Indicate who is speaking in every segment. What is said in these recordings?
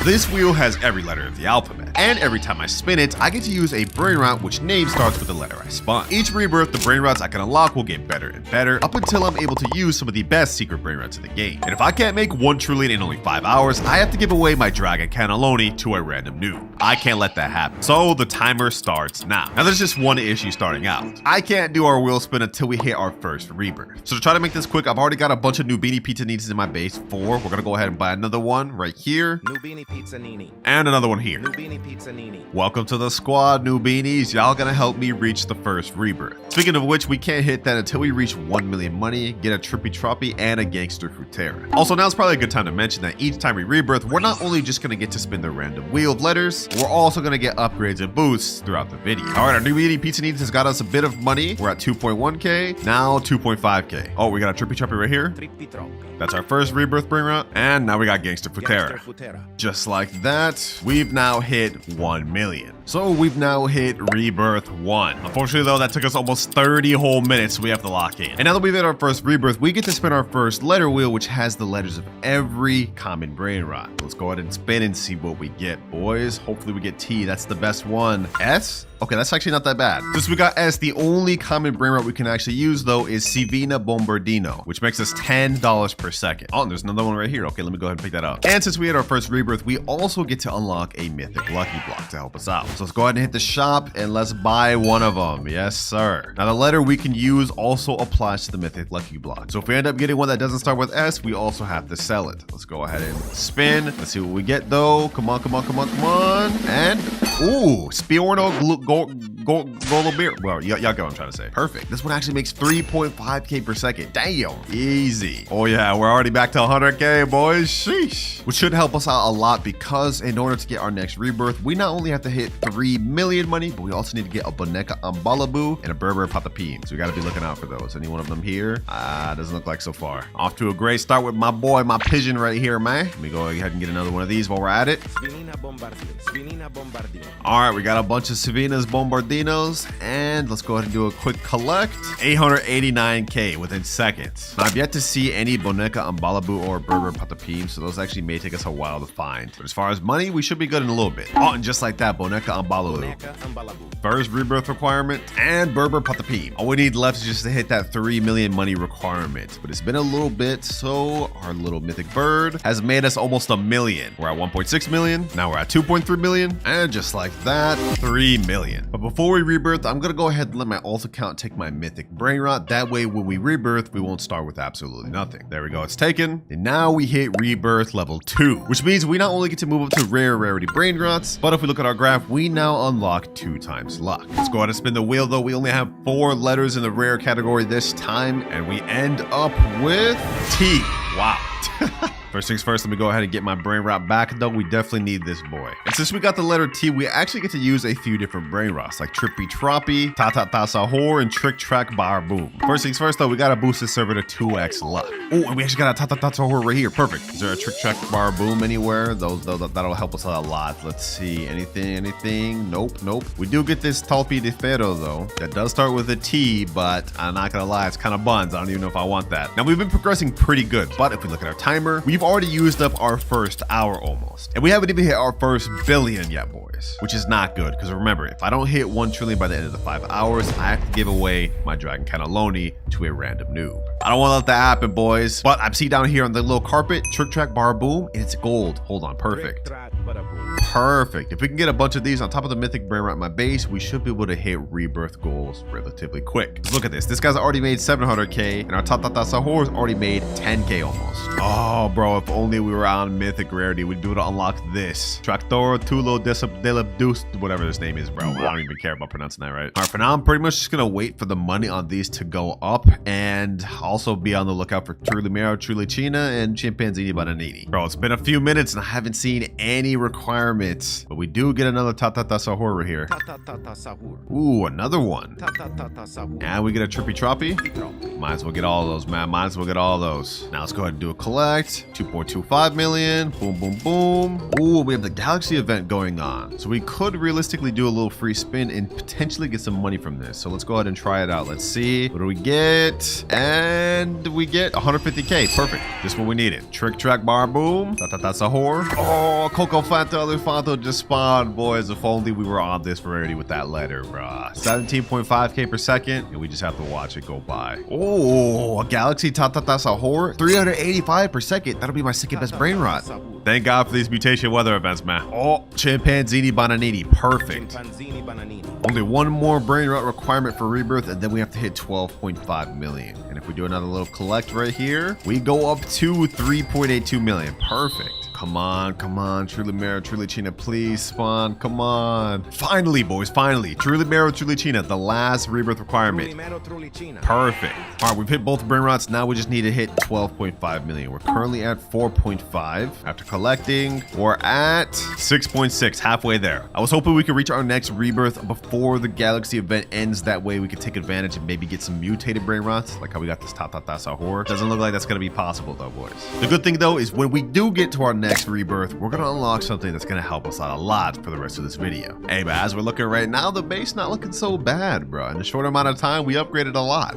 Speaker 1: This wheel has every letter of the alphabet, and every time I spin it, I get to use a Brainrot which name starts with the letter I spun. Each rebirth, the Brainrots I can unlock will get better and better, up until I'm able to use some of the best secret Brainrots in the game. And if I can't make 1 trillion in only 5 hours, I have to give away my Dragon Cannelloni to a random noob. I can't let that happen. So the timer starts now. Now there's just one issue starting out. I can't do our wheel spin until we hit our first rebirth. So to try to make this quick, I've already got a bunch of Nubini Pizza Ninis in my base. 4. We're gonna go ahead and buy another one right here.
Speaker 2: Nubini Pizza Nini.
Speaker 1: And another one here.
Speaker 2: Nubini Pizza Nini.
Speaker 1: Welcome to the squad, Nubinis. Y'all gonna help me reach the first rebirth. Speaking of which, we can't hit that until we reach 1 million money, get a Trippy Troppy, and a Gangster Fruitera. Also, now's probably a good time to mention that each time we rebirth, we're not only just gonna get to spin the random wheel of letters, we're also gonna get upgrades and boosts throughout the video. All right, our Nubini Pizza Needs has got us a bit of money. We're at 2.1k, now 2.5k. Oh, we got a Trippy Troppy right here.
Speaker 2: Trippy Troppy.
Speaker 1: That's our first rebirth Brainrot, and now we got Gangster Fruitera. Just like that, we've now hit 1 million. So we've now hit rebirth 1. Unfortunately though, that took us almost 30 whole minutes, so we have to lock in. And now that we've hit our first rebirth, we get to spin our first letter wheel, which has the letters of every common Brainrot. Let's go ahead and spin and see what we get, boys. Hopefully we get T, that's the best one. S? Okay, that's actually not that bad. Since we got S, the only common Brainrot we can actually use though is Sivina Bombardino, which makes us $10 per second. Oh, and there's another one right here. Okay, let me go ahead and pick that up. And since we had our first rebirth, we also get to unlock a mythic lucky block to help us out. So let's go ahead and hit the shop and let's buy one of them. Yes, sir. Now the letter we can use also applies to the mythic lucky block. So if we end up getting one that doesn't start with S, we also have to sell it. Let's go ahead and spin. Let's see what we get though. Come on, come on, come on, come on. And ooh, Spiorno Gold beer. Well, y'all get what I'm trying to say. Perfect. This one actually makes 3.5k per second. Damn. Easy. Oh yeah, we're already back to 100k, boys. Sheesh. Which should help us out a lot because in order to get our next rebirth, we not only have to hit 3 million money, but we also need to get a Boneca Ambalabu and a Berber Patapim. So we got to be looking out for those. Any one of them here? Doesn't look like so far. Off to a great start with my boy, my pigeon right here, man. Let me go ahead and get another one of these while we're at it. All right, we got a bunch of Savinas Bombardinos, and let's go ahead and do a quick collect. 889k within seconds. Now, I've yet to see any Boneca Ambalabu or Berber Patapim, so those actually may take us a while to find. But as far as money, we should be good in a little bit. Oh, and just like that, Boneca Ambalabu. First rebirth requirement, and Berber Patapim. All we need left is just to hit that 3 million money requirement. But it's been a little bit, so our little mythic bird has made us almost a million. We're at 1.6 million, now we're at 2.3 million, and just like that, 3 million. But before we rebirth, I'm gonna go ahead and let my alt account take my mythic Brainrot. That way, when we rebirth, we won't start with absolutely nothing. There we go, it's taken. And now we hit rebirth level 2, which means we not only get to move up to rare rarity Brainrots, but if we look at our graph, we now unlock 2 times luck. Let's go ahead and spin the wheel though. We only have 4 letters in the rare category this time, and we end up with T. Wow. First things first, let me go ahead and get my Brainrot back though. We definitely need this boy. And since we got the letter T, we actually get to use a few different Brainrots like Trippy Troppy, Ta Sahur, and Trick Track Bar Boom. First things first though, we gotta boost this server to 2x luck. Oh, and we actually got a Ta Sahur right here. Perfect. Is there a Trick Track Bar Boom anywhere? That'll help us out a lot. Let's see. Anything? Nope. We do get this Talpi de Ferro though. That does start with a T, but I'm not gonna lie, it's kind of buns. I don't even know if I want that. Now we've been progressing pretty good, but if we look at our timer, we've already used up our first hour almost. And we haven't even hit our first billion yet, boys, which is not good. Because remember, if I don't hit 1 trillion by the end of the 5 hours, I have to give away my Dragon Cannelloni to a random noob. I don't want to let that happen, boys. But I see down here on the little carpet, Trick Track Bar Boom, and it's gold. Hold on, perfect. Perfect. If we can get a bunch of these on top of the mythic Brainrot in my base, we should be able to hit rebirth goals relatively quick. Look at this. This guy's already made 700k, and our Ta Sahur's already made 10k almost. Oh, bro, if only we were on mythic rarity, we'd be able to unlock this. Tractor Tulo Delabdus, whatever this name is, bro. I don't even care about pronouncing that right. All right, for now, I'm pretty much just gonna wait for the money on these to go up, and also be on the lookout for Trulimero, Trulicina, and Chimpanzini Bananini. Bro, it's been a few minutes, and I haven't seen any requirements. But we do get another Ta Sahur right here. Ooh, another one. And we get a Trippy Troppy. Might as well get all those, man. Might as well get all those. Now let's go ahead and do a collect. 2 2.25 million. Boom, boom, boom. Ooh, we have the Galaxy event going on. So we could realistically do a little free spin and potentially get some money from this. So let's go ahead and try it out. Let's see. What do we get? And we get 150K. Perfect. Just what we needed. Trick, track, bar, boom. That's a whore. Oh, Coco Fanta Elefanto just spawned, boys. If only we were on this already with that letter, bruh. 17.5K per second. And we just have to watch it go by. Oh, a Galaxy Sahur. 385 per second. That'll be my second best brain rot. Thank God for these mutation weather events, man. Oh, Chimpanzini Bananini. Perfect. Only one more brain rot requirement for Rebirth, and then we have to hit 12.5 million. And if we do another little collect right here, we go up to 3.82 million. Perfect. Come on, come on. Truly Mero, Truly China, please spawn. Come on. Finally, boys, finally. Truly Mero, Truly China, the last Rebirth requirement. Perfect. All right, we've hit both brain rots. Now we just need to hit 12.5 million. We're currently at 4.5. After collecting, we're at 6.6, halfway there. I was hoping we could reach our next Rebirth before the Galaxy event ends. That way we could take advantage and maybe get some mutated brain rots, like how we got this Sahur. Doesn't look like that's going to be possible though, boys. The good thing though is when we do get to our next Rebirth, we're going to unlock something that's going to help us out a lot for the rest of this video. Hey, but as we're looking right now, the base not looking so bad, bro. In a short amount of time, we upgraded a lot.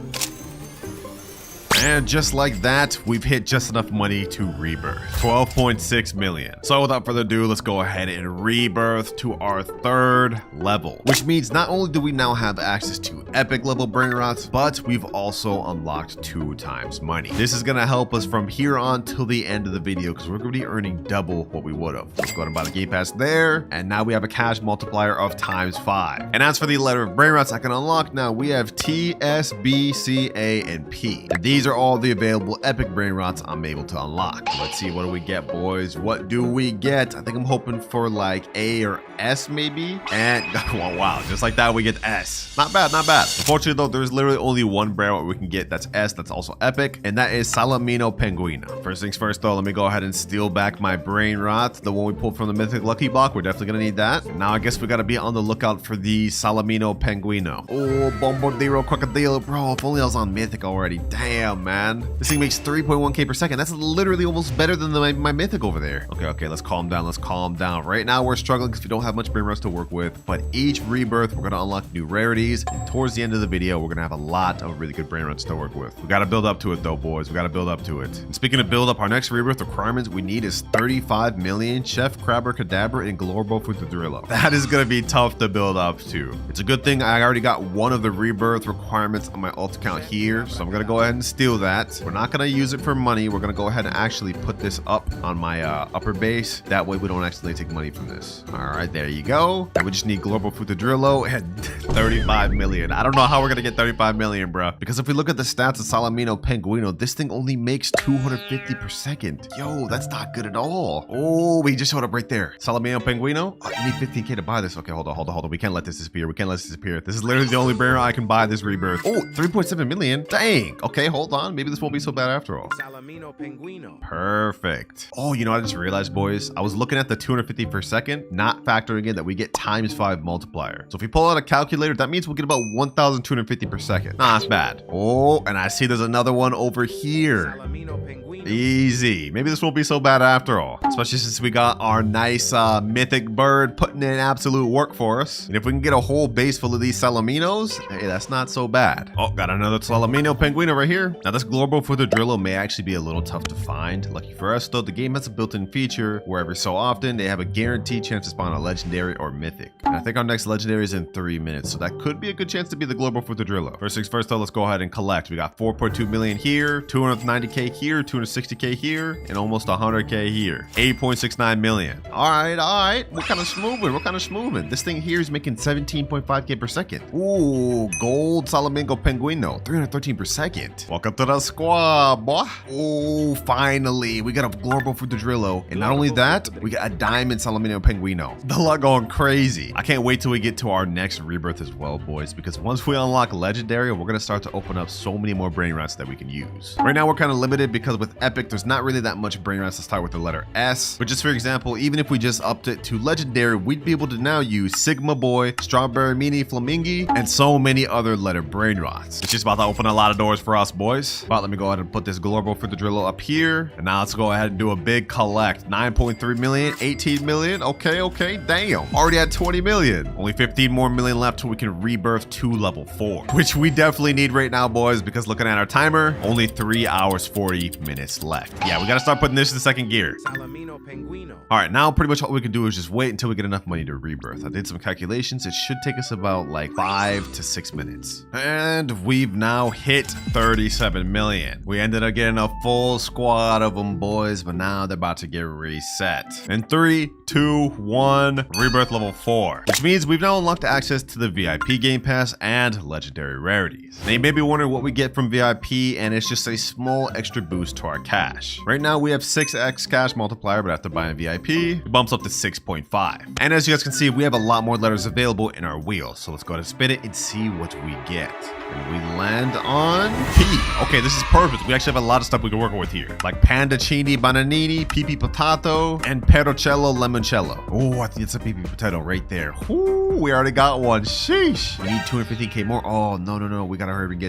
Speaker 1: And just like that, we've hit just enough money to Rebirth. 12.6 million. So without further ado, let's go ahead and Rebirth to our third level. Which means not only do we now have access to epic level brain rots, but we've also unlocked 2 times money. This is going to help us from here on till the end of the video because we're going to be earning double what we would have. Let's go ahead and buy the game pass there. And now we have a cash multiplier of ×5. And as for the letter of brain rots I can unlock now, we have T, S, B, C, A, and P. And these are all the available epic brain rots I'm able to unlock. Let's see, what do we get, boys? What do we get? I think I'm hoping for like A or S maybe. And oh, wow, just like that we get S. Not bad, not bad. Unfortunately though, there's literally only one brain rot we can get that's S, that's also epic, and that is Salamino Penguino. First things first though, let me go ahead and steal back my brain rot, the one we pulled from the mythic lucky block. We're definitely gonna need that. Now I guess we gotta be on the lookout for the Salamino Penguino. Oh, Bombardiro Crocodile, bro. If only I was on mythic already. Damn, man. This thing makes 3.1K per second. That's literally almost better than my mythic over there. Okay, let's calm down. Let's calm down. Right now, we're struggling because we don't have much brain rots to work with, but each Rebirth, we're going to unlock new rarities, and towards the end of the video, we're going to have a lot of really good brain rots to work with. We got to build up to it, though, boys. We got to build up to it. And speaking of build up, our next Rebirth requirements we need is 35 million Chef Crabber Cadabra and Glorbo Futadrillo. That is going to be tough to build up to. It's a good thing I already got one of the Rebirth requirements on my alt account here, so I'm going to go ahead and steal that. We're not going to use it for money. We're going to go ahead and actually put this up on my upper base. That way we don't accidentally take money from this. All right, there you go. And we just need Global Futadrillo and 35 million. I don't know how we're going to get 35 million, bro. Because if we look at the stats of Salamino Penguino, this thing only makes 250 per second. Yo, that's not good at all. Oh, we just showed up right there. Salamino Penguino. Oh, you need 15K to buy this. Okay, hold on. We can't let this disappear. We can't let this disappear. This is literally the only brain I can buy this Rebirth. Oh, 3.7 million. Dang. Okay, hold on. Maybe this won't be so bad after all.
Speaker 2: Salamino Penguino.
Speaker 1: Perfect. Oh, you know what I just realized, boys? I was looking at the 250 per second, not factoring in that we get ×5 multiplier. So if we pull out a calculator, that means we'll get about 1,250 per second. Nah, that's bad. Oh, and I see there's another one over here.
Speaker 2: Salamino Penguino.
Speaker 1: Easy. Maybe this won't be so bad after all. Especially since we got our nice mythic bird putting in absolute work for us. And if we can get a whole base full of these Salaminos, hey, that's not so bad. Oh, got another Salamino Penguino right here. Now this Glorbo Futadrillo may actually be a little tough to find. Lucky for us though, the game has a built-in feature where every so often they have a guaranteed chance to spawn a legendary or mythic. And I think our next legendary is in 3 minutes, so that could be a good chance to be the Glorbo Futadrillo. First things first though, let's go ahead and collect. We got 4.2 million here, 290K here, 260K here, and almost 100K here. 8.69 million. All right. We're kind of smoothing. This thing here is making 17.5K per second. Ooh, gold Salamingo Penguino, 313 per second. Welcome to the squad, boy. Oh, finally, we got a Glorbo Futadrillo, and not only that, we got a diamond Salamino Penguino. The luck going crazy. I can't wait till we get to our next Rebirth as well, boys, because once we unlock legendary, we're gonna start to open up so many more brain rots that we can use. Right now, we're kind of limited because with epic, there's not really that much Brainrots to start with the letter S. But just for example, even if we just upped it to legendary, we'd be able to now use Sigma Boy, Strawberry Mini Flamingi, and so many other letter Brainrots. It's just about to open a lot of doors for us, boys. But let me go ahead and put this Global for the Drillo up here. And now let's go ahead and do a big collect. 9.3 million, 18 million. Okay, damn. Already at 20 million. Only 15 more million left till we can rebirth to level 4, which we definitely need right now, boys, because looking at our timer, only 3 hours, 40 minutes left. Yeah, we gotta start putting this in second gear.
Speaker 2: Salamino Penguino.
Speaker 1: All right, now pretty much all we can do is just wait until we get enough money to rebirth. I did some calculations. It should take us about like 5 to 6 minutes. And we've now hit 37 million. We ended up getting a full squad of them, boys, but now they're about to get reset. In 3, 2, 1, rebirth level 4, which means we've now unlocked access to the VIP game pass and legendary rarities. Now you may be wondering what we get from VIP, and it's just a small extra boost to our cash. Right now we have 6x cash multiplier, but after buying VIP, it bumps up to 6.5. And as you guys can see, we have a lot more letters available in our wheel. So let's go ahead and spin it and see what we get. And we land on P. Okay, this is perfect. We actually have a lot of stuff we can work with here, like Pandacini Bananini, Pipi Potato, and Perocello Limoncello. Oh, I think it's a Pipi Potato right there. Ooh, we already got one. Sheesh. We need 250k more. Oh, no. We gotta hurry and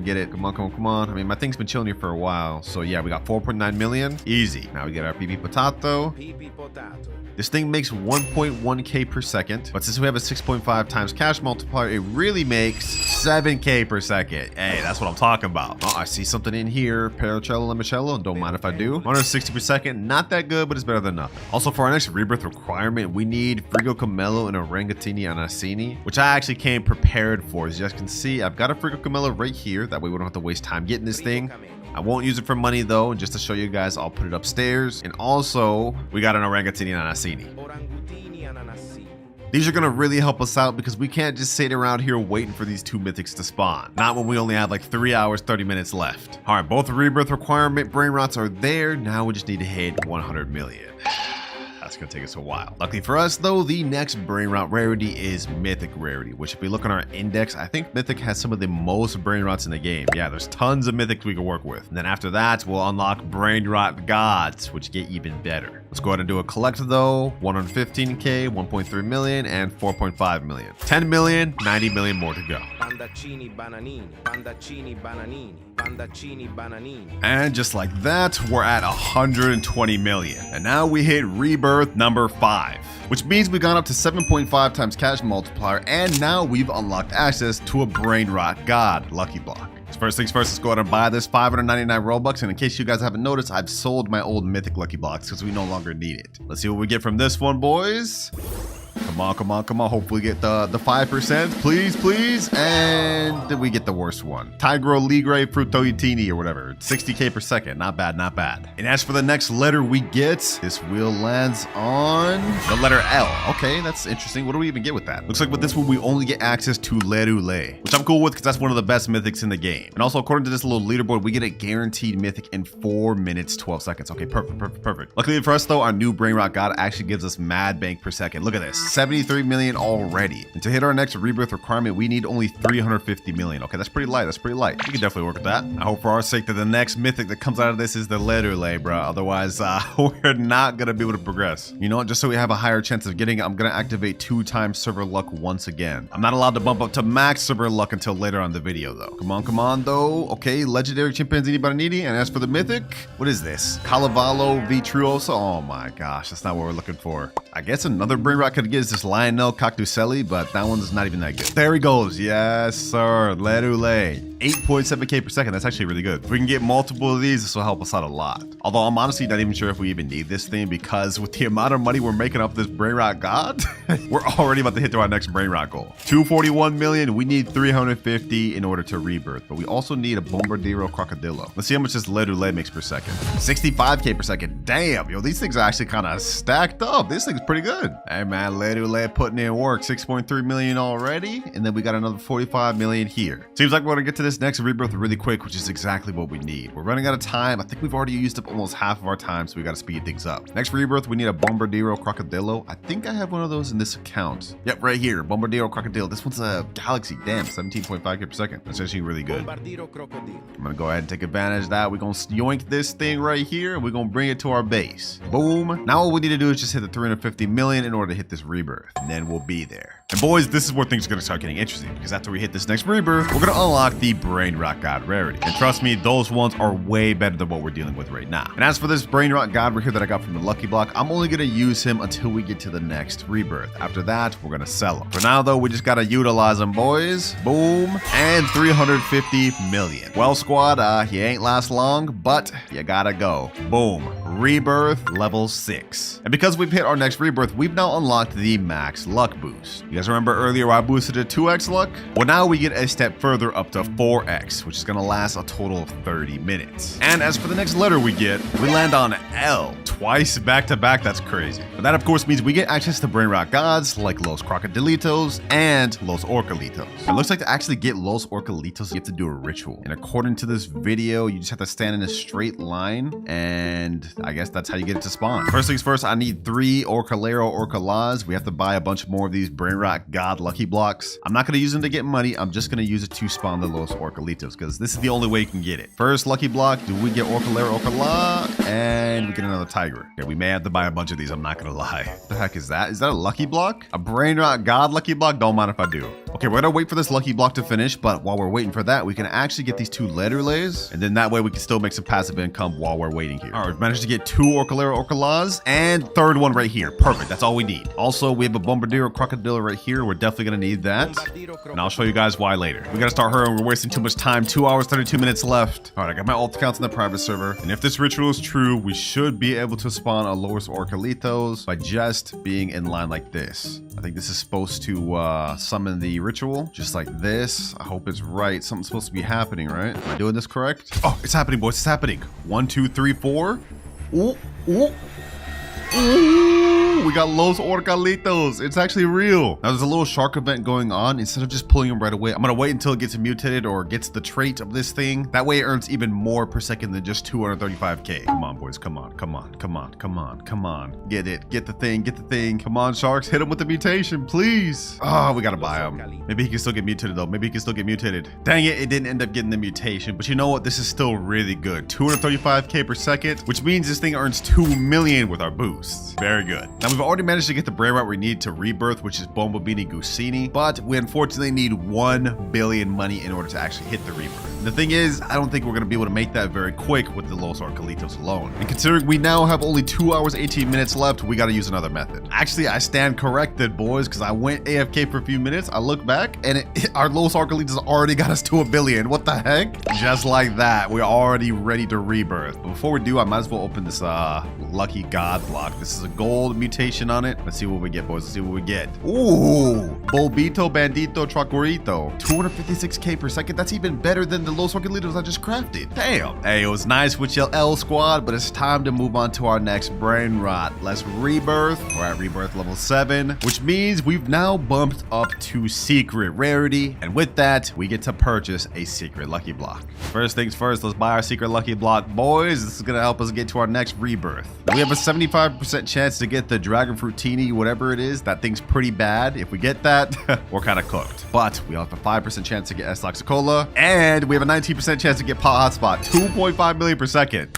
Speaker 1: get it. Come on. I mean, my thing's been chilling here for a while. So yeah, we got 4.9 million. Easy. Now we get our Pipi Potato.
Speaker 2: Pipi Potato.
Speaker 1: This thing makes 1.1k per second, but since we have a 6.5 times cash multiplier, it really makes 7k per second. Hey, that's what I'm talking about. Oh, I see something in here. Perocello Limoncello, don't mind if I do. 160 per second, not that good, but it's better than nothing. Also, for our next rebirth requirement, we need Frigo Camello and Orangatini Anassini, which I actually came prepared for. As you guys can see, I've got a Frigo Camello right here. That way we don't have to waste time getting this thing. I won't use it for money though, and just to show you guys, I'll put it upstairs. And also, we got an Orangatini Anassini.
Speaker 2: Orangutini Ananassi.
Speaker 1: These are gonna really help us out because we can't just sit around here waiting for these 2 mythics to spawn. Not when we only have like 3 hours, 30 minutes left. All right, both rebirth requirement Brainrots are there. Now we just need to hit 100 million. That's gonna take us a while. Luckily for us though, the next Brainrot rarity is Mythic rarity, which if we look on our index, I think Mythic has some of the most Brainrots in the game. Yeah, there's tons of Mythics we can work with. And then after that, we'll unlock Brainrot Gods, which get even better. Let's go ahead and do a collect though. 115k, 1.3 million, and 4.5 million. 10 million, 90 million more to go.
Speaker 2: Pandacini Bananini. Pandacini Bananini. Pandacini Bananini.
Speaker 1: And just like that, we're at 120 million. And now we hit rebirth number 5, which means we got up to 7.5 times cash multiplier, and now we've unlocked access to a Brainrot God lucky block. So first things first, let's go ahead and buy this 599 Robux. And in case you guys haven't noticed, I've sold my old mythic lucky blocks because we no longer need it. Let's see what we get from this one, boys. Come on. Hopefully get the 5%. Please. And we get the worst one. Tigro Ligre Frutoitini or whatever. 60k per second. Not bad. And as for the next letter we get, this wheel lands on the letter L. Okay, that's interesting. What do we even get with that? Looks like with this one, we only get access to Lerule, which I'm cool with because that's one of the best mythics in the game. And also, according to this little leaderboard, we get a guaranteed mythic in 4 minutes, 12 seconds. Okay, perfect. Luckily for us though, our new Brainrot God actually gives us mad bank per second. Look at this. 73 million already. And to hit our next rebirth requirement, we need only 350 million. Okay, that's pretty light. We can definitely work with that. I hope for our sake that the next mythic that comes out of this is the Lerule, bro. Otherwise, we're not gonna be able to progress. You know what? Just so we have a higher chance of getting it, I'm gonna activate 2 times server luck once again. I'm not allowed to bump up to max server luck until later on the video, though. Come on, though. Okay, legendary Chimpanzini Bananini. And as for the mythic, what is this? Calavalo Vitruoso. Oh my gosh, that's not what we're looking for. I guess another Brainrot could get us this Lionel Cactuselli, but that one's not even that good. There he goes. Yes, sir. Lerule. 8.7k per second. That's actually really good. If we can get multiple of these, this will help us out a lot. Although I'm honestly not even sure if we even need this thing, because with the amount of money we're making off this Brainrot God, we're already about to hit our next Brainrot goal. 241 million. We need 350 in order to rebirth, but we also need a Bombardiro Crocodilo. Let's see how much this Lerule makes per second. 65k per second. Damn, yo, these things are actually kind of stacked up. This thing's pretty good. Hey man, Lerule putting in work. 6.3 million already. And then we got another 45 million here. Seems like we're going to get to this next rebirth really quick, which is exactly what we need. We're running out of time. I think we've already used up almost half of our time, so we got to speed things up. Next rebirth, we need a Bombardiro Crocodilo. I think I have one of those in this account. Yep, right here. Bombardiro Crocodile. This one's a Galaxy. Damn, 17.5k per second. That's actually really good. I'm going to go ahead and take advantage of that. We're going to yoink this thing right here, and we're going to bring it to our base. Boom. Now all we need to do is just hit the 350 million in order to hit this rebirth, and then we'll be there. And boys, this is where things are going to start getting interesting, because after we hit this next rebirth, we're going to unlock the Brainrot God rarity. And trust me, those ones are way better than what we're dealing with right now. And as for this Brainrot God right here that I got from the Lucky Block, I'm only going to use him until we get to the next rebirth. After that, we're going to sell him. For now, though, we just got to utilize him, boys. Boom. And 350 million. Well, squad, he ain't last long, but you gotta go. Boom. Rebirth level 6. And because we've hit our next rebirth, we've now unlocked the max luck boost. You guys remember earlier I boosted to 2x luck? Well, now we get a step further up to 4x, which is gonna last a total of 30 minutes. And as for the next letter we get, we land on L. Twice back to back, that's crazy. But that of course means we get access to Brainrot gods like Los Crocodilitos and Los Orcalitos. It looks like to actually get Los Orcalitos, you have to do a ritual. And according to this video, you just have to stand in a straight line, and I guess that's how you get it to spawn. First things first, I need 3 WinterKloudz. We have to buy a bunch more of these Brainrot God lucky blocks. I'm not going to use them to get money. I'm just going to use it to spawn the Los Orcalitos, because this is the only way you can get it. First lucky block, do we get Orcala, and we get another tiger. Okay, we may have to buy a bunch of these, I'm not going to lie. What the heck is that? Is that a lucky block? A Brainrot God lucky block? Don't mind if I do. Okay, we're going to wait for this lucky block to finish, but while we're waiting for that, we can actually get these 2 Lerulés, and then that way we can still make some passive income while we're waiting here. All right, we've managed to get 2 WinterKloudz, and third one right here. Perfect, that's all we need. Also, we have a Bombardiro Crocodile right here. We're definitely going to need that, and I'll show you guys why later. We got to start hurrying. We're wasting too much time. 2 hours, 32 minutes left. All right, I got my alt accounts in the private server, and if this ritual is true, we should be able to spawn a Los Orcalitos by just being in line like this. I think this is supposed to summon the ritual, just like this. I hope it's right. Something's supposed to be happening, right? Am I doing this correct? Oh, it's happening, boys. It's happening. 1, 2, 3, 4. Ooh, ooh. Ooh, we got Los Orcalitos. It's actually real. Now there's a little shark event going on. Instead of just pulling him right away, I'm gonna wait until it gets mutated or gets the trait of this thing. That way it earns even more per second than just 235k. Come on, boys. Come on. Come on. Come on. Come on. Come on. Get it. Get the thing. Get the thing. Come on, sharks. Hit him with the mutation, please. Oh, we gotta buy him. Maybe he can still get mutated though. Maybe he can still get mutated. Dang it, it didn't end up getting the mutation. But you know what? This is still really good. 235k per second, which means this thing earns 2 million with our boost. Very good. Now we've already managed to get the Brainrot we need to rebirth, which is Bombobini Gusini, but we unfortunately need 1 billion money in order to actually hit the rebirth. The thing is, I don't think we're going to be able to make that very quick with the Los Orcalitos alone. And considering we now have only 2 hours, 18 minutes left, we got to use another method. Actually, I stand corrected, boys, because I went AFK for a few minutes. I look back and our Los Orcalitos already got us to 1 billion. What the heck? Just like that, we're already ready to rebirth. But before we do, I might as well open this lucky god block. This is a gold mutation on it. Let's see what we get, boys. Let's see what we get. Ooh, Bulbito Bandito Tracorito. 256k per second. That's even better than the Los Orcalitos I just crafted. Damn. Hey, it was nice with your L squad, but it's time to move on to our next Brainrot. Let's rebirth. We're at rebirth level 7, which means we've now bumped up to secret rarity. And with that, we get to purchase a secret lucky block. First things first, let's buy our secret lucky block, boys. This is going to help us get to our next rebirth. We have a 75% chance to get the Dragon Fruitini, whatever it is. That thing's pretty bad. If we get that, we're kind of cooked. But we have a 5% chance to get S Laxicola, and we have a 19% chance to get Pot Hotspot. 2.5 million per second.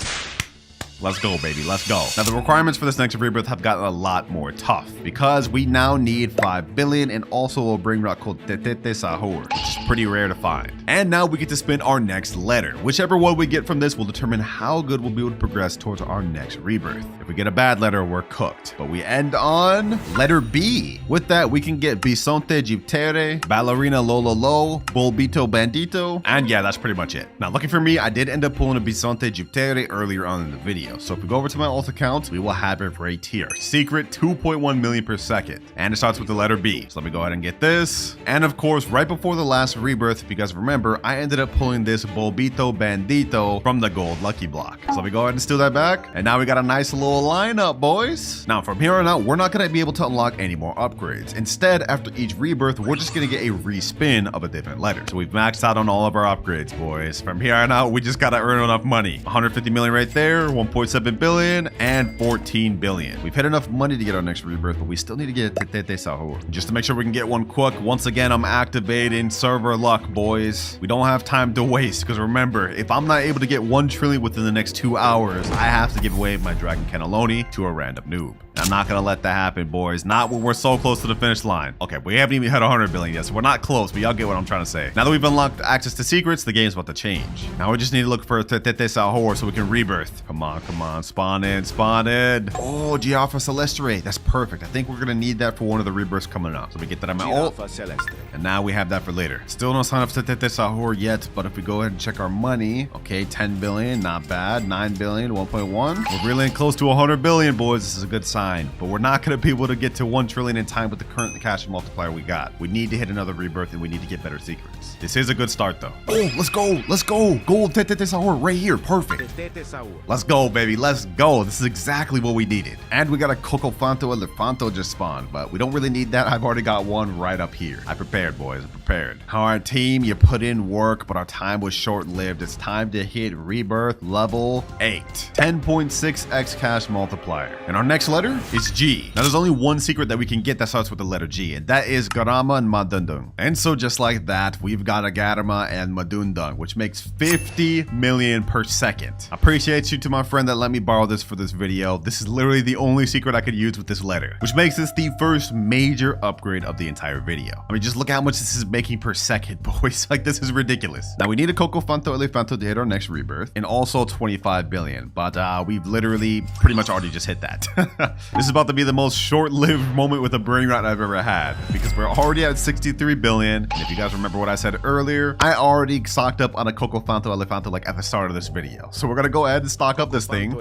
Speaker 1: Let's go, baby. Let's go. Now, the requirements for this next rebirth have gotten a lot more tough because we now need 5 billion and also a Brainrot called Tetete Sahur, which is pretty rare to find. And now we get to spin our next letter. Whichever one we get from this will determine how good we'll be able to progress towards our next rebirth. If we get a bad letter, we're cooked. But we end on letter B. With that, we can get Bisonte Giptere, Ballerina Lololo, Bulbito Bandito, and yeah, that's pretty much it. Now, lucky for me, I did end up pulling a Bisonte Giptere earlier on in the video. video. So if we go over to my alt account, we will have it right here. Secret 2.1 million per second. And it starts with the letter B. So let me go ahead and get this. And of course, right before the last rebirth, if you guys remember, I ended up pulling this Bobito Bandito from the gold lucky block. So let me go ahead and steal that back. And now we got a nice little lineup, boys. Now from here on out, we're not going to be able to unlock any more upgrades. Instead, after each rebirth, we're just going to get a respin of a different letter. So we've maxed out on all of our upgrades, boys. From here on out, we just got to earn enough money. 150 million right there, 1.7 billion, and 14 billion. We've had enough money to get our next rebirth, but we still need to get Tete Sahur. Just to make sure we can get one quick, once again, I'm activating server luck, boys. We don't have time to waste, because remember, if I'm not able to get 1 trillion within the next 2 hours, I have to give away my Dragon Cannelloni to a random noob. I'm not gonna let that happen, boys. Not when we're so close to the finish line. Okay, we haven't even hit 100 billion yet, so we're not close, but y'all get what I'm trying to say. Now that we've unlocked access to secrets, the game's about to change. Now we just need to look for Tete Sahur so we can rebirth. Come on, come on. Spawn in, spawn in. Oh, Giraffa Celestre. That's perfect. I think we're gonna need that for one of the rebirths coming up. So we get that on my ult. And now we have that for later. Still no sign of Tete Sahur yet, but if we go ahead and check our money, okay, 10 billion, not bad. 9 billion, 1.1. We're really close to 100 billion, boys. This is a good sign. But we're not going to be able to get to 1 trillion in time with the current cash multiplier we got. We need to hit another rebirth and we need to get better secrets. This is a good start though. Oh, let's go. Let's go. Gold Tete Sahur right here. Perfect. Let's go, baby. Let's go. This is exactly what we needed. And we got a Cocofanto Elefanto just spawned, but we don't really need that. I've already got one right up here. I prepared, boys. I prepared. All right, team, you put in work, but our time was short-lived. It's time to hit rebirth level 8. 10.6x cash multiplier. And our next letter is G. Now, there's only one secret that we can get that starts with the letter G, and that is Garama and Madundung. And so just like that, we've got a Garama and Madundung, which makes 50 million per second. Appreciate you to my friend that let me borrow this for this video. This is literally the only secret I could use with this letter, which makes this the first major upgrade of the entire video. I mean, just look at how much this is making per second, boys. Like, this is ridiculous. Now, we need a Cocofanto Elefanto to hit our next rebirth, and also 25 billion, but we've literally pretty much already just hit that. This is about to be the most short-lived moment with a Brainrot I've ever had, because we're already at 63 billion. And if you guys remember what I said earlier, I already stocked up on a Cocofanto Elefanto like at the start of this video. So we're gonna go ahead and stock up this thing,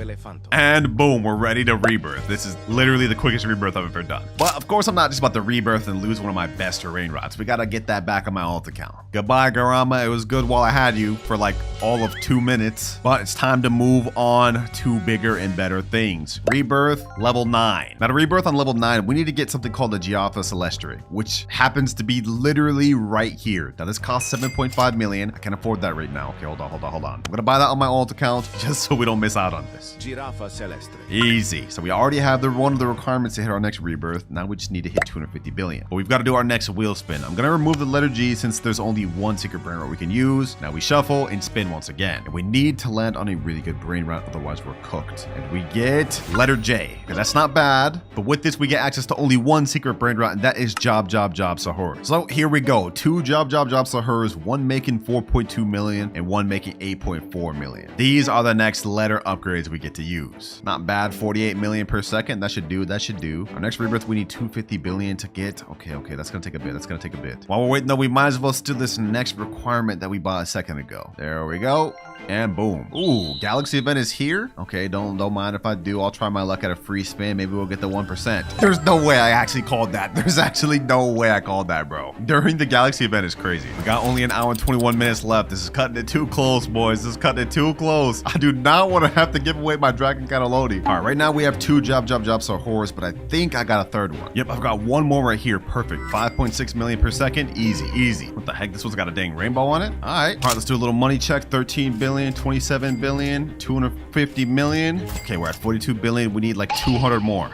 Speaker 1: and boom, we're ready to rebirth. This is literally the quickest rebirth I've ever done. But of course, I'm not just about to rebirth and lose one of my best Brainrots. We gotta get that back on my alt account. Goodbye, Garama. It was good while I had you for like all of 2 minutes, but it's time to move on to bigger and better things. Rebirth level 9. Now, to rebirth on level 9, we need to get something called the Giraffa Celestre, which happens to be literally right here. Now, this costs 7.5 million. I can't afford that right now. Okay, hold on. I'm gonna buy that on my alt account just so we don't miss out on this.
Speaker 2: Giraffa Celestre.
Speaker 1: Easy. So we already have one of the requirements to hit our next rebirth. Now we just need to hit 250 billion. But we've got to do our next wheel spin. I'm gonna remove the letter G since there's only one secret Brainrot we can use. Now we shuffle and spin once again. And we need to land on a really good Brainrot, otherwise we're cooked. And we get letter J. Okay, that's not bad. But with this, we get access to only one secret Brainrot, and that is Job Sahur. So here we go. 2 Job Sahurs, one making 4.2 million and one making 8.4 million. These are the next letter upgrades we get to use. Not bad. 48 million per second. That should do. Our next rebirth, we need 250 billion to get. Okay, that's gonna take a bit. While we're waiting though, we might as well steal this next requirement that we bought a second ago. There we go. And boom. Ooh, Galaxy event is here. Okay, don't mind if I do. I'll try my luck at a free spin. Maybe we'll get the 1%. There's no way I actually called that. There's actually no way I called that, bro. During the Galaxy event is crazy. We got only an hour and 21 minutes left. This is cutting it too close, boys. This is cutting it too close. I do not want to have to give away my Dragon Cannelloni. All right, right now we have 2 Job Sahurs, but I think I got a third one. Yep, I've got one more right here. Perfect. 5.6 million per second. Easy. What the heck? This one's got a dang rainbow on it. All right, let's do a little money check. 13 billion, 27 billion, 250 million. Okay, we're at 42 billion. We need like 200 more.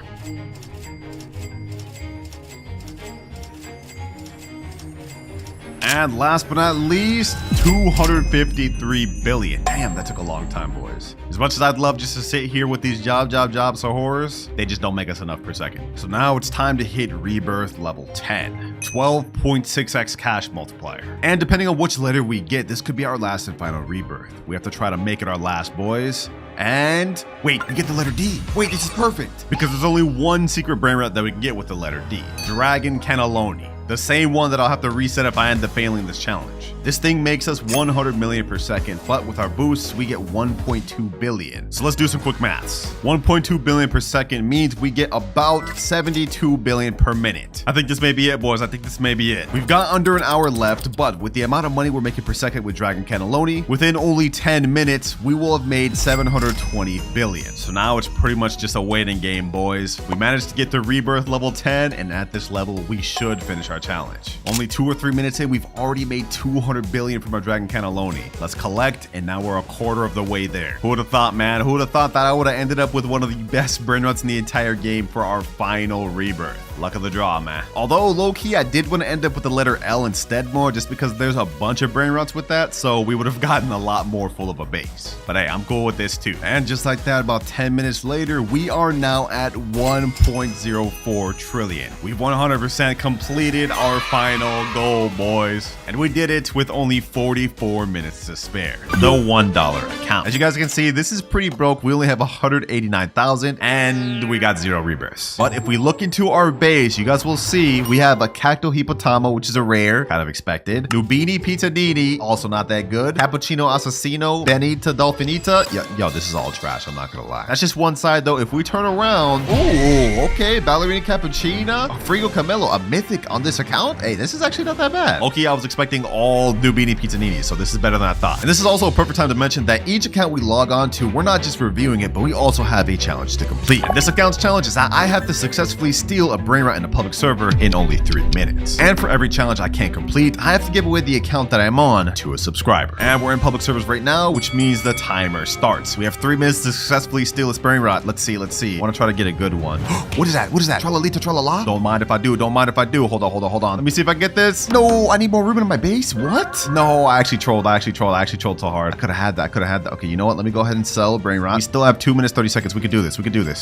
Speaker 1: And last but not least, 253 billion. Damn, that took a long time, boys. As much as I'd love just to sit here with these Job Sahurs, they just don't make us enough per second. So now it's time to hit rebirth level 10. 12.6x cash multiplier. And depending on which letter we get, this could be our last and final rebirth. We have to try to make it our last, boys. And wait, we get the letter D. Wait, this is perfect. Because there's only one secret Brainrot that we can get with the letter D. Dragon Cannelloni. The same one that I'll have to reset if I end up failing this challenge. This thing makes us 100 million per second, but with our boosts, we get 1.2 billion. So let's do some quick maths. 1.2 billion per second means we get about 72 billion per minute. I think this may be it, boys. I think this may be it. We've got under an hour left, but with the amount of money we're making per second with Dragon Cannelloni, within only 10 minutes, we will have made 720 billion. So now it's pretty much just a waiting game, boys. We managed to get to Rebirth level 10, and at this level, we should finish our challenge. Only 2 or 3 minutes in, we've already made 200 billion from our Dragon Cannelloni. Let's collect, and now we're a quarter of the way there. Who would have thought, man? Who would have thought that I would have ended up with one of the best Brainrots in the entire game for our final Rebirth? Luck of the draw, man. Although, low-key, I did want to end up with the letter L instead more, just because there's a bunch of Brainrots with that, so we would have gotten a lot more full of a base. But hey, I'm cool with this too. And just like that, about 10 minutes later, we are now at 1.04 trillion. We've 100% completed our final goal, boys. And we did it with only 44 minutes to spare. The $1 account. As you guys can see, this is pretty broke. We only have 189,000 and we got 0 rebirths. But if we look into our base, you guys will see we have a Cacto Hippotamo, which is a rare, kind of expected. Nubini Pizzanini, also not that good. Cappuccino Assassino, Benita Dolfinita. Yo, this is all trash, I'm not gonna lie. That's just one side though. If we turn around, ooh, okay, Ballerina Cappuccina, Frigo Camelo, a mythic on this account. Hey, this is actually not that bad. Okay, I was expecting all Nubini Pizzanini, so this is better than I thought. And this is also a perfect time to mention that each account we log on to, we're not just reviewing it, but we also have a challenge to complete. And this account's challenge is that I have to successfully steal a Brainrot in a public server in only 3 minutes. And for every challenge I can't complete, I have to give away the account that I'm on to a subscriber. And we're in public servers right now, which means the timer starts. We have 3 minutes to successfully steal this Brainrot. Let's see. I want to try to get a good one. What is that? What is that? Tralalita tralala? Don't mind if I do. Don't mind if I do. Hold on. Let me see if I can get this. No, I need more Ruben in my base. What? No, I actually trolled so hard. I could have had that. Okay, you know what? Let me go ahead and sell Brainrot. We still have 2 minutes, 30 seconds. We could do this.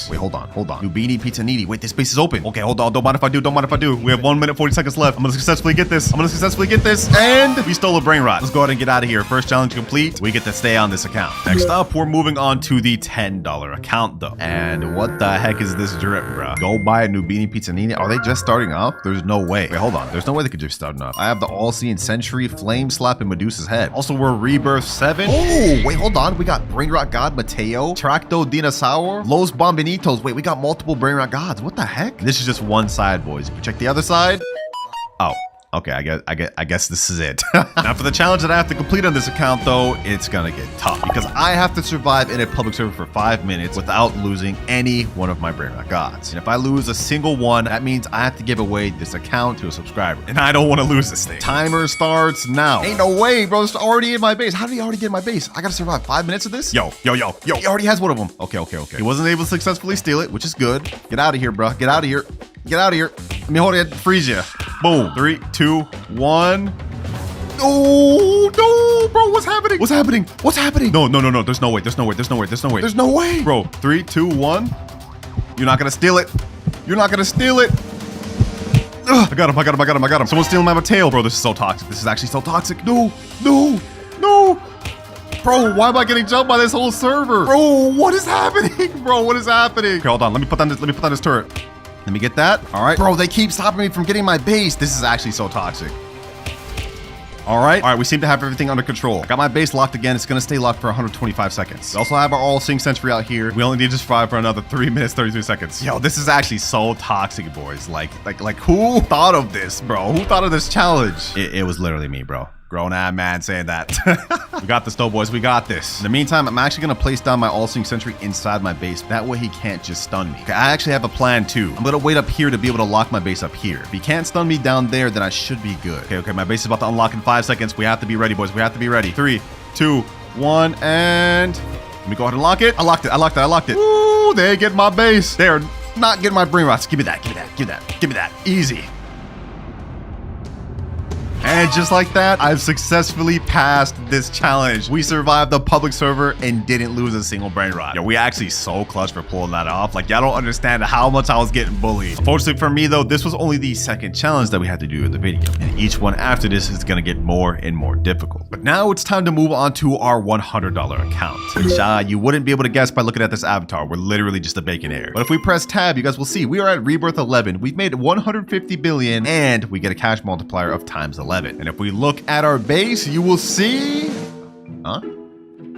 Speaker 1: Wait, hold on. Nubini Pizzanini. Wait, this space is open. Okay, hold on. Don't mind if I do. We have 1 minute, 40 seconds left. I'm gonna successfully get this. And we stole a Brainrot. Let's go ahead and get out of here. First challenge complete. We get to stay on this account. Next up, we're moving on to the $10 account though. And what the heck is this drip, bro? Go buy a Nubini Pizzanini. Are they just starting off? There's no way. Wait, hold on. There's no way they could just start off. I have the All-Seeing Sentry, Flame Slap, and Medusa's Head. Also, we're Rebirth 7. Oh, wait, hold on. We got Brainrot God Mateo, Tracto Dinosaur, Los Bombinitos. Wait, we got multiple Brainrot Gods. What the heck? This is just one side, boys. If you check the other side. Oh. Okay, I guess this is it. Now for the challenge that I have to complete on this account though, it's gonna get tough because I have to survive in a public server for 5 minutes without losing any one of my Brainrot Gods. And if I lose a single one, that means I have to give away this account to a subscriber. And I don't want to lose this thing. Timer starts now. Ain't no way, bro. It's already in my base. How did he already get in my base? I gotta survive 5 minutes of this? Yo. He already has one of them. Okay. He wasn't able to successfully steal it, which is good. Get out of here, bro. Get out of here. Let me hold it. Freeze you. Boom. 3, 2, 1. Oh, no, bro. What's happening? No. There's no way. Bro, 3, 2, 1. You're not going to steal it. Ugh, I got him. Someone's stealing my tail, bro. This is so toxic. This is actually so toxic. No. Bro, why am I getting jumped by this whole server? Bro, what is happening? Okay, hold on. Let me put down this turret. Let me get that. All right. Bro, they keep stopping me from getting my base. This is actually so toxic. All right, we seem to have everything under control. I got my base locked again. It's gonna stay locked for 125 seconds. We also have our All-Seeing Sentry out here. We only need to survive for another 3 minutes, 33 seconds. Yo, this is actually so toxic, boys. Like who thought of this, bro? Who thought of this challenge? It was literally me, bro. Grown-ass man saying that. We got this though, boys. We got this. In the meantime, I'm actually going to place down my All-Seeing Sentry inside my base. That way he can't just stun me. Okay, I actually have a plan too. I'm going to wait up here to be able to lock my base up here. If he can't stun me down there, then I should be good. Okay, my base is about to unlock in 5 seconds. We have to be ready, boys. 3, 2, 1, and... Let me go ahead and lock it. I locked it. Ooh, they get my base. They're not getting my Brainrots. Give me that. Easy. And just like that, I've successfully passed this challenge. We survived the public server and didn't lose a single brain rot. Yo, we actually so clutch for pulling that off. Like, y'all don't understand how much I was getting bullied. Unfortunately for me though, this was only the second challenge that we had to do in the video. And each one after this is gonna get more and more difficult. But now it's time to move on to our $100 account, which you wouldn't be able to guess by looking at this avatar. We're literally just a bacon hair. But if we press tab, you guys will see we are at Rebirth 11. We've made 150 billion and we get a cash multiplier of times 11. And if we look at our base, you will see... Huh?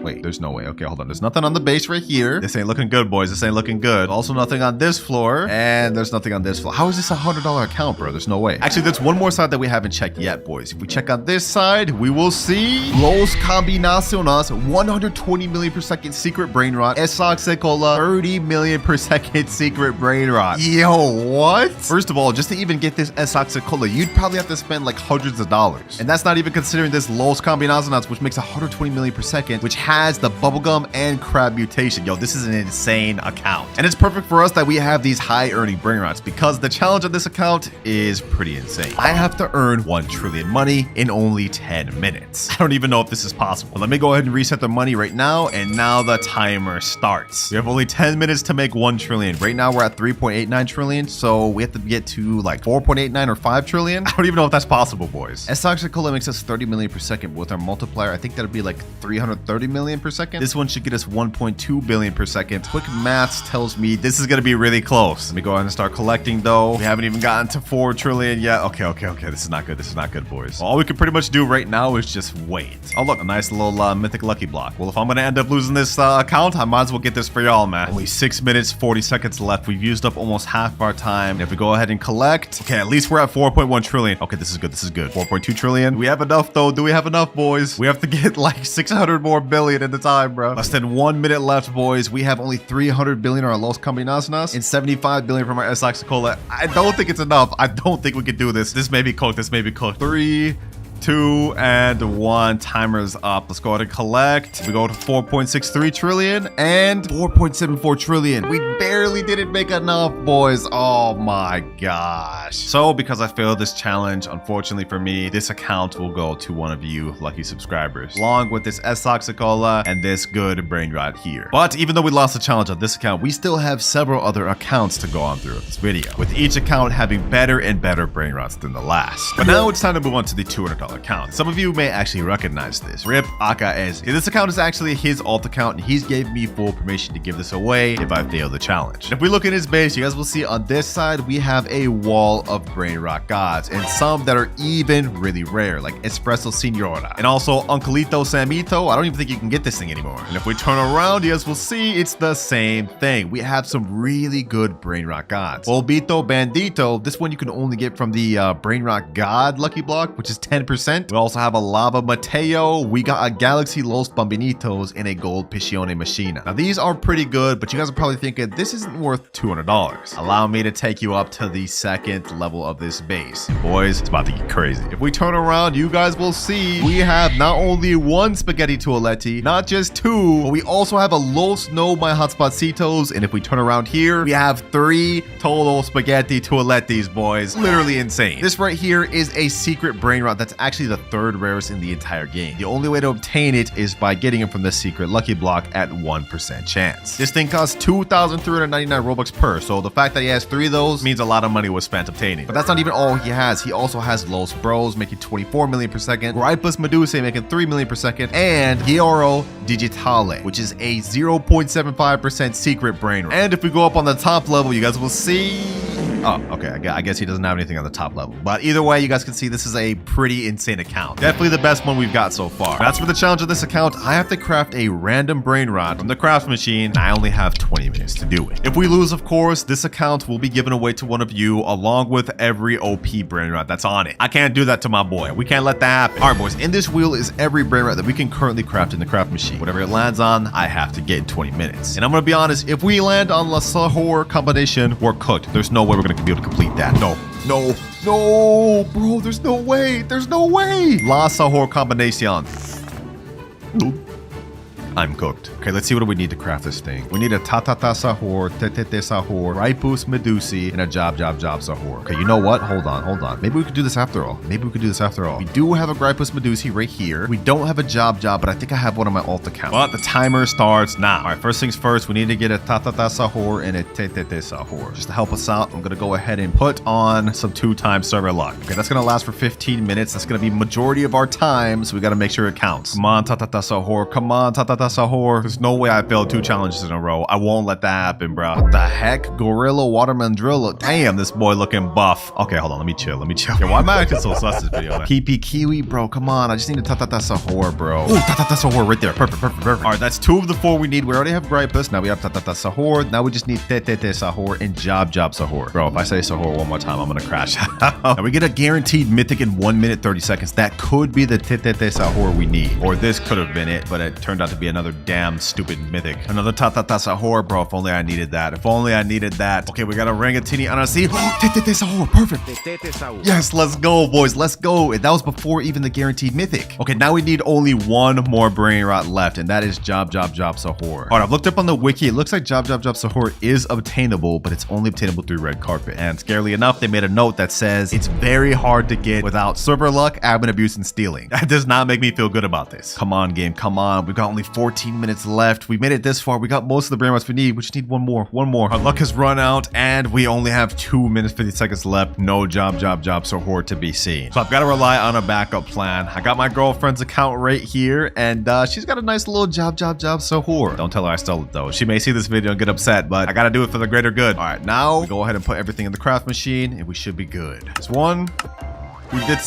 Speaker 1: Wait, there's no way. Okay, hold on. There's nothing on the base right here. This ain't looking good, boys. This ain't looking good. Also nothing on this floor. And there's nothing on this floor. How is this a $100 account, bro? There's no way. Actually, there's one more side that we haven't checked yet, boys. If we check on this side, we will see Los Combinaciones, 120 million per second secret brain rot. Esaxecola, 30 million per second secret brain rot. Yo, what? First of all, just to even get this Esaxecola, you'd probably have to spend like hundreds of dollars. And that's not even considering this Los Combinaciones, which makes 120 million per second, which has the bubblegum and crab mutation. Yo, this is an insane account. And it's perfect for us that we have these high earning brain rots because the challenge on this account is pretty insane. I have to earn 1 trillion money in only 10 minutes. I don't even know if this is possible. But let me go ahead and reset the money right now. And now the timer starts. We have only 10 minutes to make 1 trillion. Right now we're at 3.89 trillion. So we have to get to like 4.89 or 5 trillion. I don't even know if that's possible, boys. Esaxecola makes us 30 million per second. But with our multiplier, I think that'd be like 330 million per second. This one should get us 1.2 billion per second. Quick maths tells me this is going to be really close. Let me go ahead and start collecting though. We haven't even gotten to 4 trillion yet. Okay. This is not good. This is not good, boys. All we can pretty much do right now is just wait. Oh, look, a nice little mythic lucky block. Well, if I'm going to end up losing this account, I might as well get this for y'all, man. Only 6 minutes, 40 seconds left. We've used up almost half of our time. And if we go ahead and collect, okay, at least we're at 4.1 trillion. Okay, this is good. This is good. 4.2 trillion. Do we have enough though? Do we have enough, boys? We have to get like 600 more billion in the time, bro. Less than 1 minute left, boys. We have only 300 billion on our Los Combinaciones and 75 billion from our Esaxecola. I don't think it's enough. I don't think we can do this. This may be cooked. This may be cooked. 3, 2, and 1. Timer's up. Let's go ahead and collect. We go to 4.63 trillion and 4.74 trillion. We barely didn't make enough, boys. Oh my gosh. So because I failed this challenge, unfortunately for me, this account will go to one of you lucky subscribers, along with this Esaxecola and this good brain rot here. But even though we lost the challenge on this account, we still have several other accounts to go on through this video, with each account having better and better brain rots than the last. But now it's time to move on to the $200 account. Some of you may actually recognize this. Rip Akaez. This account is actually his alt account, and he's gave me full permission to give this away if I fail the challenge. And if we look at his base, you guys will see on this side we have a wall of brain rot gods, and some that are even really rare, like Espresso Senora, and also Uncleito Samito. I don't even think you can get this thing anymore. And if we turn around, you guys will see it's the same thing. We have some really good brain rot gods. Olbito Bandito, this one you can only get from the brain rot god lucky block, which is 10%. We also have a Lava Mateo. We got a Galaxy Los Bambinitos and a Gold Piscione Machina. Now these are pretty good, but you guys are probably thinking this isn't worth $200. Allow me to take you up to the second level of this base. And boys, it's about to get crazy. If we turn around, you guys will see we have not only 1 Spaghetti Toaletti, not just 2, but we also have a Los No My Hotspotsitos. And if we turn around here, we have 3 total Spaghetti Toalettis, boys. Literally insane. This right here is a secret brain rot that's actually the 3rd rarest in the entire game. The only way to obtain it is by getting it from the secret lucky block at 1% chance. This thing costs 2,399 Robux per, so the fact that he has 3 of those means a lot of money was spent obtaining. But that's not even all he has. He also has Los Bros making 24 million per second, Gripus Medusa making 3 million per second, and Gioro Digitale, which is a 0.75% secret brain rot. And if we go up on the top level, you guys will see... Oh, okay. I guess he doesn't have anything on the top level. But either way, you guys can see this is a pretty insane account. Definitely the best one we've got so far. That's for the challenge of this account. I have to craft a random brain rot from the craft machine. And I only have 20 minutes to do it. If we lose, of course, this account will be given away to one of you along with every OP brain rot that's on it. I can't do that to my boy. We can't let that happen. All right, boys. In this wheel is every brain rot that we can currently craft in the craft machine. Whatever it lands on, I have to get in 20 minutes. And I'm going to be honest, if we land on La Sahor combination, we're cooked. There's no way we're going to be able to complete that. No, bro, there's no way. La Sahor combination. I'm cooked. Okay, let's see what do we need to craft this thing. We need a tatata sahur, tetete sahur, ripus medusi, and a job sahur. Okay, you know what? Hold on. Maybe we could do this after all. We do have a gripus medusi right here. We don't have a job, but I think I have one on my alt account. But the timer starts now. All right, first things first, we need to get a tatata sahur and a tetete sahur. Just to help us out, I'm gonna go ahead and put on some 2-time server luck. Okay, that's gonna last for 15 minutes. That's gonna be majority of our time, so we gotta make sure it counts. Come on, tatata sahur. Come on, tatata sahur. There's no way I failed 2 challenges in a row. I won't let that happen, bro. What the heck? Gorilla Waterman Drill. Damn, this boy looking buff. Okay, hold on. Let me chill. Yeah, why am I acting so sus this video? PP Kiwi, bro. Come on. I just need a tatata sahur, bro. Ooh, tatata sahur right there. Perfect. All right, that's 2 of the 4 we need. We already have gripus. Now we have tatata sahur. Now we just need tetete sahur and job sahur. Bro, if I say sahur one more time, I'm gonna crash. Now we get a guaranteed mythic in 1 minute 30 seconds. That could be the tetete sahur we need. Or this could have been it, but it turned out to be another damn stupid mythic. Another tatata sahur, bro. If only I needed that. Okay, we got a rangatini anasi. Tetete sahur. Perfect.
Speaker 2: Tetete sahur.
Speaker 1: Yes, let's go, boys. Let's go. And that was before even the guaranteed mythic. Okay, now we need only 1 more brain rot left, and that is job sahur. All right, I've looked up on the wiki. It looks like job sahur is obtainable, but it's only obtainable through red carpet. And scarily enough, they made a note that says it's very hard to get without server luck, admin abuse, and stealing. That does not make me feel good about this. Come on, game. Come on. We've got only 14 minutes left. We made it this far. We got most of the brain rots we need. We just need one more. Our luck has run out, and we only have 2 minutes 50 seconds left. No job sahur to be seen. So I've got to rely on a backup plan. I got my girlfriend's account right here, and she's got a nice little job sahur. Don't tell her I stole it though. She may see this video and get upset, but I gotta do it for the greater good. All right, now we go ahead and put everything in the craft machine, and we should be good. There's 1. Can we get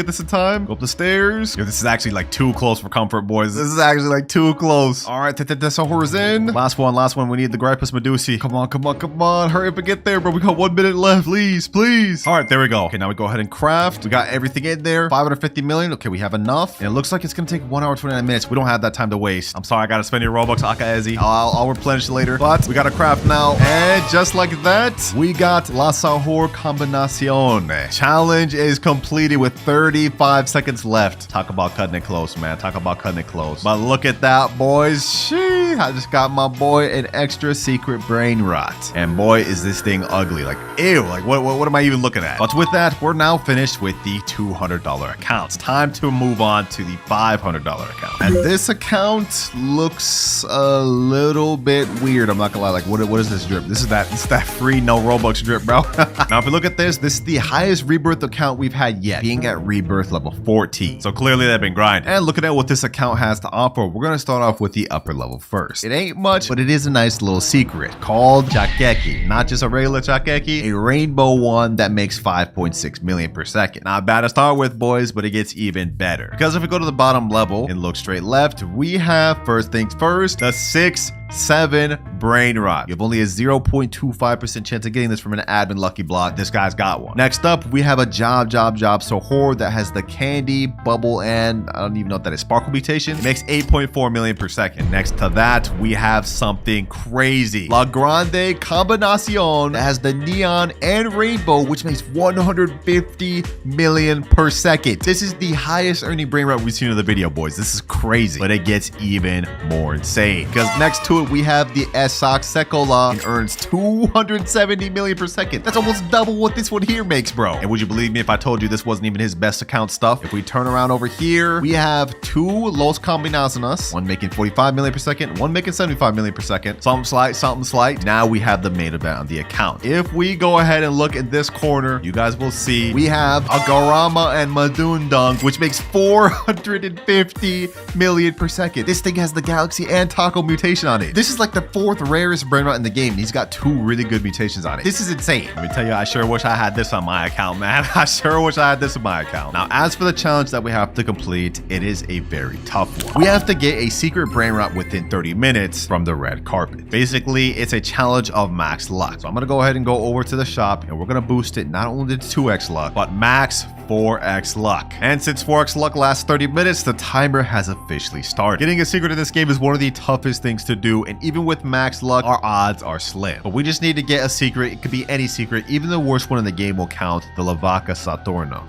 Speaker 1: this in time? Go up the stairs. Yo, this is actually like too close for comfort, boys. This is actually like too close. All right, tetete sahur is in. Last one. We need the gripus medusi. Come on. Hurry up and get there, bro. We got 1 minute left. Please. All right, there we go. Okay, now we go ahead and craft. We got everything in there. 550 million. Okay, we have enough. And it looks like it's gonna take 1 hour, 29 minutes. We don't have that time to waste. I'm sorry, I gotta spend your Robux, Akaezi. I'll replenish later. But we gotta craft now. And just like that, we got La Sahur Combinacion. Challenge is completed with 35 seconds left. Talk about cutting it close, man. But look at that, boys. I just got my boy an extra secret brain rot. And boy, is this thing ugly. Like, ew. Like, what am I even looking at? But with that, we're now finished with the $200 accounts. Time to move on to the $500 account. And this account looks a little bit weird. I'm not gonna lie. Like, what is this drip? This is that free no Robux drip, bro. Now, if you look at this is the highest rebirth account we've had yet, being at rebirth level 14. So clearly they've been grinding. And looking at what this account has to offer, we're gonna start off with the upper level first. It ain't much, but it is a nice little secret called Chakeki. Not just a regular Chakeki, a rainbow one that makes 5.6 million per second. Not bad to start with, boys, but it gets even better. Because if we go to the bottom level and look straight left, we have, first things first, the 6-7 brain rot. You have only a 0.25% chance of getting this from an admin lucky block. This guy's got one. Next up, we have a job sahur that has the candy, bubble, and I don't even know what that is, sparkle mutation. It makes 8.4 million per second. Next to that, we have something crazy. La Grande Combinacion that has the neon and rainbow, which makes 150 million per second. This is the highest earning brain rot we've seen in the video, boys. This is crazy, but it gets even more insane because next to it, we have the Esak Sekola and earns 270 million per second. That's almost double what this one here makes, bro. And would you believe me if I told you this wasn't even his best account stuff? If we turn around over here, we have 2 Los Combinaciones, one making 45 million per second, one making 75 million per second. Something slight. Now we have the main event on the account. If we go ahead and look in this corner, you guys will see we have a Garama and Madundung, which makes 450 million per second. This thing has the Galaxy and Taco mutation on it. This is like the 4th rarest brain rot in the game, and he's got 2 really good mutations on it. This is insane. Let me tell you, I sure wish I had this on my account, man. I sure wish I had this on my account. Now, as for the challenge that we have to complete, it is a very tough one. We have to get a secret brain rot within 30 minutes from the red carpet. Basically, it's a challenge of max luck. So I'm gonna go ahead and go over to the shop, and we're gonna boost it not only to 2x luck, but max 4x luck. And since 4x luck lasts 30 minutes, the timer has officially started. Getting a secret in this game is one of the toughest things to do, and even with max luck, our odds are slim. But we just need to get a secret. It could be any secret. Even the worst one in the game will count, the Lavaca Saturno.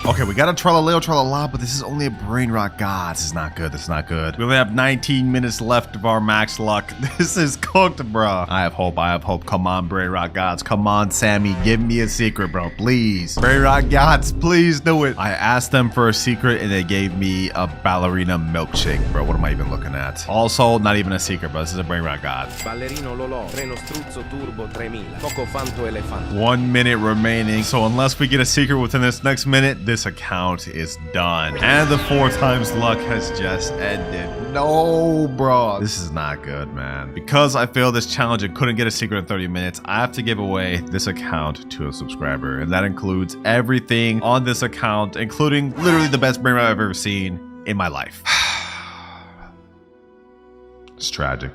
Speaker 1: Okay, we got a Tralala, but this is only a Brainrot. God, this is not good. This is not good. We only have 19 minutes left of our max luck. This is cooked, bro. I have hope. I have hope. Come on, Brainrot gods. Come on, Sammy. Give me a secret, bro. Please. Brainrot gods, please do it. I asked them for a secret and they gave me a ballerina milkshake, bro. What am I even looking at? Also, not even a secret, bro. This is a Brainrot god.
Speaker 2: Ballerino Lolo, treno struzzo turbo 3000, coco fanto elefante.
Speaker 1: 1 minute remaining. So unless we get a secret within this next minute, this account is done. And the 4 times luck has just ended. No, bro. This is not good, man. Because I failed this challenge and couldn't get a secret in 30 minutes, I have to give away this account to a subscriber. And that includes everything on this account, including literally the best Brainrot I've ever seen in my life. It's tragic.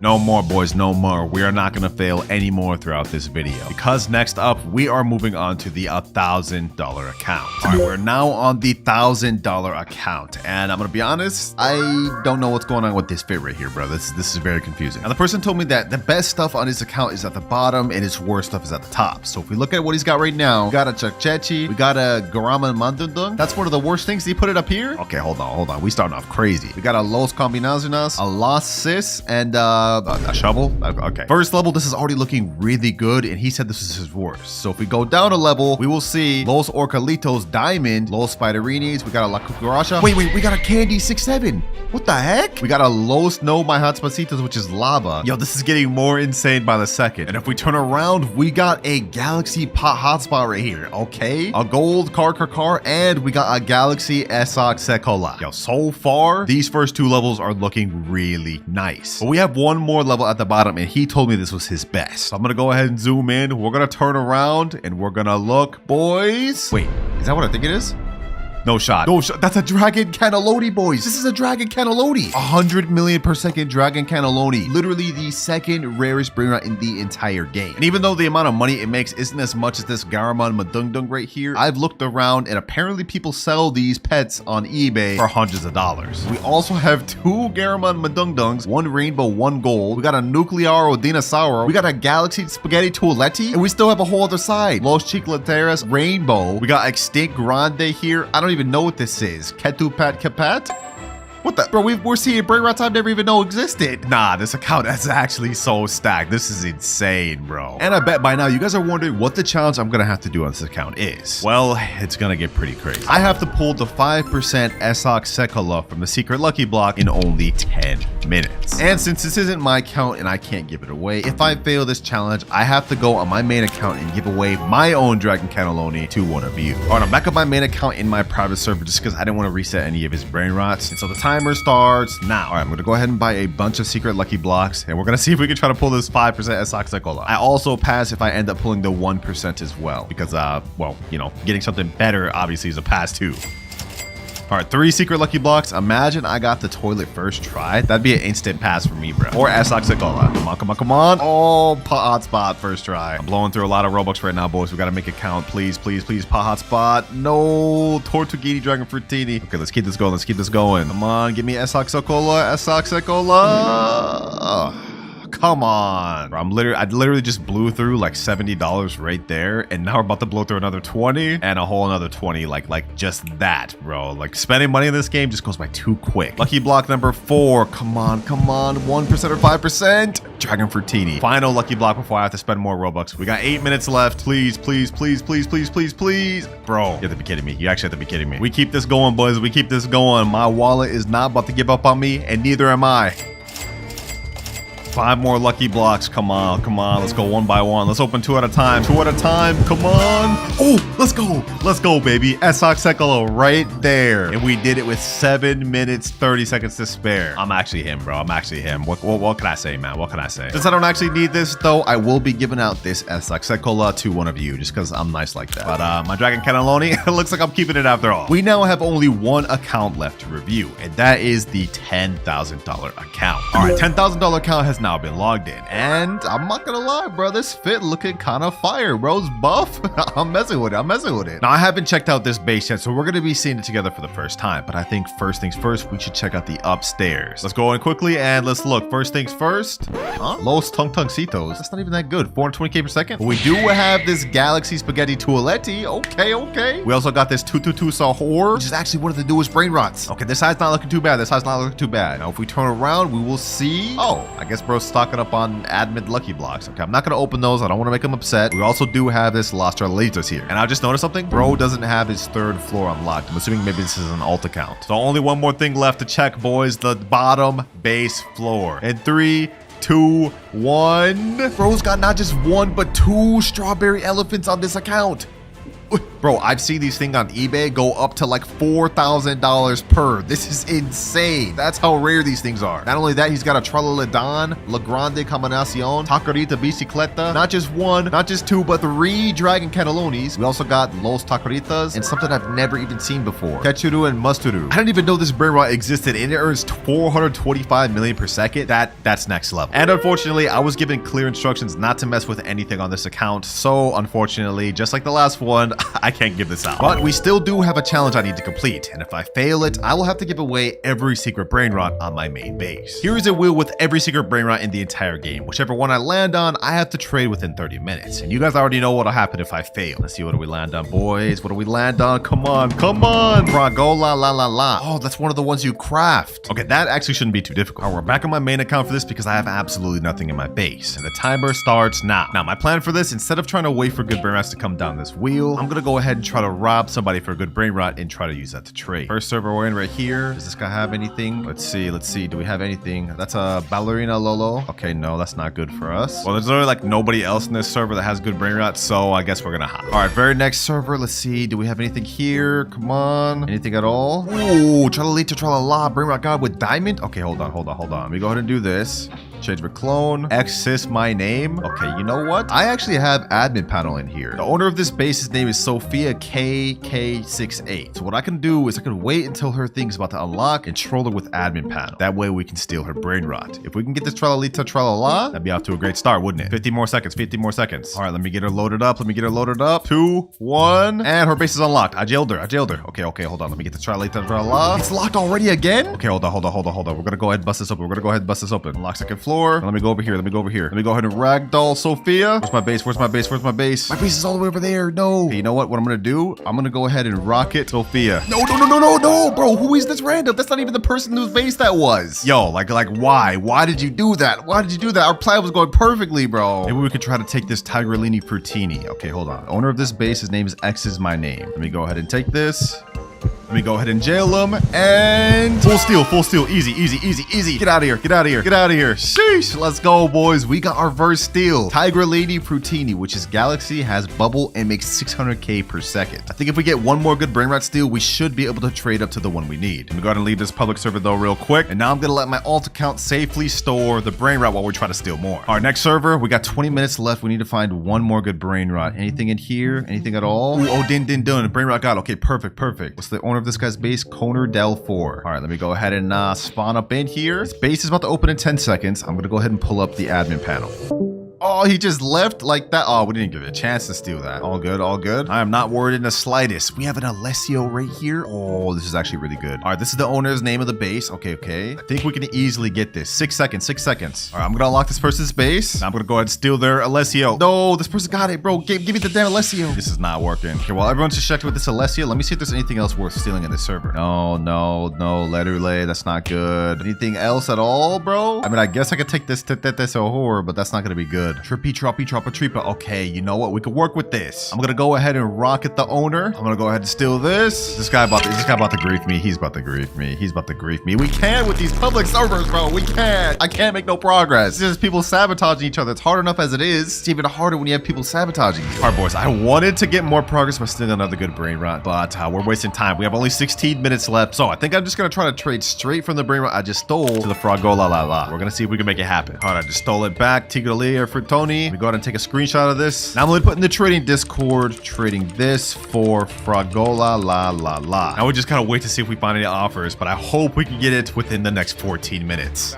Speaker 1: No more, boys, no more. We are not going to fail anymore throughout this video. Because next up, we are moving on to the $1,000 account. All right, we're now on the $1,000 account. And I'm going to be honest, I don't know what's going on with this fit right here, bro. This is very confusing. Now, the person told me that the best stuff on his account is at the bottom and his worst stuff is at the top. So if we look at what he's got right now, we got a Chakchechi, we got a Garaman Mandundung. That's one of the worst things. He put it up here. Okay, hold on. We starting off crazy. We got a Los Combinaciones, a Los Sis, and a shovel. Okay. First level, this is already looking really good, and he said this is his worst. So if we go down a level, we will see Los Orcalitos Diamond, Los Spiderinis. We got a La Cucaracha. Wait, we got a Candy 6-7. What the heck? We got a Los No My Hot Spacitos, which is lava. Yo, this is getting more insane by the second. And if we turn around, we got a Galaxy Pot Hotspot right here. Okay. A gold car, and we got a Galaxy Esox Sekola. Yo, so far, these first 2 levels are looking really nice. But we have one more level at the bottom, and he told me this was his best. So I'm gonna go ahead and zoom in. We're gonna turn around, and we're gonna look, boys. Wait, is that what I think it is? No shot. No shot. That's a Dragon Cannelloni, boys. This is a Dragon Cannelloni. 100 million per second Dragon Cannelloni. Literally the second rarest Brainrot in the entire game. And even though the amount of money it makes isn't as much as this Garamon Madungdung right here, I've looked around and apparently people sell these pets on eBay for hundreds of dollars. We also have 2 Garamon Madungdungs, 1 rainbow, 1 gold. We got a Nuclearo Dinosauro. We got a Galaxy Spaghetti Toiletti. And we still have a whole other side. Los Chicleteras Rainbow. We got Extinct Grande here. I don't even know what this is. Ketupat Kapat? What the? Bro, we're seeing Brainrots I've never even know existed. Nah, this account is actually so stacked. This is insane, bro. And I bet by now you guys are wondering what the challenge I'm gonna have to do on this account is. Well, it's gonna get pretty crazy. I have to pull the 5% Esox Sekola from the secret lucky block in only 10 minutes. And since this isn't my account and I can't give it away, if I fail this challenge, I have to go on my main account and give away my own Dragon Cannelloni to one of you. All right, I'm back on my main account in my private server just because I didn't want to reset any of his Brainrots. And so the timer starts now. All right, I'm going to go ahead and buy a bunch of secret lucky blocks, and we're going to see if we can try to pull this 5% Esox Sekola. I also pass if I end up pulling the 1% as well, because, well, you know, getting something better obviously is a pass too. All right, 3 secret lucky blocks. Imagine I got the toilet first try. That'd be an instant pass for me, bro. Or Esox Sekola. Come on. Oh, pot hotspot first try. I'm blowing through a lot of Robux right now, boys. We got to make it count. Please, pot hotspot. No, Tortuguini Dragon Fruitini. Okay, let's keep this going. Come on, give me Esox Sekola. Come on, bro. I literally just blew through like $70 right there, and now we're about to blow through another 20 and a whole another 20, like just that, bro. Like spending money in this game just goes by too quick. Lucky block number 4. Come on, 1% or 5%. Dragon Fruitini. Final lucky block before I have to spend more Robux. We got 8 minutes left. Please. Bro, you have to be kidding me. You actually have to be kidding me. We keep this going, boys. We keep this going. My wallet is not about to give up on me, and neither am I. 5 more lucky blocks. Come on. Let's go one by one. Let's open 2 at a time. Come on. Oh, let's go, baby. Esox Sekola right there. And we did it with 7 minutes, 30 seconds to spare. I'm actually him, bro. What can I say, man? What can I say? Since I don't actually need this, though, I will be giving out this Esox Sekola to one of you just because I'm nice like that. But my Dragon Cannelloni, it looks like I'm keeping it after all. We now have only one account left to review, and that is the $10,000 account. All right, $10,000 account has now been logged in. And I'm not gonna lie, bro, this fit looking kind of fire, bro. It's buff. I'm messing with it. I'm messing with it. Now, I haven't checked out this base yet, so we're gonna be seeing it together for the first time. But I think first things first, we should check out the upstairs. Let's go in quickly and let's look. First things first. Huh? Los Tungtungcitos. That's not even that good. 420k per second. But we do have this Galaxy Spaghetti Toiletti. Okay, okay. We also got this 222 Sahur, which is actually one of the newest Brainrots. Okay, this side's not looking too bad. This side's not looking too bad. Now, if we turn around, we will see. Oh, I guess bro's stocking up on admin lucky blocks. Okay, I'm not gonna open those. I don't want to make him upset. We also do have this Lost Relitos here. And I just noticed something. Bro doesn't have his third floor unlocked. I'm assuming maybe this is an alt account. So only one more thing left to check, boys. The bottom base floor. In 3, 2, 1. Bro's got not just one, but 2 strawberry elephants on this account. Bro, I've seen these things on eBay go up to like $4,000 per. This is insane. That's how rare these things are. Not only that, he's got a Tralaledon, La Grande Combinacion, Tacarita Bicicleta. Not just one, not just 2, but 3 Dragon Cannellonis. We also got Los Tacaritas and something I've never even seen before. Ketchuru and Musturu. I didn't even know this Brainrot existed, and it earns 425 million per second. That's next level. And unfortunately, I was given clear instructions not to mess with anything on this account. So unfortunately, just like the last one, I can't give this out. But we still do have a challenge I need to complete, and if I fail it, I will have to give away every secret Brainrot on my main base. Here is a wheel with every secret Brainrot in the entire game. Whichever one I land on, I have to trade within 30 minutes. And you guys already know what'll happen if I fail. Let's see, what do we land on, boys? What do we land on? Come on, come on! Fragola la la la. Oh, that's one of the ones you craft. Okay, that actually shouldn't be too difficult. All right, we're back on my main account for this because I have absolutely nothing in my base. And the timer starts now. Now, my plan for this, instead of trying to wait for good Brainrots to come down this wheel, I'm gonna go ahead and try to rob somebody for a good Brainrot and try to use that to trade. First server we're in right here. Does this guy have anything? Let's see. Do we have anything? That's a Ballerina Lolo. Okay, no, that's not good for us. Well, there's literally like nobody else in this server that has good Brainrots, so I guess we're gonna hop. All right, very next server. Let's see. Do we have anything here? Come on. Anything at all? Ooh, Tralalita Tralala. Brainrot God with diamond. Okay, hold on. Let me go ahead and do this. Change my clone. Access my name. Okay, you know what? I actually have admin panel in here. The owner of this base's name is Sophia KK68. So what I can do is I can wait until her thing's about to unlock and troll her with admin panel. That way we can steal her Brainrot. If we can get this Tralalita Tralala, that'd be off to a great start, wouldn't it? 50 more seconds. All right, let me get her loaded up. 2, 1, and her base is unlocked. I jailed her. Okay, hold on. Let me get the Tralalita Tralala. It's locked already again? Okay, hold on. We're gonna go ahead and bust this open. Unlock second floor. Let me go over here. Let me go ahead and ragdoll Sophia. Where's my base? My base is all the way over there. No. Okay, you know what? What I'm gonna do? I'm gonna go ahead and rocket Sophia. No, bro. Who is this random? That's not even the person whose base that was. Yo, like why? Why did you do that? Our plan was going perfectly, bro. Maybe we could try to take this Tigrellini Frutini. Okay, hold on. The owner of this base, his name is X is my name. Let me go ahead and take this. Let me go ahead and jail him, and full steal, easy. Get out of here. Sheesh, let's go, boys. We got our first steal. Tigrellini Frutini, which is Galaxy, has bubble, and makes 600k per second. I think if we get one more good Brainrot steal, we should be able to trade up to the one we need. Let me go ahead and leave this public server though real quick, and now I'm gonna let my alt account safely store the Brainrot while we try to steal more. Our next server, we got 20 minutes left. We need to find one more good Brainrot. Anything in here? Anything at all? Ooh, oh, din. Brainrot God. Okay, perfect. What's the owner of this guy's base? Koner Del 4. All right, let me go ahead and spawn up in here. This base is about to open in 10 seconds. I'm gonna go ahead and pull up the admin panel. Oh, he just left like that. Oh, we didn't give it a chance to steal that. All good. I am not worried in the slightest. We have an Alessio right here. Oh, this is actually really good. All right, this is the owner's name of the base. Okay. I think we can easily get this. 6 seconds. All right, I'm gonna unlock this person's base. Now I'm gonna go ahead and steal their Alessio. No, this person got it, bro. Give me the damn Alessio. This is not working. Okay, well, everyone's just checked with this Alessio. Let me see if there's anything else worth stealing in this server. No. Letterlay, that's not good. Anything else at all, bro? I mean, I guess I could take this Horror, but that's not gonna be good. Trippy Tripa. Okay, you know what? We could work with this. I'm gonna go ahead and rocket the owner. I'm gonna go ahead and steal this. This guy about to grief me. He's about to grief me. We can't with these public servers, bro. We can't. I can't make no progress. It's just people sabotaging each other. It's hard enough as it is. It's even harder when you have people sabotaging you. All right, boys. I wanted to get more progress by stealing another good Brainrot, but we're wasting time. We have only 16 minutes left, so I think I'm just gonna try to trade straight from the Brainrot I just stole to the Fragola la la. We're gonna see if we can make it happen. All right, I just stole it back. Tigrellini Frutoni. Let me go ahead and take a screenshot of this. Now I'm gonna put in the trading Discord, trading this for Fragola la la la. Now we just gotta wait to see if we find any offers, but I hope we can get it within the next 14 minutes.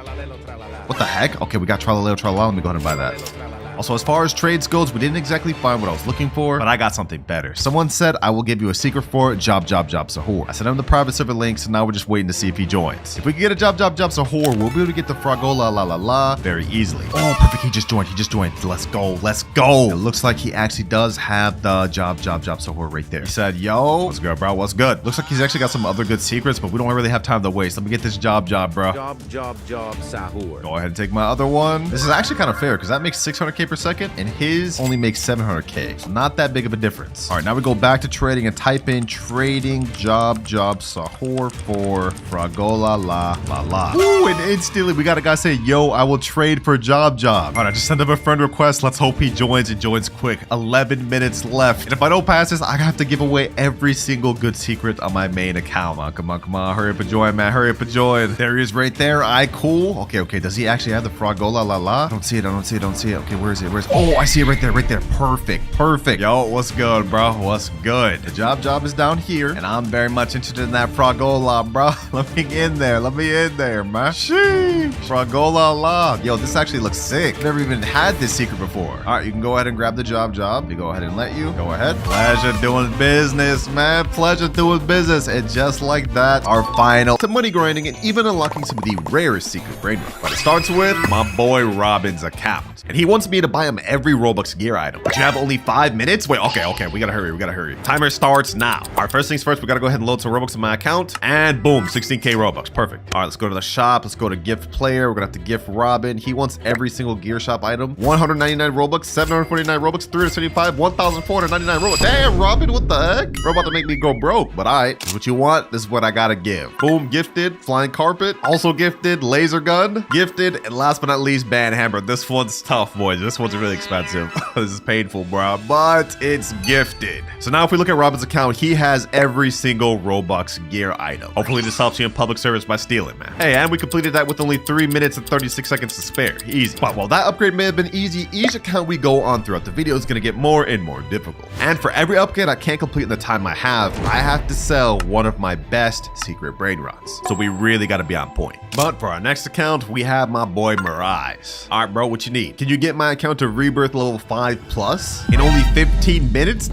Speaker 1: What the heck? Okay, we got Tralalero Tralala. Let me go ahead and buy that. Also, as far as trades goes, we didn't exactly find what I was looking for, but I got something better. Someone said, I will give you a secret for it, job Sahur. I sent him the private server link, so now we're just waiting to see if he joins. If we can get a job Sahur, we'll be able to get the Fragola la la la very easily. Oh, perfect, he just joined. Let's go. It looks like he actually does have the job Sahur right there. He said, yo, what's good, bro? What's good? Looks like he's actually got some other good secrets, but we don't really have time to waste. Let me get this job, bro.
Speaker 2: Job, Sahur.
Speaker 1: Go ahead and take my other one. This is actually kind of fair because that makes 600k per second and his only makes 700k. So not that big of a difference. All right, now we go back to trading and type in trading job Sahur for Fragola la la la. Ooh, and instantly we got a guy say, yo, I will trade for job. All right, I just sent him a friend request. Let's hope he joins and joins quick. 11 minutes left. And if I don't pass this, I have to give away every single good secret on my main account. Come on. Hurry up and join, man. Hurry up and join. There he is right there. Cool. Okay. Does he actually have the Fragola la la? I don't see it. Okay, where is it? Oh, I see it right there. Perfect. Yo, what's good, bro? What's good? The job is down here, and I'm very much interested in that Fragola, bro. Let me in there, man. Sheesh. Fragola la. Yo, this actually looks sick. Never even had this secret before. All right, you can go ahead and grab the job. We go ahead and let you. Go ahead. Pleasure doing business, man. And just like that, our final to money grinding and even unlocking some of the rarest secret Brainrots. But it starts with my boy Robin's account. And he wants me to buy him every Roblox gear item. But you have only 5 minutes? Wait, okay. We gotta hurry. Timer starts now. All right, first things first, we gotta go ahead and load some Robux in my account. And boom, 16k Robux. Perfect. All right, let's go to the shop. Let's go to gift player. We're gonna have to gift Robin. He wants every single gear shop item. 199 Robux, 749 Robux, 375, 1,499 Robux. Damn, Robin, what the heck? Bro, about to make me go broke. But all right, this is what you want. This is what I gotta give. Boom, gifted. Flying carpet. Also gifted. Laser gun. Gifted. And last but not least, band hammer. This one's tough, boys. This one's really expensive. This is painful, bro. But it's gifted. So now if we look at Robin's account, he has every single Robux gear item. Hopefully this helps you in public service by stealing, man. Hey, and we completed that with only 3 minutes and 36 seconds to spare. Easy. But while that upgrade may have been easy, each account we go on throughout the video is going to get more and more difficult. And for every upgrade I can't complete in the time I have to sell one of my best secret Brainrots. So we really got to be on point. But for our next account, we have my boy Mirage. All right, bro, what you need? Can you get my account to Rebirth level 5+ in only 15 minutes?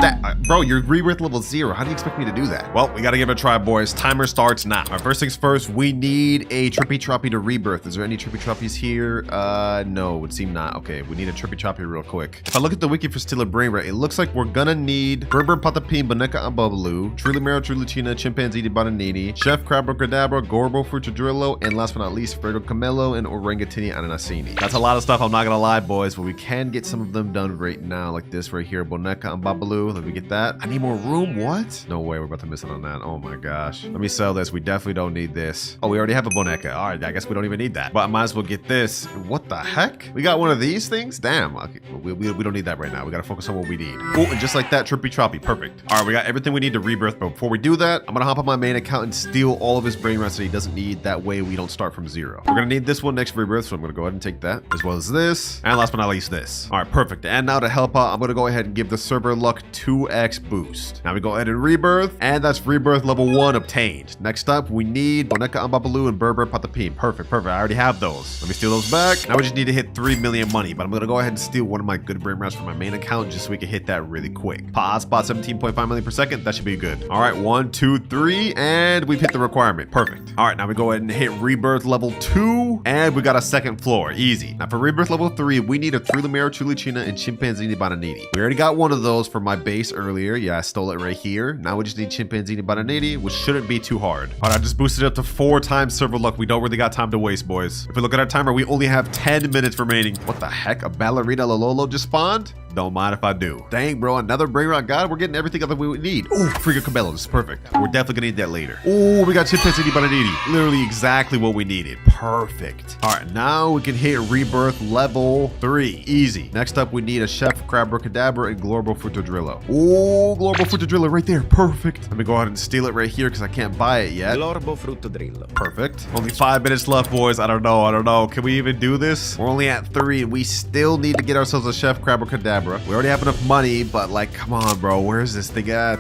Speaker 1: Bro, you're Rebirth level 0. How do you expect me to do that? Well, we got to give it a try, boys. Timer starts now. All right, first things first, we need a Trippy Troppy to Rebirth. Is there any Trippy Troppies here? No, it would seem not. Okay, we need a Trippy Troppy real quick. If I look at the wiki for Stealer Brainrot, it looks like we're gonna need Berber Patapim, Boneka Ambabaloo, Trulimero Trulicina, Chimpanzee Bananini, Chef Crabber Cadabra, Gorbo Frutadrillo, and last but not least, Fredo Camelo and Orangatini Ananasini. That's a lot of stuff, I'm not gonna lie, boys, but we can get some of them done right now, like this right here. Boneka Ambabaloo. Let me get that. I need more room. What? No way, we're about to miss it on that. Oh my gosh. Let me sell this. We definitely don't need this. Oh, we already have a Boneka. All right, I guess we don't even need that. But I might as well get this. What the heck? We got one of these things? Damn. Okay, we don't need that right now. We gotta focus on what we need. Oh, and just like that, Trippy Troppy. Perfect. All right, we got everything we need to Rebirth. But before we do that, I'm gonna hop on my main account and steal all of his Brainrots that he doesn't need. That way we don't start from 0. We're gonna need this one next Rebirth, so I'm gonna go ahead and take that, as well as this. And last but not least, this. All right, perfect. And now to help out, I'm gonna go ahead and give the server luck 2x boost. Now we go ahead and Rebirth, and that's Rebirth level 1 obtained. Next up, we need Boneka Ambabaloo and Berber Patapim. Perfect. I already have those. Let me steal those back. Now we just need to hit 3 million money, but I'm gonna go ahead and steal one of my good Brainrots from my main account just so we can hit that really quick. Hotspot 17.5 million per second. That should be good. All right, 1, 2, 3, and we've hit the requirement. Perfect. All right, now we go ahead and hit Rebirth level 2, and we got a second floor. Easy. Now for Rebirth level 3, we need a Trulimero Trulicina and Chimpanzini Bananini. We already got one of those for my base earlier. Yeah, I stole it right here. Now we just need Chimpanzini Bananini, which shouldn't be too hard. All right, I just boosted it up to 4 times server luck. We don't really got time to waste, boys. If we look at our timer, we only have 10 minutes remaining. What the heck? A Ballerina Lololo just spawned? Don't mind if I do. Dang, bro, another Brainrot god. We're getting everything that we would need. Oh, Friga Cabello. This is perfect. We're definitely gonna need that later. Oh, we got Chimpanzini Bananini. Literally exactly what we needed. Perfect. All right, now we can hit Rebirth level 3. Easy. Next up, we need a Chef Crabber Cadabra and Glorbo Frutadrillo. Oh, Glorbo Frutadrillo right there. Perfect. Let me go ahead and steal it right here because I can't buy it yet.
Speaker 2: Glorbo Frutadrillo.
Speaker 1: Perfect. Only 5 minutes left, boys. I don't know. Can we even do this? We're only at 3 and we still need to get ourselves a Chef Crabber Cadabra. crabber. We already have enough money, but like, come on, bro. Where's this thing at?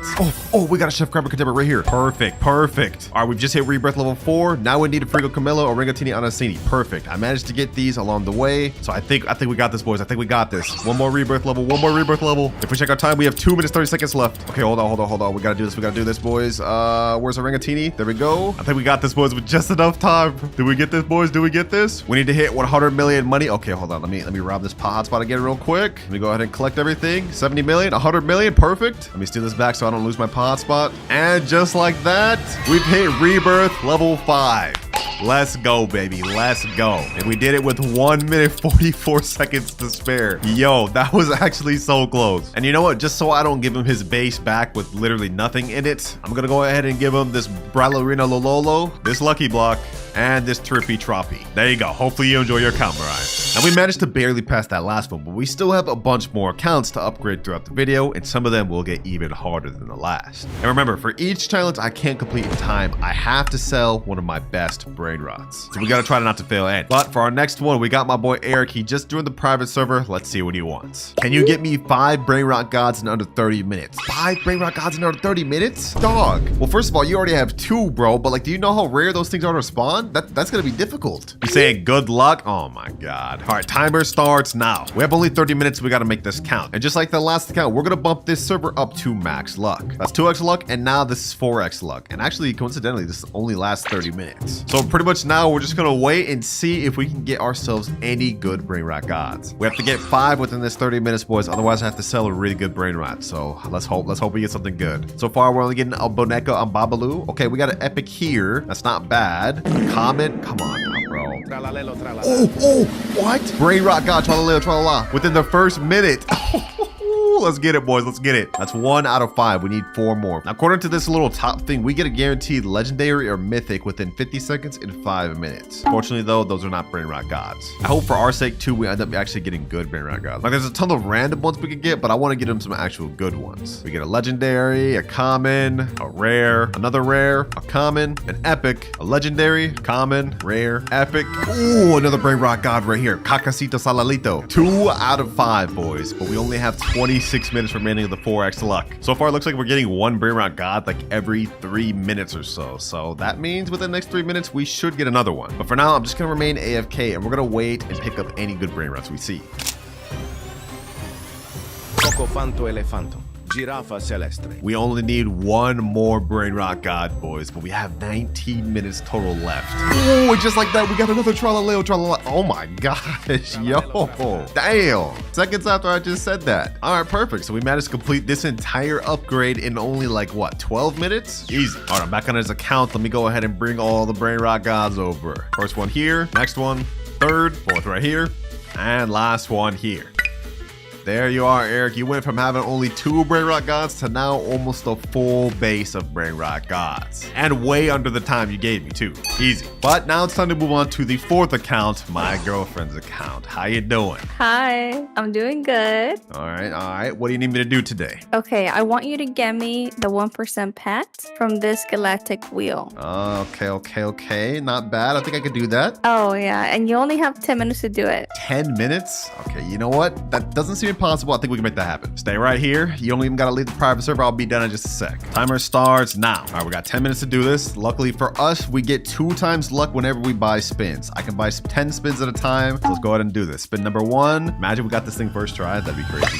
Speaker 1: Oh, we got a chef crabber contender right here. Perfect. All right, we've just hit rebirth level 4. Now we need a Frigo Camillo or Ringatini Anasini. Perfect. I managed to get these along the way. So I think we got this, boys. I think we got this. One more rebirth level. If we check our time, we have 2 minutes, 30 seconds left. Okay, hold on. We gotta do this, boys. Where's our Ringatini? There we go. I think we got this, boys, with just enough time. Did we get this, boys? We need to hit 100 million money. Okay, hold on. Let me rob this hotspot again real quick. Let me go ahead and collect everything. 70 million, 100 million. Perfect. Let me steal this back so I don't lose my hotspot. And just like that, we've hit rebirth level 5. Let's go, baby. Let's go. And we did it with 1 minute, 44 seconds to spare. Yo, that was actually so close. And you know what? Just so I don't give him his base back with literally nothing in it, I'm going to go ahead and give him this Bralarina Lololo, this Lucky Block, and this Trippy Troppy. There you go. Hopefully you enjoy your account, Mariah. And we managed to barely pass that last one, but we still have a bunch more accounts to upgrade throughout the video, and some of them will get even harder than the last. And remember, for each challenge I can't complete in time, I have to sell one of my best Brainrots. So we gotta try not to fail at. But for our next one, we got my boy Eric. He just joined the private server. Let's see what he wants. Can you get me 5 Brainrot gods in under 30 minutes? 5 Brainrot gods in under 30 minutes? Dog. Well, first of all, you already have 2, bro, but like, do you know how rare those things are to spawn? That's gonna be difficult. You saying good luck? Oh my god. All right, timer starts now. We have only 30 minutes. We gotta make this count. And just like the last account, we're gonna bump this server up to max luck. That's 2x luck, and now this is 4x luck. And actually, coincidentally, this only lasts 30 minutes. So pretty much now we're just gonna wait and see if we can get ourselves any good Brainrot gods. We have to get 5 within this 30 minutes, boys. Otherwise, I have to sell a really good Brainrot. So let's hope we get something good. So far, we're only getting a Boneka on Babalu. Okay, we got an epic here. That's not bad. A common. Come on now, bro. Oh, what? Brainrot god, tra-la-leo, tra-la-la. Within the first minute. Let's get it, boys. Let's get it. That's 1 out of 5. We need 4 more. Now, according to this little top thing, we get a guaranteed legendary or mythic within 50 seconds in 5 minutes. Fortunately, though, those are not Brainrot gods. I hope for our sake, too, we end up actually getting good Brainrot gods. Like, there's a ton of random ones we could get, but I want to get them some actual good ones. We get a legendary, a common, a rare, another rare, a common, an epic, a legendary, common, rare, epic. Ooh, another Brainrot god right here. Cacacito Salalito. 2 out of 5, boys. But we only have 26 minutes remaining of the 4x luck. So far, it looks like we're getting 1 Brainrot god like every 3 minutes or so. So that means within the next 3 minutes, we should get another one. But for now, I'm just going to remain AFK, and we're going to wait and pick up any good Brainrots we see.
Speaker 2: Poco fanto elefanto. Giraffa celestre.
Speaker 1: We only need 1 more Brainrot god, boys, but we have 19 minutes total left. Oh, just like that, we got another tra-la-leo, tra-la-la. Oh my gosh, yo. Damn. Seconds after I just said that. All right, perfect. So we managed to complete this entire upgrade in only like, what, 12 minutes? Easy. All right, I'm back on his account. Let me go ahead and bring all the Brainrot gods over. First one here, next one, third, fourth right here, and last one here. There you are, Eric. You went from having only 2 Brainrot gods to now almost a full base of Brainrot gods. And way under the time you gave me, too. Easy. But now it's time to move on to the 4th account, my girlfriend's account. How you doing?
Speaker 3: Hi, I'm doing good.
Speaker 1: All right. What do you need me to do today?
Speaker 3: Okay, I want you to get me the 1% pet from this galactic wheel.
Speaker 1: Okay. Not bad. I think I could do that.
Speaker 3: Oh, yeah, and you only have 10 minutes to do it.
Speaker 1: 10 minutes? Okay, you know what? That doesn't seem impossible. I think we can make that happen. Stay right here. You don't even gotta leave the private server. I'll be done in just a sec. Timer starts now. All right, we got 10 minutes to do this. Luckily for us, we get 2 times luck whenever we buy spins. I can buy 10 spins at a time. So let's go ahead and do this. Spin number 1. Imagine we got this thing first try. That'd be crazy.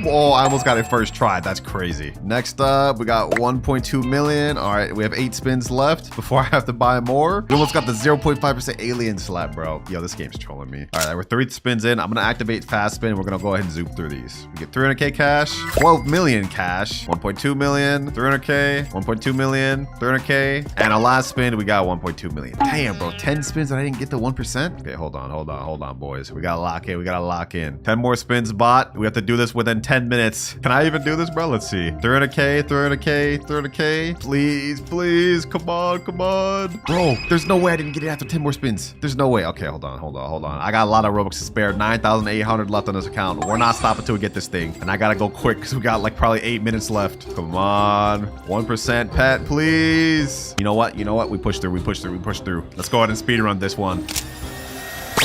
Speaker 1: Oh, I almost got it first try. That's crazy. Next up, we got 1.2 million. All right, we have 8 spins left before I have to buy more. We almost got the 0.5% alien slap, bro. Yo, this game's trolling me. All right, we're 3 spins in. I'm gonna activate fast spin. We're gonna go ahead and zoom through these. We get 300k cash, 12 million cash, 1.2 million, 300k, 1.2 million, 300k, and our last spin, we got 1.2 million. Damn, bro, 10 spins and I didn't get the 1%. Okay, hold on, boys. We gotta lock in. 10 more spins, bot. We have to do this within 10 minutes. Can I even do this, bro? Let's see. 300k. Please. Come on. Bro, there's no way I didn't get it after 10 more spins. There's no way. Okay, hold on. I got a lot of Robux to spare. 9,800 left on this account. We're not stopping until we get this thing. And I gotta go quick because we got like probably 8 minutes left. Come on. 1% pet, please. You know what? We push through. Let's go ahead and speedrun this one.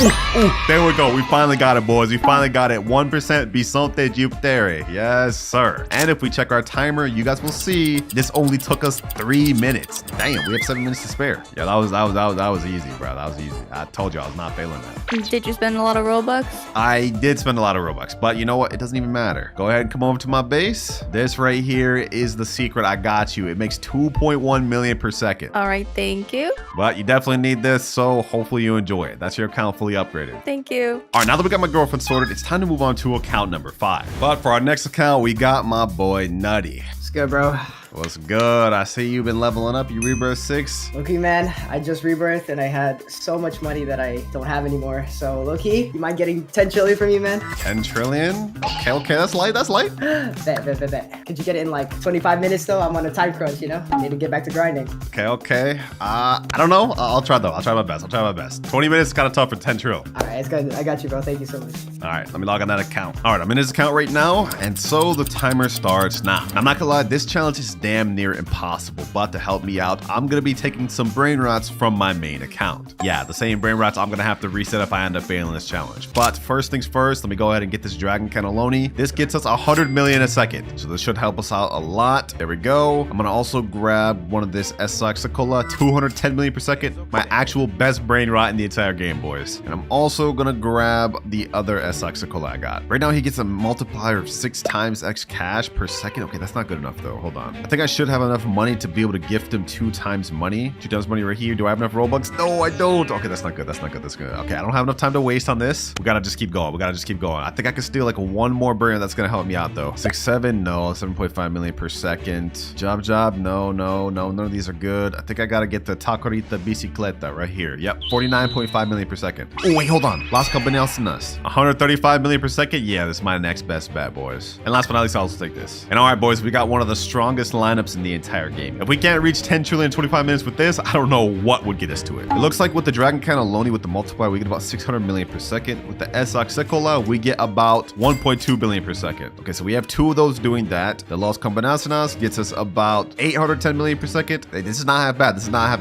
Speaker 1: Ooh, there we go. We finally got it, boys. We finally got it. 1% Bisonte Jupiter. Yes, sir. And if we check our timer, you guys will see this only took us 3 minutes. Damn, we have 7 minutes to spare. Yeah, that was easy, bro. That was easy. I told you I was not failing that.
Speaker 3: Did you spend a lot of Robux?
Speaker 1: I did spend a lot of Robux, but you know what? It doesn't even matter. Go ahead and come over to my base. This right here is the secret. I got you. It makes 2.1 million per second.
Speaker 3: All right, thank you.
Speaker 1: But you definitely need this, so hopefully you enjoy it. That's your account fully upgraded.
Speaker 3: Thank you.
Speaker 1: All right, now that we got my girlfriend sorted, it's time to move on to account number 5. But for our next account, we got my boy Nutty.
Speaker 4: What's good, bro?
Speaker 1: What's good? I see you've been leveling up. You Rebirth 6.
Speaker 4: Low-key, man, I just rebirthed and I had so much money that I don't have anymore. So, low-key, you mind getting 10 trillion from me, man?
Speaker 1: 10 trillion? Okay, that's light, that's light.
Speaker 4: Bet. Could you get it in like 25 minutes, though? I'm on a time crunch, you know? I need to get back to grinding.
Speaker 1: Okay. I don't know. I'll try, though. I'll try my best. 20 minutes is kind of tough for 10 trill.
Speaker 4: All right, it's good. I got you, bro. Thank you so much.
Speaker 1: All right, let me log on that account. All right, I'm in his account right now, and so the timer starts now. I'm not gonna lie, this challenge is damn near impossible, but to help me out, I'm gonna be taking some Brainrots from my main account. Yeah, the same Brainrots I'm gonna have to reset if I end up failing this challenge. But first things first, let me go ahead and get this Dragon Cannelloni. This gets us 100 million a second, so this should help us out a lot. There we go. I'm gonna also grab one of this Esaxicola, 210 million per second, my actual best Brainrot in the entire game, boys. And I'm also gonna grab the other Esaxicola I got. Right now, he gets a multiplier of 6 times X cash per second. Okay, that's not good enough though. Hold on. I think I should have enough money to be able to gift him 2 times money. 2 times money right here. Do I have enough Robux? No, I don't. Okay, that's not good. That's good. Okay, I don't have enough time to waste on this. We gotta just keep going. I think I can steal like one more Brain that's gonna help me out though. 6, 7, no. 7.5 million per second. Job, no. None of these are good. I think I gotta get the Tacorita Bicicleta right here. Yep, 49.5 million per second. Oh, wait, hold on. Las Campanadas. 135 million per second. Yeah, this is my next best bet, boys. And last but not least, I'll also take this. And all right, boys, we got one of the strongest lineups in the entire game. If we can't reach 10 trillion in 25 minutes with this, I don't know what would get us to it. It looks like with the Dragon Cannelloni with the multiplier, we get about 600 million per second. With the Esaxicola, we get about 1.2 billion per second. Okay, so we have 2 of those doing that. The Las Campanadas gets us about 810 million per second. Hey, this is not half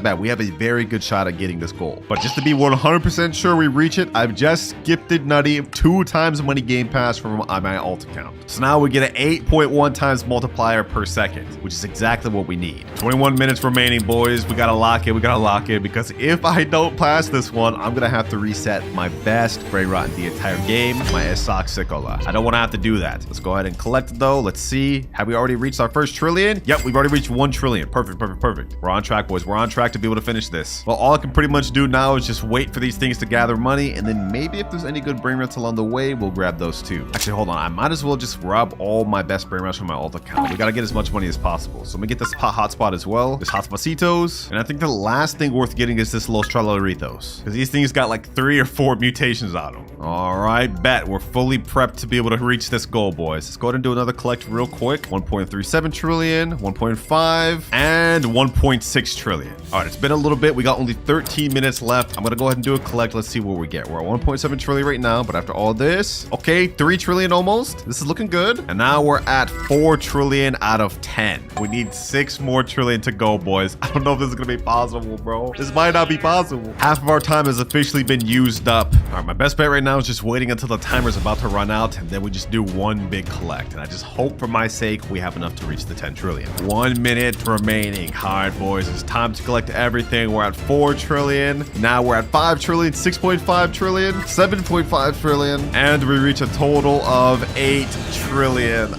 Speaker 1: bad. We have a very good shot at getting this goal. But just to be 100% sure we reach it, I've just gifted Nutty 2 times money game pass from my alt account. So now we get an 8.1 times multiplier per second, which is exactly what we need. 21 minutes remaining, boys. We gotta lock it because if I don't pass this one, I'm gonna have to reset my best Brainrot in the entire game, my Esaxicola. I don't want to have to do that. Let's go ahead and collect it though. Let's see. Have we already reached our first trillion? Yep, we've already reached 1 trillion. Perfect. We're on track, boys. We're on track to be able to finish this. Well, all I can pretty much do now is just wait for these things to gather money, and then maybe if there's any good Brainrots along the way, we'll grab those too. Actually, hold on. I might as well just grab all my best Brainrots from my alt account. We gotta get as much money as possible. So let me get this hotspot as well. This Hotspacitos. And I think the last thing worth getting is this Los Tralaritos, because these things got like 3 or 4 mutations on them. All right, bet. We're fully prepped to be able to reach this goal, boys. Let's go ahead and do another collect real quick. 1.37 trillion, 1.5, and 1.6 trillion. All right, it's been a little bit. We got only 13 minutes left. I'm gonna go ahead and do a collect. Let's see what we get. We're at 1.7 trillion right now, but after all this, okay, 3 trillion almost. This is looking good. And now we're at 4 trillion out of 10. We need 6 more trillion to go, boys. I don't know if this is gonna be possible, bro. This might not be possible. Half of our time has officially been used up. All right, my best bet right now is just waiting until the timer's about to run out, and then we just do one big collect. And I just hope for my sake we have enough to reach the 10 trillion. 1 minute remaining. All right, boys, it's time to collect everything. We're at 4 trillion. Now we're at 5 trillion, 6.5 trillion, 7.5 trillion, and we reach a total of 8 trillion.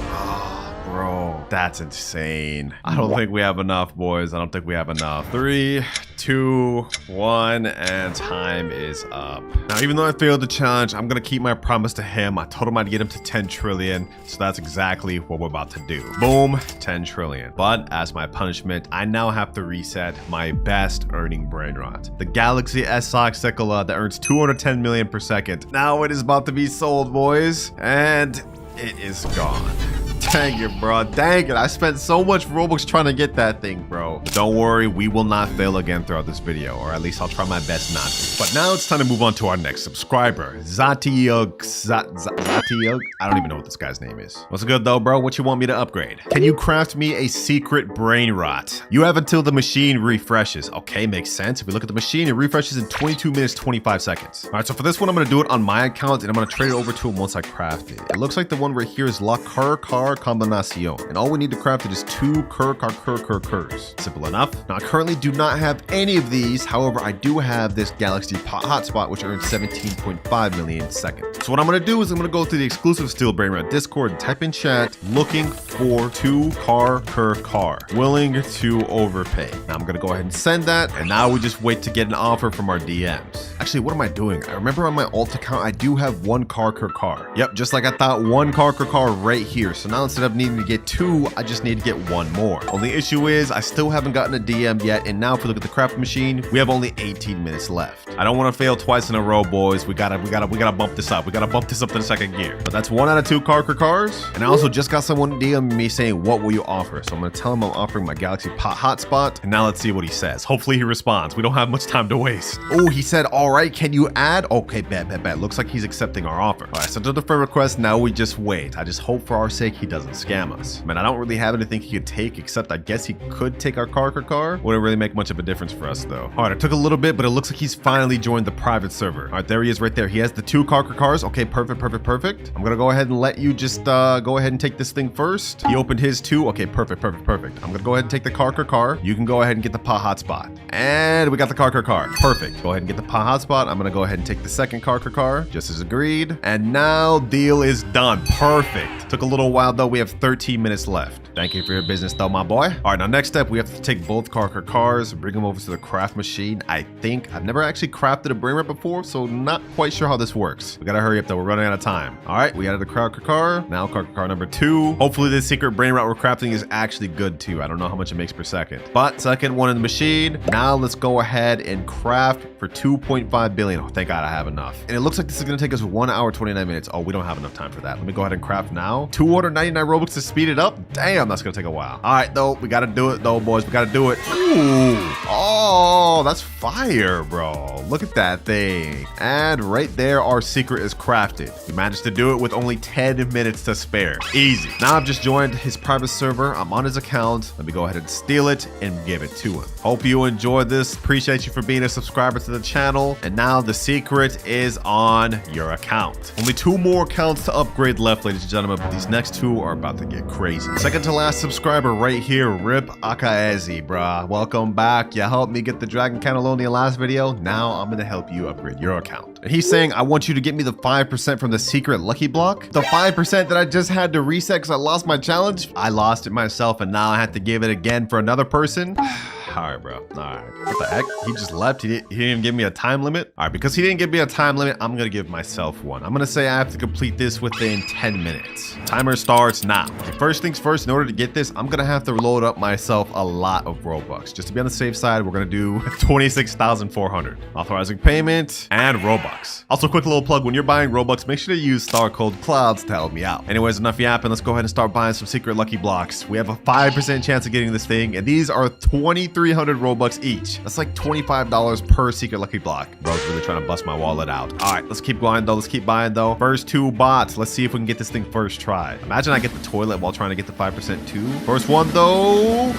Speaker 1: Bro, that's insane. I don't think we have enough, boys. I don't think we have enough. 3, 2, 1, and time is up. Now, even though I failed the challenge, I'm gonna keep my promise to him. I told him I'd get him to 10 trillion, so that's exactly what we're about to do. Boom, 10 trillion. But as my punishment, I now have to reset my best earning Brainrot, the Galaxy Esaxicola that earns 210 million per second. Now it is about to be sold, boys, and it is gone. Dang it, bro. Dang it. I spent so much Robux trying to get that thing, bro. But don't worry, we will not fail again throughout this video, or at least I'll try my best not to. But now it's time to move on to our next subscriber, Zatiug. I don't even know what this guy's name is. What's good though, bro? What you want me to upgrade? Can you craft me a secret Brainrot? You have until the machine refreshes. Okay, makes sense. If we look at the machine, it refreshes in 22 minutes, 25 seconds. All right, so for this one, I'm gonna do it on my account and I'm gonna trade it over to him once I craft it. It looks like the one right here is La Car Combinacion. And all we need to craft it is 2 Curs. Simple enough. Now, I currently do not have any of these. However, I do have this Galaxy Hotspot, which earns 17.5 million seconds. So what I'm gonna do is I'm gonna go to the exclusive Steel Brainrot Discord and type in chat, looking for 2 Car. Willing to overpay. Now I'm gonna go ahead and send that. And now we just wait to get an offer from our DMs. Actually, what am I doing? I remember on my alt account, I do have 1 Car. Yep, just like I thought, 1 Car right here. So now instead of needing to get 2, I just need to get 1 more. Only issue is I still haven't gotten a DM yet. And now if we look at the craft machine, we have only 18 minutes left. I don't want to fail twice in a row, boys. We gotta bump this up. We gotta bump this up to the second gear. But that's 1 out of 2 Cars. And I also just got someone DM me saying, what will you offer? So I'm gonna tell him I'm offering my Galaxy Hotspot. And now let's see what he says. Hopefully he responds. We don't have much time to waste. Oh, he said, all right, can you add? Okay, bet. Looks like he's accepting our offer. All right, so to the friend request, now we just wait. I just hope for our sake he doesn't scam us. Man, I don't really have anything he could take, except I guess he could take our car. Wouldn't really make much of a difference for us though. All right, it took a little bit, but it looks like he's finally joined the private server. All right, there he is right there. He has the 2 Cars. Okay, perfect. I'm gonna go ahead and let you just go ahead and take this thing first. He opened his 2. Okay, perfect. I'm gonna go ahead and take the car. You can go ahead and get the Hotspot. And we got the car. Perfect. Go ahead and get the Hotspot. I'm gonna go ahead and take the second car, just as agreed. And now deal is done. Perfect. Took a little while though. We have 13 minutes left. Thank you for your business though, my boy. All right, now next step, we have to take both Cars, bring them over to the craft machine. I think I've never actually crafted a Brainrot before, so not quite sure how this works. We gotta hurry up though. We're running out of time. All right, we added the car. Now car number 2. Hopefully this secret Brainrot we're crafting is actually good too. I don't know how much it makes per second, but second one in the machine. Now let's go ahead and craft for 2.5 billion. Oh, thank God I have enough. And it looks like this is gonna take us 1 hour, 29 minutes. Oh, we don't have enough time for that. Let me go ahead and craft now. 299 Robux to speed it up. Damn, that's gonna take a while. All right, though, we gotta do it though, boys. We gotta do it. Ooh, oh, that's fire, bro. Look at that thing. And right there, our secret is crafted. We managed to do it with only 10 minutes to spare. Easy. Now I've just joined his private server. I'm on his account. Let me go ahead and steal it and give it to him. Hope you enjoyed this. Appreciate you for being a subscriber to the channel. And now the secret is on your account. Only 2 more accounts to upgrade left, ladies and gentlemen, but these next 2 are about to get crazy. Second to last subscriber right here, Rip Akaezi, bruh. Welcome back. You helped me get the Dragon Cannelloni last video. Now I'm gonna help you upgrade your account. And he's saying, I want you to get me the 5% from the secret lucky block. The 5% that I just had to reset because I lost my challenge. I lost it myself and now I have to give it again for another person. All right, bro. All right. What the heck? He just left. He didn't even give me a time limit. All right, because he didn't give me a time limit, I'm going to give myself one. I'm going to say I have to complete this within 10 minutes. Timer starts now. Okay, first things first, in order to get this, I'm going to have to load up myself a lot of Robux. Just to be on the safe side, we're going to do 26,400. Authorizing payment and Robux. Also, quick little plug, when you're buying Robux, make sure to use star code Clouds to help me out. Anyways, enough yapping. Let's go ahead and start buying some secret lucky blocks. We have a 5% chance of getting this thing, and these are 300 Robux each. That's like $25 per secret lucky block. Bro's really trying to bust my wallet out. All right, let's keep going though. Let's keep buying though. First 2 bots. Let's see if we can get this thing first try. Imagine I get the toilet while trying to get the 5% too. First one though.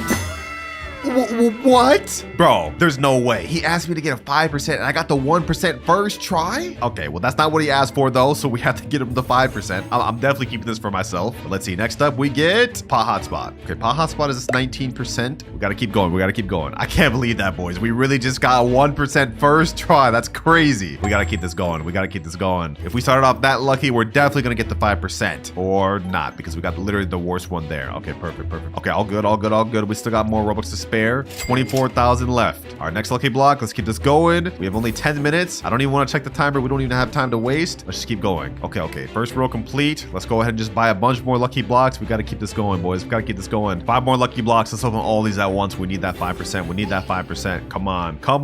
Speaker 1: What? Bro, there's no way. He asked me to get a 5% and I got the 1% first try? Okay, well, that's not what he asked for though, so we have to get him the 5%. I'm definitely keeping this for myself. But let's see. Next up, we get Hotspot. Okay, Hotspot is 19%. We gotta keep going. We gotta keep going. I can't believe that, boys. We really just got 1% first try. That's crazy. We gotta keep this going. We gotta keep this going. If we started off that lucky, we're definitely gonna get the 5%. Or not, because we got literally the worst one there. Okay, perfect. Okay, all good. We still got more Robux to spare. spare. 24,000 left. Our next lucky block. Let's keep this going. We have only 10 minutes. I don't even want to check the timer. We don't even have time to waste. Let's just keep going. Okay. First row complete. Let's go ahead and just buy a bunch more lucky blocks. We got to keep this going, boys. We got to keep this going. 5 more lucky blocks. Let's open all these at once. We need that 5%. We need that 5%. Come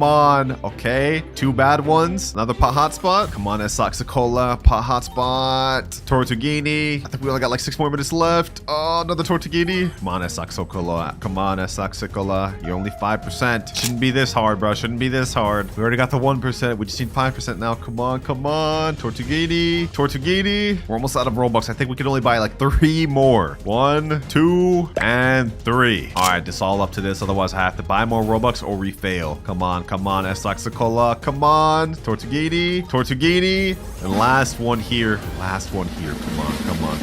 Speaker 1: on. Okay. 2 bad ones. Another pot hotspot. Come on, Esaxicola. Pot hotspot. Tortuguini. I think we only got like 6 more minutes left. Oh, another Tortuguini. Come on, Esaxicola. Come on, Esaxicola. You're only 5%. Shouldn't be this hard, bro. Shouldn't be this hard. We already got the 1%. We just need 5% now. Come on. Tortuguini. We're almost out of Robux. I think we can only buy like 3 more. 1, 2, and 3. All right, this all up to this. Otherwise, I have to buy more Robux or we fail. Come on, Esaxicola. Come on, Tortuguini. And last one here.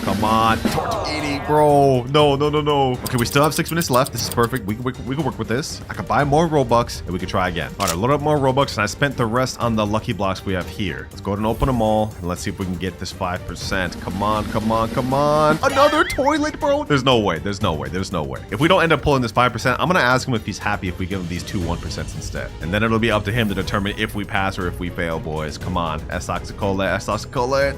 Speaker 1: Come on. Tortuguini, bro. No. Okay, we still have 6 minutes left. This is perfect. We can work with this. I can buy more Robux and we can try again. All right, load up more Robux and I spent the rest on the lucky blocks we have here. Let's go ahead and open them all and let's see if we can get this 5%. Come on. Another toilet, bro. There's no way. If we don't end up pulling this 5%, I'm gonna ask him if he's happy if we give him these 2 1% instead. And then it'll be up to him to determine if we pass or if we fail, boys. Come on. Esaxicola,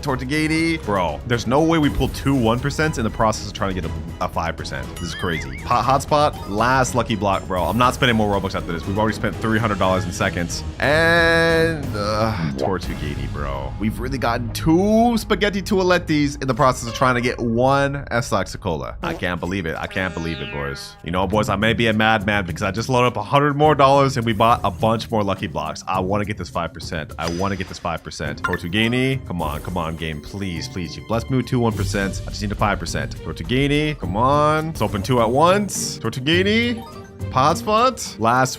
Speaker 1: Tortuguini. Bro, there's no way we pull 2 1% in the process of trying to get a 5%. This is crazy. Hotspot, last lucky block, bro. I'm not spending more Robux after this. We've already spent $300 in seconds. And Tortuguini, bro. We've really gotten 2 spaghetti toilettis in the process of trying to get 1 Esaxicola. I can't believe it, boys. You know, boys, I may be a madman because I just loaded up $100 more and we bought a bunch more lucky blocks. I want to get this 5%. Tortuguini, come on, game. Please. You blessed me with 2 1%. I just need a 5%. Tortuguini, come on. Let's open 2 at once. Tortuguini. Hotspot. Last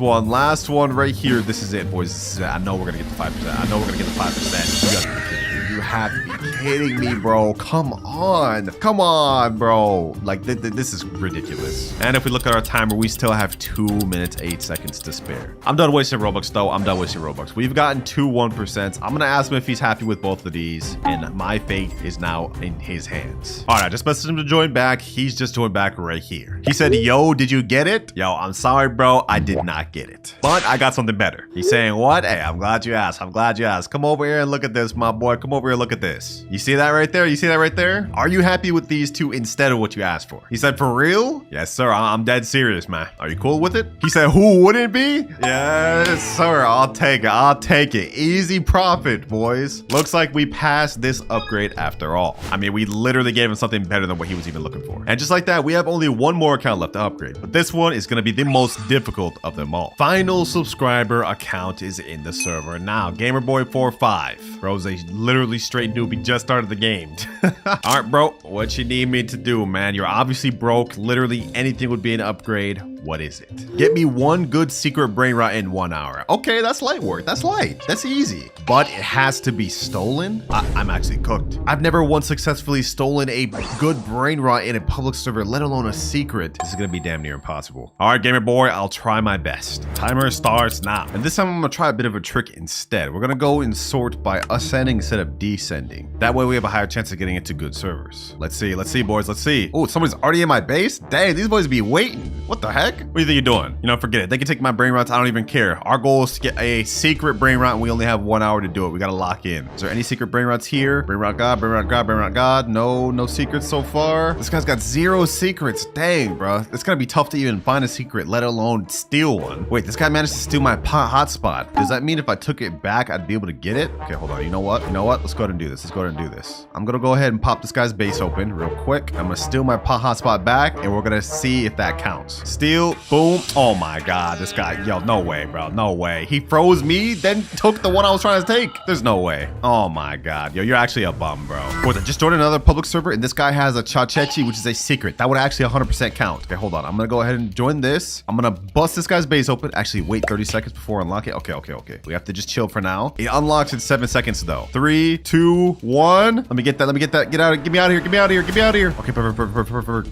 Speaker 1: one right here. This is it, boys. I know we're gonna get the 5%. You have to be kidding me, bro. Come on, bro. Like, this is ridiculous. And if we look at our timer, we still have 2 minutes, 8 seconds to spare. I'm done wasting Robux, though. We've gotten 2 1%. I'm gonna ask him if he's happy with both of these, and my fate is now in his hands. All right, I just messaged him to join back. He's just joined back right here. He said, yo, did you get it? Yo, I'm sorry, bro. I did not get it, but I got something better. He's saying, what? Hey, I'm glad you asked. Come over here and look at this, my boy. Come over here, look at this. You see that right there? Are you happy with these 2 instead of what you asked for? He said, for real? Yes, sir. I'm dead serious, man. Are you cool with it? He said, who wouldn't be? Yes, sir. I'll take it. Easy profit, boys. Looks like we passed this upgrade after all. I mean, we literally gave him something better than what he was even looking for. And just like that, we have only 1 more account left to upgrade. But this one is going to be the most difficult of them all. Final subscriber account is in the server now. Gamerboy45. Bro's a literally straight newbie, just started the game. All right, bro, what you need me to do, man? You're obviously broke. Literally anything would be an upgrade. What is it? Get me 1 good secret brain rot in 1 hour. Okay, that's light work. That's light. That's easy. But it has to be stolen? I'm actually cooked. I've never once successfully stolen a good brain rot in a public server, let alone a secret. This is gonna be damn near impossible. All right, gamer boy, I'll try my best. Timer starts now. And this time I'm gonna try a bit of a trick instead. We're gonna go and sort by ascending instead of descending. That way we have a higher chance of getting into good servers. Let's see, boys, let's see. Oh, somebody's already in my base? Dang, these boys be waiting. What the heck? What do you think you're doing? You know, forget it. They can take my brain rots. I don't even care. Our goal is to get a secret brain rot, and we only have 1 hour to do it. We gotta lock in. Is there any secret brain rots here? Brain rot god, brain rot god, brain rot god. No secrets so far. This guy's got 0 secrets. Dang, bro. It's gonna be tough to even find a secret, let alone steal one. Wait, this guy managed to steal my hotspot. Does that mean if I took it back, I'd be able to get it? Okay, hold on. You know what? Let's go ahead and do this. I'm gonna go ahead and pop this guy's base open real quick. I'm gonna steal my hotspot back, and we're gonna see if that counts. Steal. Boom. Oh my god, this guy. Yo, no way, bro. No way. He froze me, then took the one I was trying to take. There's no way. Oh my god. Yo, you're actually a bum, bro. Boys, I just joined another public server, and this guy has a Chachechi, which is a secret. That would actually 100% count. Okay, hold on. I'm gonna go ahead and join this. I'm gonna bust this guy's base open. Actually, wait 30 seconds before unlock it. Okay. We have to just chill for now. It unlocks in 7 seconds, though. 3, 2, 1. Let me get that. Get me out of here. Okay, perfect.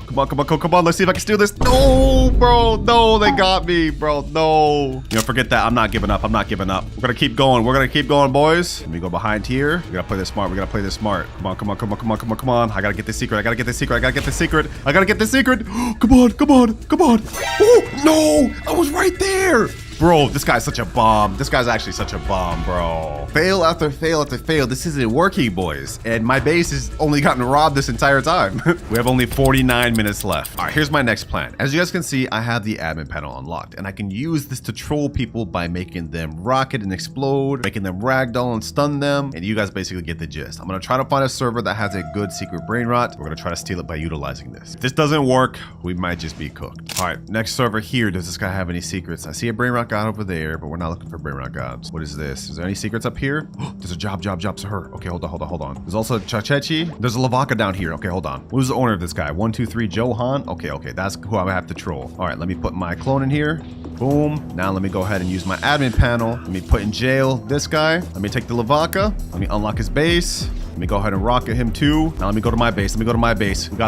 Speaker 1: Come on, come on, come on. Let's see if I can steal this. No, bro. No, they got me, bro. No. You know, forget that. I'm not giving up. I'm not giving up. We're gonna keep going. We're gonna keep going, boys. Let me go behind here. We gotta play this smart. We gotta play this smart. Come on, come on, come on, come on, come on, come on. I gotta get this secret. I gotta get this secret. I gotta get this secret. I gotta get this secret. Come on, come on, come on. Oh, no. I was right there. Bro, this guy's such a bomb. This guy's actually such a bomb, bro. Fail after fail after fail. This isn't working, boys. And my base has only gotten robbed this entire time. We have only 49 minutes left. All right, here's my next plan. As you guys can see, I have the admin panel unlocked, and I can use this to troll people by making them rocket and explode, making them ragdoll and stun them, and you guys basically get the gist. I'm gonna try to find a server that has a good secret brain rot. We're gonna try to steal it by utilizing this. If this doesn't work, we might just be cooked. All right, next server here. Does this guy have any secrets? I see a brain rot god over there, but we're not looking for Brainrot gods. What is this? Is there any secrets up here? There's a job to her. Okay, hold on. There's also Chachechi. There's a Lavaka down here. Okay, hold on. Who's the owner of this guy? 123 Johan. Okay, that's who I have to troll. All right, let me put my clone in here. Boom. Now let me go ahead and use my admin panel. Let me put in jail this guy. Let me take the Lavaka. Let me unlock his base. Let me go ahead and rocket him too. Now let me go to my base. We got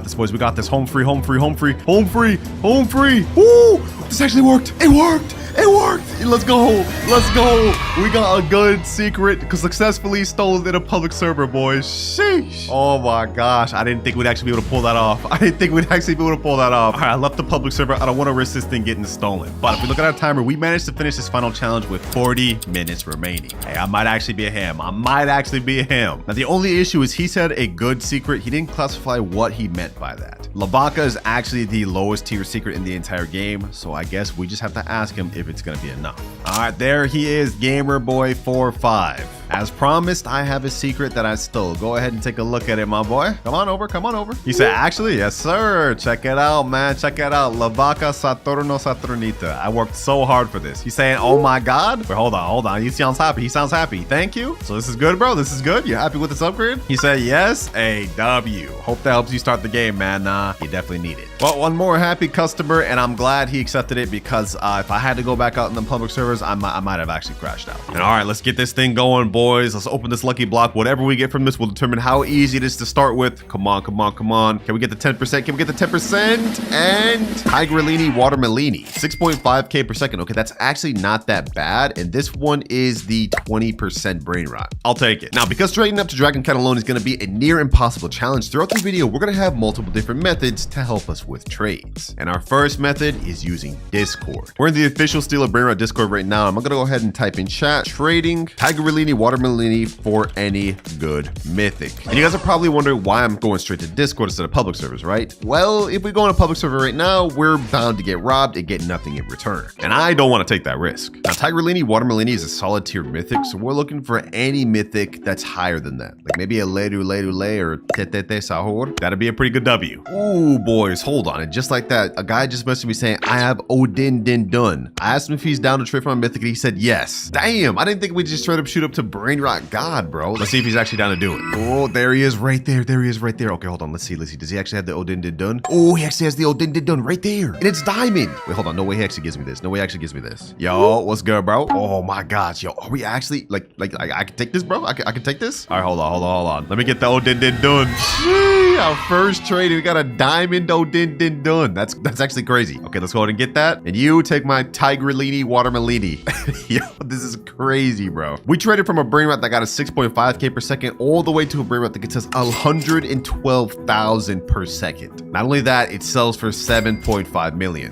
Speaker 1: this, boys. We got this. Home free. Woo! This actually worked. It worked. Let's go. We got a good secret because successfully stolen in a public server, boys. Sheesh. Oh my gosh. I didn't think we'd actually be able to pull that off. All right, I left the public server. I don't want to risk this thing getting stolen. But if we look at our timer, we managed to finish this final challenge with 40 minutes remaining. Hey, I might actually be a ham. Now, the only issue is he said a good secret. He didn't classify what he meant by that. Lavaka is actually the lowest tier secret in the entire game. So I guess we just have to ask him if it's going to be enough. All right, there he is, Gamer Boy 45. As promised, I have a secret that I stole. Go ahead and take a look at it, my boy. Come on over. He said, actually, yes, sir. Check it out, man. Lavaka Saturno Saturnita. I worked so hard for this. He's saying, oh my God. Wait, hold on. He sounds happy. Thank you. So this is good, bro. This is good. You happy with this upgrade? He said, yes, a W. Hope that helps you start the game, man. You definitely need it. Well, one more happy customer, and I'm glad he accepted it because if I had to go back out in the public servers, I might have actually crashed out. And all right, let's get this thing going, boys. Let's open this lucky block. Whatever we get from this will determine how easy it is to start with. Come on. Can we get the 10%? And Tigrellini Watermelini. 6.5k per second. Okay, that's actually not that bad. And this one is the 20% brain rot. I'll take it. Now, because trading up to Dragon Cannelloni is going to be a near impossible challenge, throughout this video, we're going to have multiple different methods to help us with trades. And our first method is using Discord. We're in the official Steal a Brain Rot Discord right now. I'm going to go ahead and type in chat, trading Tigrellini Watermelini for any good mythic. And you guys are probably wondering why I'm going straight to Discord instead of public servers, right? Well, if we go on a public server right now, we're bound to get robbed and get nothing in return. And I don't want to take that risk. Now, Tigrellini Watermelini is a solid tier mythic, so we're looking for any mythic that's higher than that. Like maybe a Ledu or Tetete Sahur. That'd be a pretty good W. Ooh, boys, hold on. And just like that, a guy just messaged me saying, I have Odin Din Dun. I asked him if he's down to trade for my mythic, and he said yes. Damn, I didn't think we'd just straight up shoot up to Brain Rot God, bro. Let's see if he's actually down to do it. Oh, there he is right there. Okay, hold on. Let's see. Does he actually have the Odin Din Dun? Oh, he actually has the Odin Din Dun right there. And it's diamond. Wait, hold on. No way he actually gives me this. Yo, what's good, bro? Oh my gosh. Yo, are we actually like I can take this, bro? I can take this? All right, hold on. Let me get the Odin Din Dun. Our first trade, we got a diamond Odin Din Dun. That's actually crazy. Okay, let's go ahead and get that. And you take my Tigrellini Watermelini. Yo, this is crazy, bro. We traded from a brain rot that got a 6.5k per second all the way to a brain rot that gets us 112,000 per second. Not only that, it sells for 7.5 million.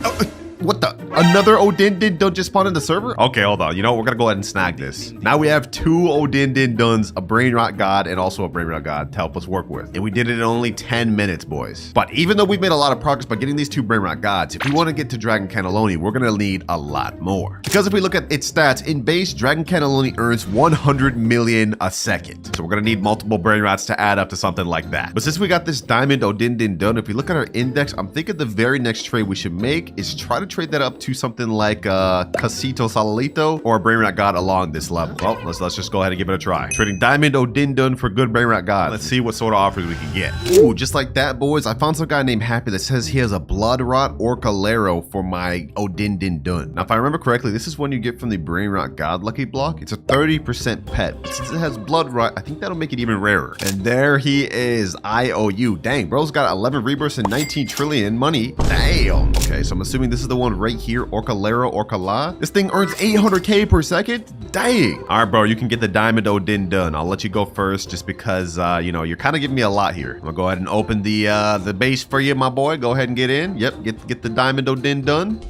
Speaker 1: What the? Another Odin Din Dun just spawned in the server? Okay, hold on. You know what? We're gonna go ahead and snag this. Now we have two Odin Din Duns, a Brain Rot God, and also a Brain Rot God to help us work with. And we did it in only 10 minutes, boys. But even though we've made a lot of progress by getting these two Brain Rot Gods, if we want to get to Dragon Cannelloni, we're gonna need a lot more. Because if we look at its stats, in base, Dragon Cannelloni earns 100 million a second. So we're gonna need multiple Brain Rots to add up to something like that. But since we got this Diamond Odin Din Dun, if we look at our index, I'm thinking the very next trade we should make is try to trade that up up to something like Casito Salito or Brainrot God along this level. Well, let's just go ahead and give it a try. Trading Diamond Odindun for good Brainrot God. Let's see what sort of offers we can get. Ooh, just like that, boys. I found some guy named Happy that says he has a Blood Rot Orcalero for my Odindun. Now, if I remember correctly, this is one you get from the Brainrot God Lucky Block. It's a 30% pet. But since it has Blood Rot, I think that'll make it even rarer. And there he is, IOU. Dang, bro's got 11 rebirths and 19 trillion in money. Damn. Okay, so I'm assuming this is the one right here, Orcalero Orcala. This thing earns 800k per second. Dang. All right, bro, you can get the Diamond Odindun. I'll let you go first just because, you know, you're kind of giving me a lot here. I'm gonna go ahead and open the base for you, my boy. Go ahead and get in. Yep, get the Diamond Odindun.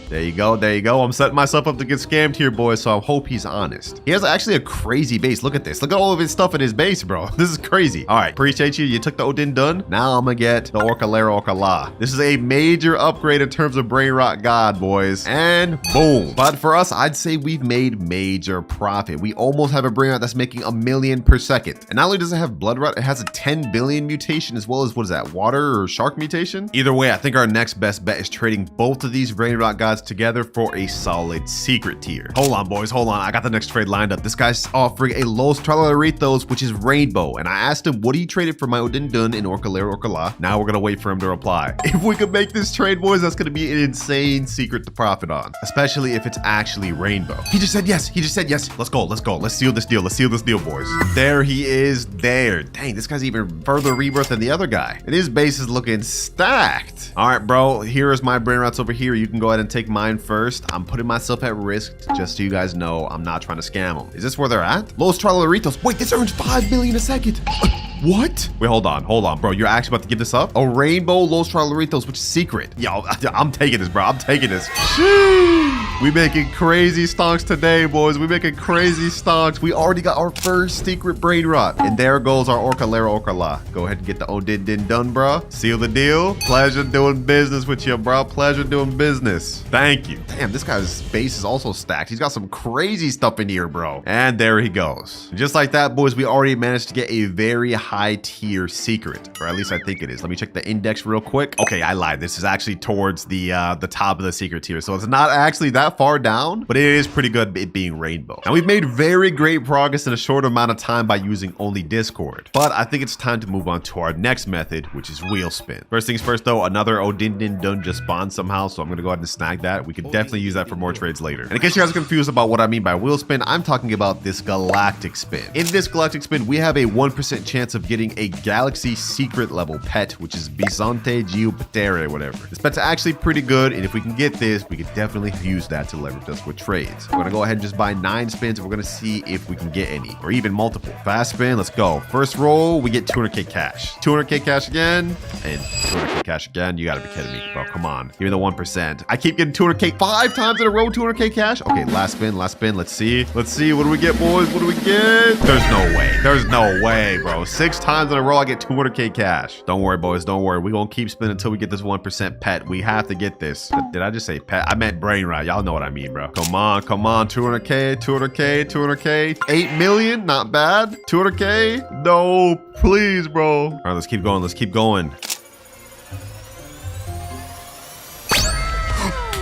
Speaker 1: There you go, there you go. I'm setting myself up to get scammed here, boys, so I hope he's honest. He has actually a crazy base. Look at this. Look at all of his stuff in his base, bro. This is crazy. All right, appreciate you. You took the Odindun. Now I'm gonna get the Orcalero Orcala. This is a major upgrade in terms of Brainrot God, boys. And boom. But for us, I'd say we've made major profit. We almost have a Brainrot that's making 1 million per second. And not only does it have Blood Rot, it has a 10 billion mutation as well as, what is that, water or shark mutation? Either way, I think our next best bet is trading both of these Brainrot Gods together for a solid secret tier. Hold on, boys, hold on. I got the next trade lined up. This guy's offering a Los Tralaritos, which is Rainbow. And I asked him, what do you trade it for my Odindun in Orcalero Orcala? Now we're gonna wait for him to reply. If we can make this trade, boys, that's gonna be an insane secret to profit on, especially if it's actually Rainbow. He just said yes. He just said yes. Let's go. Let's go. Let's seal this deal. Let's seal this deal, boys. There he is there. Dang, this guy's even further rebirth than the other guy. And his base is looking stacked. All right, bro, here is my Brainrots over here. You can go ahead and take mine first. I'm putting myself at risk just so you guys know I'm not trying to scam them. Is this where they're at? Los Tralaritos. Wait, this earns 5 million a second. What? Wait, hold on, bro. You're actually about to give this up? A Rainbow Los Tralaritos, which is secret. Yo, I'm taking this, bro. I'm taking this. We making crazy stonks today, boys. We making crazy stonks. We already got our first secret Brainrot. And there goes our Orcalero Orcala. Go ahead and get the Odindun done, bro. Seal the deal. Pleasure doing business with you, bro. Pleasure doing business. Thank you. Damn, this guy's base is also stacked. He's got some crazy stuff in here, bro. And there he goes. Just like that, boys, we already managed to get a very high tier secret, or at least I think it is. Let me check the index real quick. Okay, I lied. This is actually towards the top of the secret tier, so it's not actually that far down, but it is pretty good it being Rainbow. And we've made very great progress in a short amount of time by using only Discord. But I think it's time to move on to our next method, which is wheel spin. First things first, though, another Odindun just spawned somehow, so I'm gonna go ahead and snag that. We could definitely use that for more trades later. And in case you guys are confused about what I mean by wheel spin, I'm talking about this galactic spin. In this galactic spin, we have a 1% chance of getting a galaxy secret level pet, which is Bisonte Geopatere, whatever. This pet's actually pretty good, and if we can get this, we could definitely use that to leverage us with trades. We're gonna go ahead and just buy 9 spins, and we're gonna see if we can get any, or even multiple. Fast spin, let's go. First roll, we get 200k cash. 200k cash again, and 200k cash again. You gotta be kidding me, bro. Come on. Give me the 1%. I keep getting 200k 5 times in a row, 200k cash. Okay, last spin, last spin. Let's see. Let's see. What do we get, boys? What do we get? There's no way. There's no way, bro. 6 times in a row, I get 200k cash. Don't worry, boys. Don't worry. We're gonna keep spinning until we get this 1% pet. We have to get this. Did I just say pet? I meant Brainrot. Y'all know what I mean, bro. Come on, come on. 200k, 200k, 200k. 8 million, not bad. 200k. No, please, bro. All right, let's keep going. Let's keep going.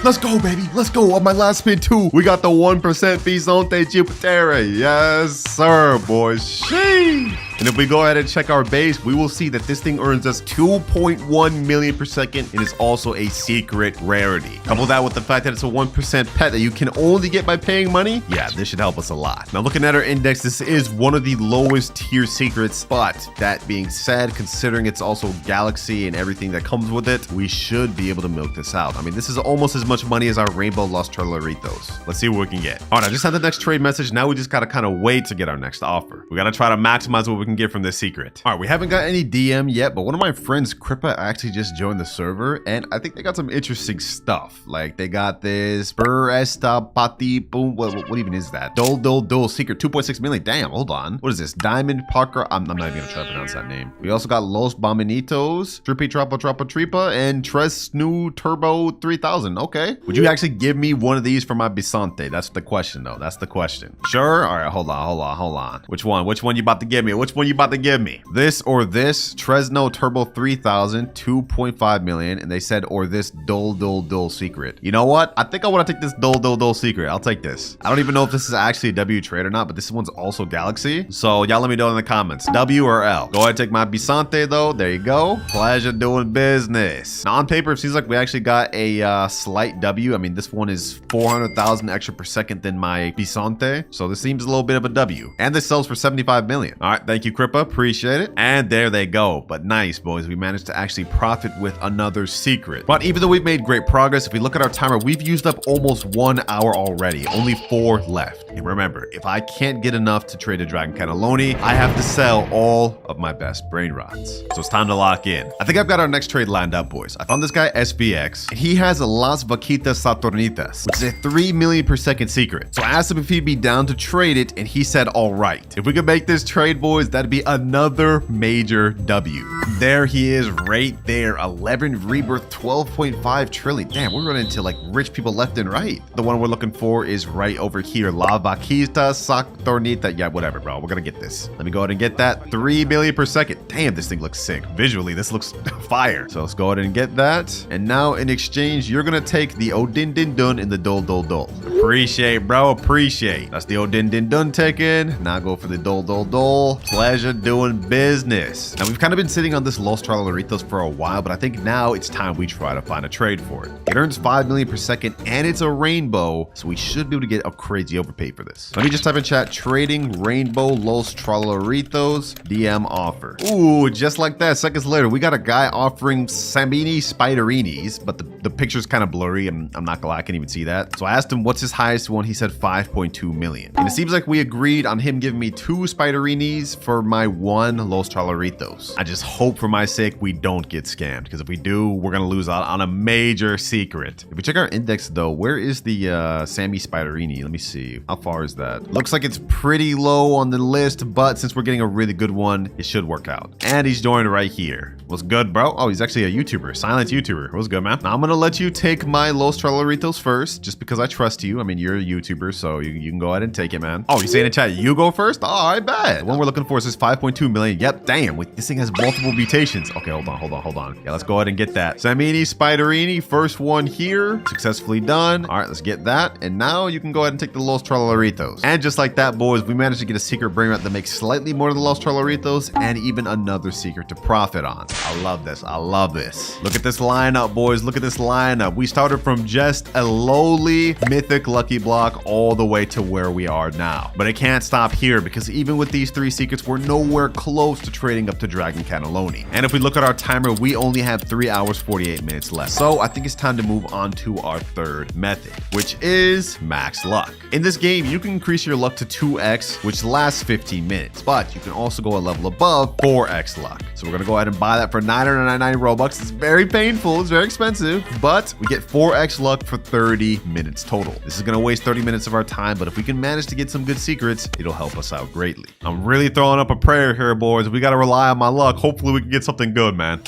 Speaker 1: Let's go, baby. Let's go. On my last spin, too, we got the 1% Bisonte Geopatere. Yes, sir, boys. Sheesh. And if we go ahead and check our base, we will see that this thing earns us 2.1 million per second and is also a secret rarity. Couple that with the fact that it's a 1% pet that you can only get by paying money. Yeah, this should help us a lot. Now, looking at our index, this is one of the lowest tier secrets. But that being said, considering it's also galaxy and everything that comes with it, we should be able to milk this out. I mean, this is almost as much money as our Rainbow Los Tralaritos. Let's see what we can get. All right, I just had the next trade message. Now we just gotta kind of wait to get our next offer. We gotta try to maximize what we can get from this secret. All right, we haven't got any DM yet, but one of my friends, Kripa, actually just joined the server, and I think they got some interesting stuff. Like they got this Esta Pati Boom. What even is that? Dol secret 2.6 million. Damn, hold on. What is this? Diamond Parker. I'm not even gonna try to pronounce that name. We also got Los Bominitos, Trippy Tripa, and Tres New Turbo 3000. Okay. Would you actually give me one of these for my Bisonte? That's the question, though. That's the question. Sure. All right. Hold on. Which one? Which one you about to give me? Which one one you about to give me? This or this, Tresno Turbo 3000, 2.5 million. And they said, or this Dole secret. You know what? I think I want to take this Dole secret. I'll take this. I don't even know if this is actually a W trade or not, but this one's also Galaxy. So y'all let me know in the comments, W or L. Go ahead and take my Bisante though. There you go. Pleasure doing business. Now on paper, it seems like we actually got a slight W. I mean, this one is 400,000 extra per second than my Bisante. So this seems a little bit of a W. And this sells for 75 million. All right, thank you, Crippa. Appreciate it. And there they go. But nice, boys. We managed to actually profit with another secret. But even though we've made great progress, if we look at our timer, we've used up almost 1 hour already. Only 4 left. And remember, if I can't get enough to trade a Dragon Cannelloni, I have to sell all of my best Brainrots. So it's time to lock in. I think I've got our next trade lined up, boys. I found this guy, SVX. He has a Las Vaquitas Saturnitas, which is a 3 million per second secret. So I asked him if he'd be down to trade it, and he said, all right. If we could make this trade, boys, that'd be another major W. There he is right there. 11 Rebirth, 12.5 trillion. Damn, we're running into like rich people left and right. The one we're looking for is right over here. La Vaquita Saturnitas. Yeah, whatever, bro. We're gonna get this. Let me go ahead and get that. 3 million per second. Damn, this thing looks sick. Visually, this looks fire. So let's go ahead and get that. And now in exchange, you're gonna take the Odin Din Dun and the Dole. Appreciate, bro. Appreciate. That's the Odin Din Dun taken. Now go for the Dole. Pleasure doing business. Now we've kind of been sitting on this Los Tralaritos for a while, but I think now it's time we try to find a trade for it. It earns 5 million per second and it's a rainbow, so we should be able to get a crazy overpay for this. Let me just type in chat, trading rainbow Los Tralaritos DM offer. Ooh, just like that, seconds later, we got a guy offering Sambini Spiderinis, but the picture's kind of blurry. I'm not gonna lie, I can't even see that. So I asked him what's his highest one. He said 5.2 million. And it seems like we agreed on him giving me 2 Spiderinis for my 1 Los Tralaritos. I just hope for my sake we don't get scammed, because if we do, we're gonna lose out on a major secret. If we check our index though, where is the Sammy Spiderini? Let me see. How far is that? Looks like it's pretty low on the list, but since we're getting a really good one, it should work out. And he's joined right here. What's good, bro? Oh, he's actually a YouTuber, silent YouTuber. What's good, man? Now I'm gonna let you take my Los Tralaritos first, just because I trust you. I mean, you're a YouTuber, so you can go ahead and take it, man. Oh, you saying in chat, you go first? Oh, I bet. The one we're looking for is 5.2 million. Yep, damn. This thing has multiple mutations. Okay, hold on. Yeah, let's go ahead and get that. Samini Spiderini, first one here. Successfully done. All right, let's get that. And now you can go ahead and take the Los Tralaritos. And just like that, boys, we managed to get a secret Brainrot that makes slightly more than the Los Tralaritos and even another secret to profit on. I love this. I love this. Look at this lineup, boys. Look at this lineup. We started from just a lowly mythic lucky block all the way to where we are now. But it can't stop here, because even with these 3 secrets, we're nowhere close to trading up to Dragon Cannelloni. And if we look at our timer, we only have 3 hours 48 minutes left. So I think it's time to move on to our third method, which is max luck. In this game, you can increase your luck to 2x, which lasts 15 minutes, but you can also go a level above 4x luck. So we're gonna go ahead and buy that for 999 Robux. It's very painful, it's very expensive, but we get 4x luck for 30 minutes total. This is gonna waste 30 minutes of our time, but if we can manage to get some good secrets, it'll help us out greatly. I'm really throwing up a prayer here, boys. We gotta rely on my luck. Hopefully we can get something good, man.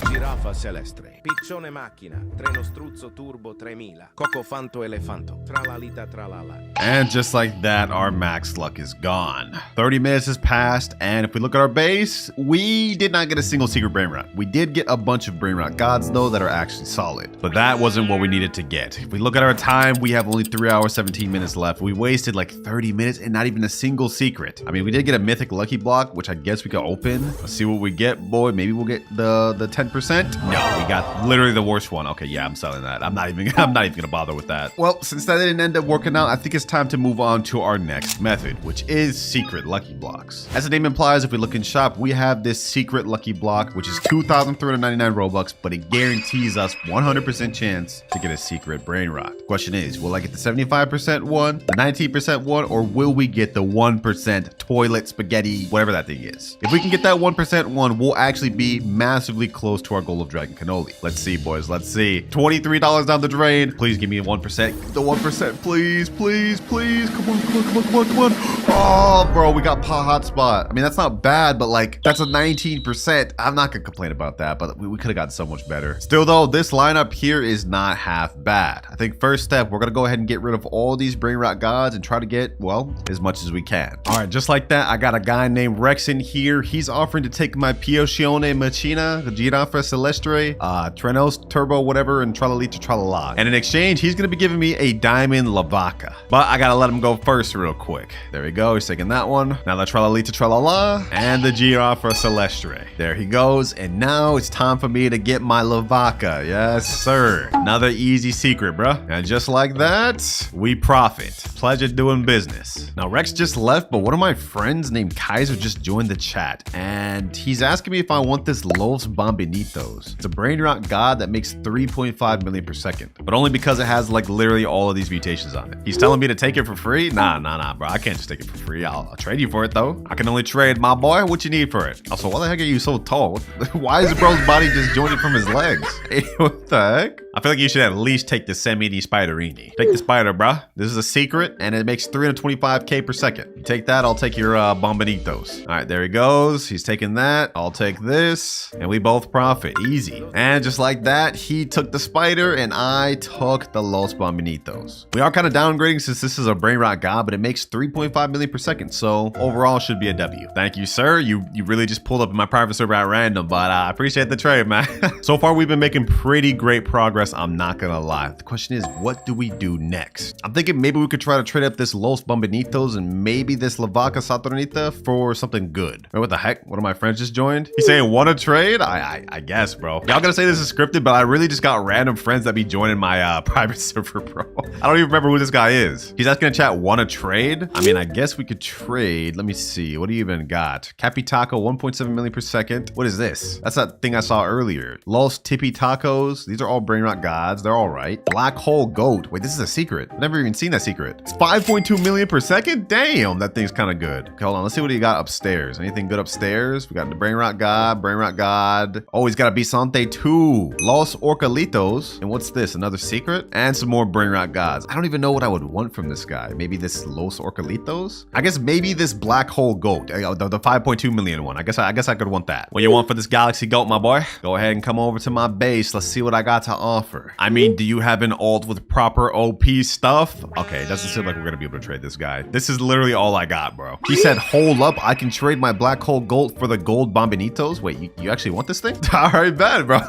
Speaker 2: Giraffa Celestre, Piccione Macchina, Treno Struzzo Turbo 3000, Coco Fanto Elefanto, Tralalita Tralala.
Speaker 1: And just like that, our max luck is gone. 30 minutes has passed, and if we look at our base, we did not get a single secret Brainrot. We did get a bunch of Brainrot gods, though, that are actually solid. But that wasn't what we needed to get. If we look at our time, we have only 3 hours, 17 minutes left. We wasted like 30 minutes and not even a single secret. I mean, we did get a mythic lucky block, which I guess we could open. Let's see what we get, boy. Maybe we'll get the 10%. No, we got literally the worst one. Okay, yeah, I'm selling that. I'm not even gonna bother with that. Well, since that didn't end up working out, I think it's time to move on to our next method, which is secret lucky blocks. As the name implies, if we look in shop, we have this secret lucky block, which is 2,399 Robux, but it guarantees us 100% chance to get a secret Brainrot. Question is, will I get the 75% one, the 19% one, or will we get the 1% toilet spaghetti, whatever that thing is? If we can get that 1% one, we'll actually be massively close to our goal of Dragon Cannoli. Let's see, boys. Let's see. $23 down the drain. Please give me 1%. The 1%, please, please, please. Come on, come on, come on, come on, come on. Oh, bro, we got hotspot. I mean, that's not bad, but like, that's a 19%. I'm not gonna complain about that, but we could have gotten so much better. Still though, this lineup here is not half bad. I think first step, we're gonna go ahead and get rid of all these Brainrot gods and try to get, well, as much as we can. All right, just like that, I got a guy named Rex in here. He's offering to take my Piochione Machina, Giraffa Celestre, Trenos Turbo, whatever, and Tralalita Tralala. And in exchange, he's gonna be giving me a Diamond Lavaca. But I gotta let him go first real quick. There we go, he's taking that one. Now the Tralalita Tralala and the Giraffa Celestre. There he goes, and now it's time for me to get my Lavaca. Yes, sir. Another easy secret, bruh. And just like that, we profit. Pleasure doing business. Now Rex just left, but one of my friends named Kaiser just joined the chat, and he's asking me if I want this Los Bombinitos. It's a Brainrot god that makes 3.5 million per second, but only because it has like literally all of these mutations on it. He's telling me to take it for free? Nah, bro. I can't just take it for free. I'll trade you for it though. I can only trade, my boy. What you need for it? Also, why the heck are you so tall? Why is bro's body just jointed from his legs? Hey, what the heck? I feel like you should at least take the Semini Spiderini. Take the spider, bruh. This is a secret, and it makes 325k per second. You take that, I'll take your Bombinitos. All right, there he goes. He's taking that. I'll take this, and we both profit. Easy. And just like that, he took the spider, and I took the Los Bombinitos. We are kind of downgrading since this is a Brainrot god, but it makes 3.5 million per second, so overall should be a W. Thank you, sir. You really just pulled up in my private server at random, but I appreciate the trade, man. So far, we've been making pretty great progress. I'm not gonna lie. The question is, what do we do next? I'm thinking maybe we could try to trade up this Los Bombinitos and maybe this Lavaca Saturnita for something good. Wait, what the heck? One of my friends just joined. He's saying, want to trade? I guess, bro. Y'all gonna say this is scripted, but I really just got random friends that be joining my private server, bro. I don't even remember who this guy is. He's asking in chat, want to trade? I mean, I guess we could trade. Let me see. What do you even got? Capitaco, 1.7 million per second. What is this? That's that thing I saw earlier. Los Tippy Tacos. These are all Brainrot gods. They're all right. Black Hole Goat. Wait, this is a secret. I've never even seen that secret. It's 5.2 million per second? Damn, that thing's kind of good. Okay, hold on. Let's see what he got upstairs. Anything good upstairs? We got the Brainrot God. Oh, he's got a Bisante too. Los Orcalitos. And what's this? Another secret? And some more Brainrot gods. I don't even know what I would want from this guy. Maybe this Los Orcalitos? I guess maybe this Black Hole Goat. The 5.2 million one. I guess I could want that. What you want for this Galaxy Goat, my boy? Go ahead and come over to my base. Let's see what I got to offer. I mean, do you have an alt with proper OP stuff? Okay, it doesn't seem like we're gonna be able to trade this guy. This is literally all I got, bro. He said, hold up, I can trade my Black Hole Gold for the gold Bombinitos. Wait, you actually want this thing? All right, bad, bro.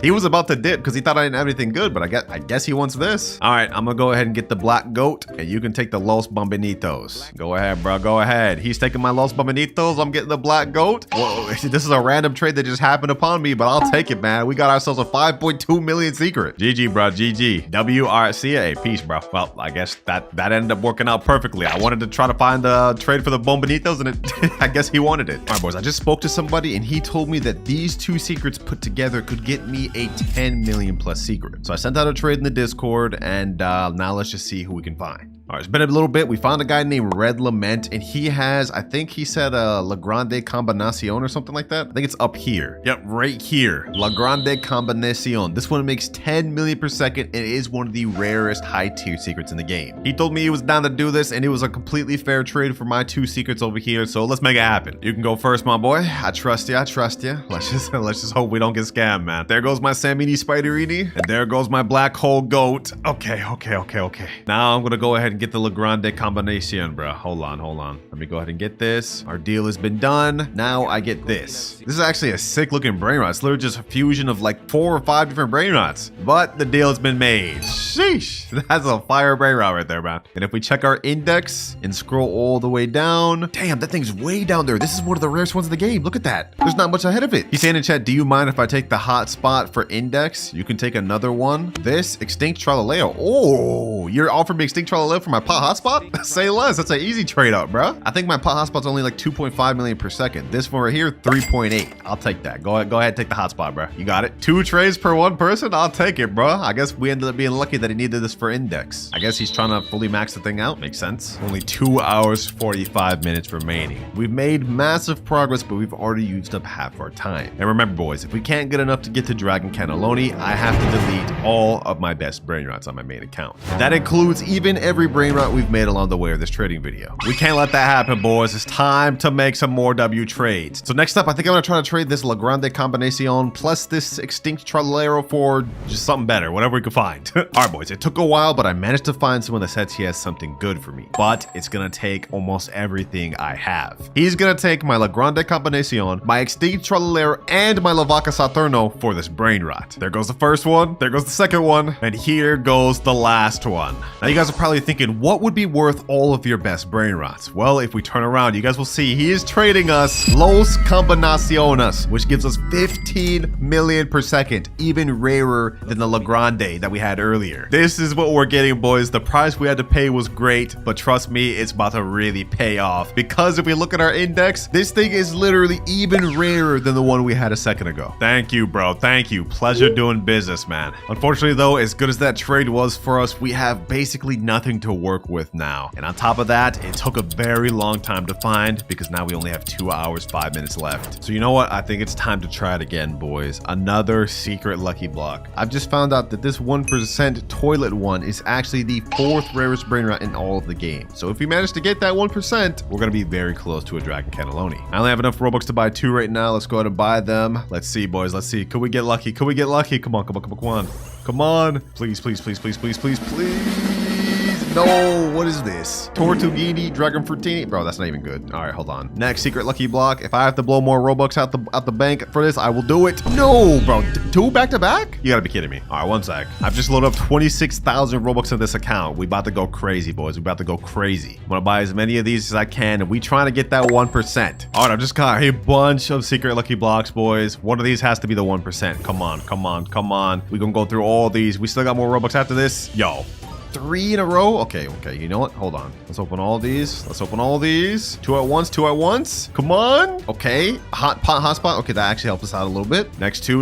Speaker 1: He was about to dip because he thought I didn't have anything good, but I guess he wants this. All right, I'm gonna go ahead and get the Black Goat, and you can take the Los Bombinitos. Go ahead, bro, go ahead. He's taking my Los Bombinitos, I'm getting the Black Goat. Whoa, this is a random trade that just happened upon me, but I'll take it, man. We got ourselves a 5.2 million secret. GG, bro, GG. WRC, hey, peace, bro. Well, I guess that ended up working out perfectly. I wanted to try to find a trade for the Bombinitos, and I guess he wanted it. All right, boys, I just spoke to somebody, and he told me that these two secrets put together could get me a 10 million plus secret. So I sent out a trade in the Discord, and now let's just see who we can find. All right, it's been a little bit. We found a guy named Red Lament, and he has, I think he said La Grande Combinacion or something like that. I think it's up here. Yep, right here. La Grande Combinacion. This one makes 10 million per second, and it is one of the rarest high tier secrets in the game. He told me he was down to do this, and it was a completely fair trade for my two secrets over here, so let's make it happen. You can go first, my boy. I trust you, I trust you. Let's just hope we don't get scammed, man. There goes my Samini Spiderini, and there goes my Black Hole Goat. Okay. Now I'm gonna go ahead and get the La Grande Combination, bro. Hold on. Let me go ahead and get this. Our deal has been done. Now I get this. This is actually a sick looking Brainrot. It's literally just a fusion of like 4 or 5 different Brainrots. But the deal has been made. Sheesh. That's a fire Brainrot right there, man. And if we check our index and scroll all the way down, damn, that thing's way down there. This is one of the rarest ones in the game. Look at that. There's not much ahead of it. He's saying in chat, do you mind if I take the hot spot for index? You can take another one. This Extinct Tralaleo. Oh, you're offering me Extinct Tralaleo for my pot hotspot? Say less. That's an easy trade up, bro. I think my pot hotspot's only like 2.5 million per second. This one right here, 3.8. I'll take that. Go ahead, take the hotspot, bro. You got it. 2 trades per 1 person. I'll take it, bro. I guess we ended up being lucky that he needed this for index. I guess he's trying to fully max the thing out. Makes sense. Only 2 hours, 45 minutes remaining. We've made massive progress, but we've already used up half our time. And remember, boys, if we can't get enough to get to Dragon Cannelloni, I have to delete all of my best Brainrots on my main account. That includes even every Brainrot we've made along the way of this trading video. We can't let that happen, boys. It's time to make some more W trades. So next up, I think I'm gonna try to trade this La Grande Combinacion plus this Extinct Trolero for just something better, whatever we could find. All right, boys, it took a while, but I managed to find someone that says he has something good for me. But it's gonna take almost everything I have. He's gonna take my La Grande Combinacion, my Extinct Trolero, and my La Vaca Saturno for this Brainrot. There goes the first one, there goes the second one, and here goes the last one. Now you guys are probably thinking, what would be worth all of your best Brainrots? Well, if we turn around, you guys will see he is trading us Los Combinaciones, which gives us 15 million per second, even rarer than the La Grande that we had earlier. This is what we're getting, boys. The price we had to pay was great, but trust me, it's about to really pay off, because if we look at our index, this thing is literally even rarer than the one we had a second ago. Thank you, bro. Thank you. Pleasure doing business, man. Unfortunately, though, as good as that trade was for us, we have basically nothing to work with now. And on top of that, it took a very long time to find, because now we only have 2 hours, 5 minutes left. So you know what? I think it's time to try it again, boys. Another secret lucky block. I've just found out that this 1% toilet one is actually the 4th rarest Brainrot in all of the game. So if we manage to get that 1%, we're going to be very close to a Dragon Cannelloni. I only have enough Robux to buy 2 right now. Let's go ahead and buy them. Let's see, boys. Let's see. Could we get lucky? Could we get lucky? Come on, come on, come on, come on. Come on. Please, please, please, please, please, please, please. No, what is this? Tortughini, Dragon Fruitini? Bro, that's not even good. All right, hold on. Next secret lucky block. If I have to blow more Robux out the bank for this, I will do it. No, bro. 2 back to back? You gotta be kidding me. All right, one sec. I've just loaded up 26,000 Robux in this account. We about to go crazy, boys. We about to go crazy. I'm gonna buy as many of these as I can, and we trying to get that 1%. All right, I've just got a bunch of secret lucky blocks, boys. One of these has to be the 1%. Come on, come on, come on. We're gonna go through all these. We still got more Robux after this. Yo. 3 in a row? Okay, you know what? Hold on. Let's open all these. Let's open all these. 2 at once, 2 at once. Come on. Okay. Hotspot. Okay, that actually helped us out a little bit. Next two.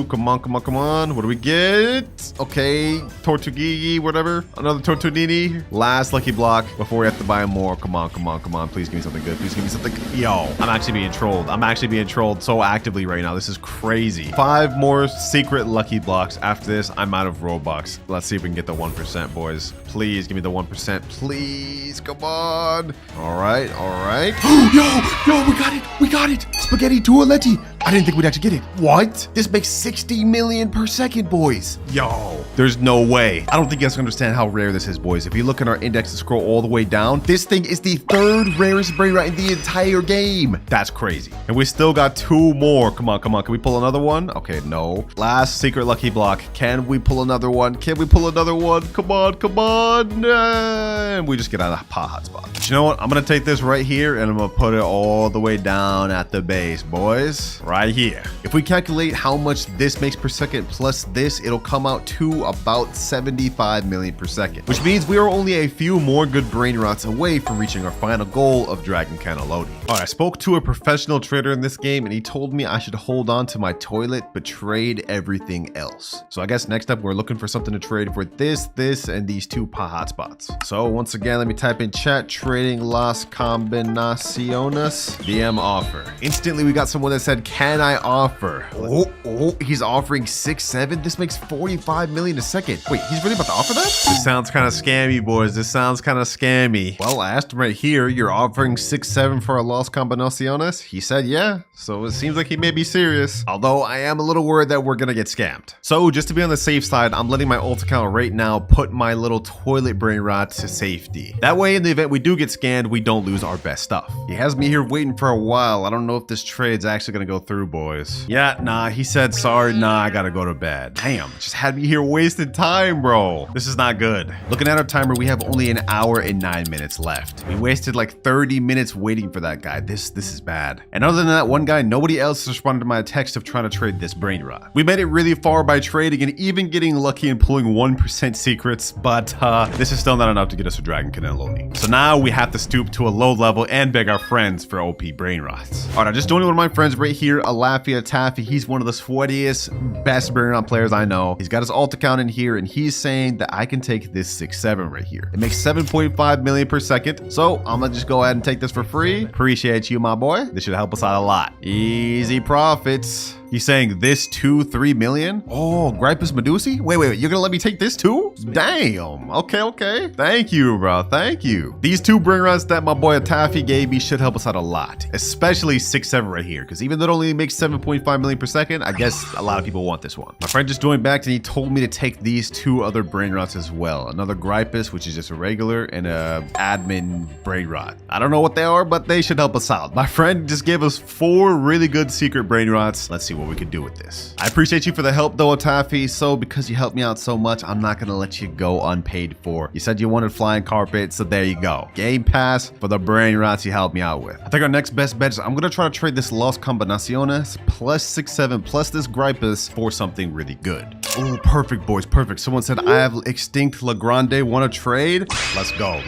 Speaker 1: Come on, come on, come on. What do we get? Okay. Tortughini, whatever. Another Tortughini. Last lucky block before we have to buy more. Come on, come on, come on. Please give me something good. Please give me something. Yo, I'm actually being trolled. I'm actually being trolled so actively right now. This is crazy. 5 more secret lucky blocks. After this, I'm out of Robux. Let's see if we can get the 1%, boys. Please give me the 1%. Please. Come on. All right. All right. Yo, we got it. We got it. Spaghetti Tualetti. I didn't think we'd actually get it. What? This makes 60 million per second, boys. Yo, there's no way. I don't think you guys can understand how rare this is, boys. If you look at our index and scroll all the way down, this thing is the 3rd rarest Brainrot in the entire game. That's crazy. And we still got 2 more. Come on, come on. Can we pull another one? Okay, no. Last secret lucky block. Can we pull another one? Can we pull another one? Come on, come on. And we just get out of pot hotspot. But you know what? I'm going to take this right here and I'm going to put it all the way down at the base, boys. Right here. If we calculate how much this makes per second plus this, it'll come out to about 75 million per second, which means we are only a few more good Brainrots away from reaching our final goal of Dragon Cannelloni. All right, I spoke to a professional trader in this game and he told me I should hold on to my toilet but trade everything else. So I guess next up we're looking for something to trade for this, and these 2 pot hotspots. So once again, let me type in chat, trading Las Combinaciones, DM offer. Instantly we got someone that said, can I offer? Oh, he's offering 6.7. This makes 45 million a second. Wait, he's really about to offer that? This sounds kind of scammy, boys. This sounds kind of scammy. Well, I asked him right here, you're offering 6.7 for a Las Combinaciones? He said yeah, so it seems like he may be serious. Although I am a little worried that we're gonna get scammed. So just to be on the safe side, I'm letting my ult account right now put my little toilet Brainrot to safety. That way, in the event we do get scammed, we don't lose our best stuff. He has me here waiting for a while. I don't know if this trade's actually gonna go through. through, boys. Yeah, nah, he said sorry. Nah, I gotta go to bed. Damn, just had me here wasting time, bro. This is not good. Looking at our timer, we have only an hour and 9 minutes left. We wasted like 30 minutes waiting for that guy. This is bad. And other than that one guy, nobody else responded to my text of trying to trade this Brainrot. We made it really far by trading and even getting lucky and pulling 1% secrets, but this is still not enough to get us a Dragon Cannelloni. So now we have to stoop to a low level and beg our friends for OP Brainrots. All right, I just joined one of my friends right here, Alafia Taffy. He's one of the sweatiest, best Brainrot players I know. He's got his alt account in here, and he's saying that I can take this 6-7 right here. It makes 7.5 million per second. So I'm gonna just go ahead and take this for free. Appreciate you, my boy. This should help us out a lot. Easy profits. He's saying this 2-3 million? Oh, Gripus Medusi? Wait, you're gonna let me take this too? Damn. Okay. Thank you, bro. Thank you. These 2 Brainrots that my boy Taffy gave me should help us out a lot, especially 6-7 right here, because even though it only makes 7.5 million per second, I guess a lot of people want this one. My friend just joined back and he told me to take these 2 other Brainrots as well. Another Gripus, which is just a regular, and a admin Brainrot. I don't know what they are, but they should help us out. My friend just gave us 4 really good secret Brainrots. Let's see what we can do with this. I appreciate you for the help though, Taffy. So because you helped me out so much, I'm not gonna let you go unpaid for. You said you wanted flying carpet, so there you go. Game pass for the Brainrots you helped me out with. I think our next best bet is I'm gonna try to trade this Los Combinaciones plus 6-7 plus this Gripus for something really good. Oh, perfect, boys, perfect. Someone said I have Extinct La Grande, want to trade? Let's go.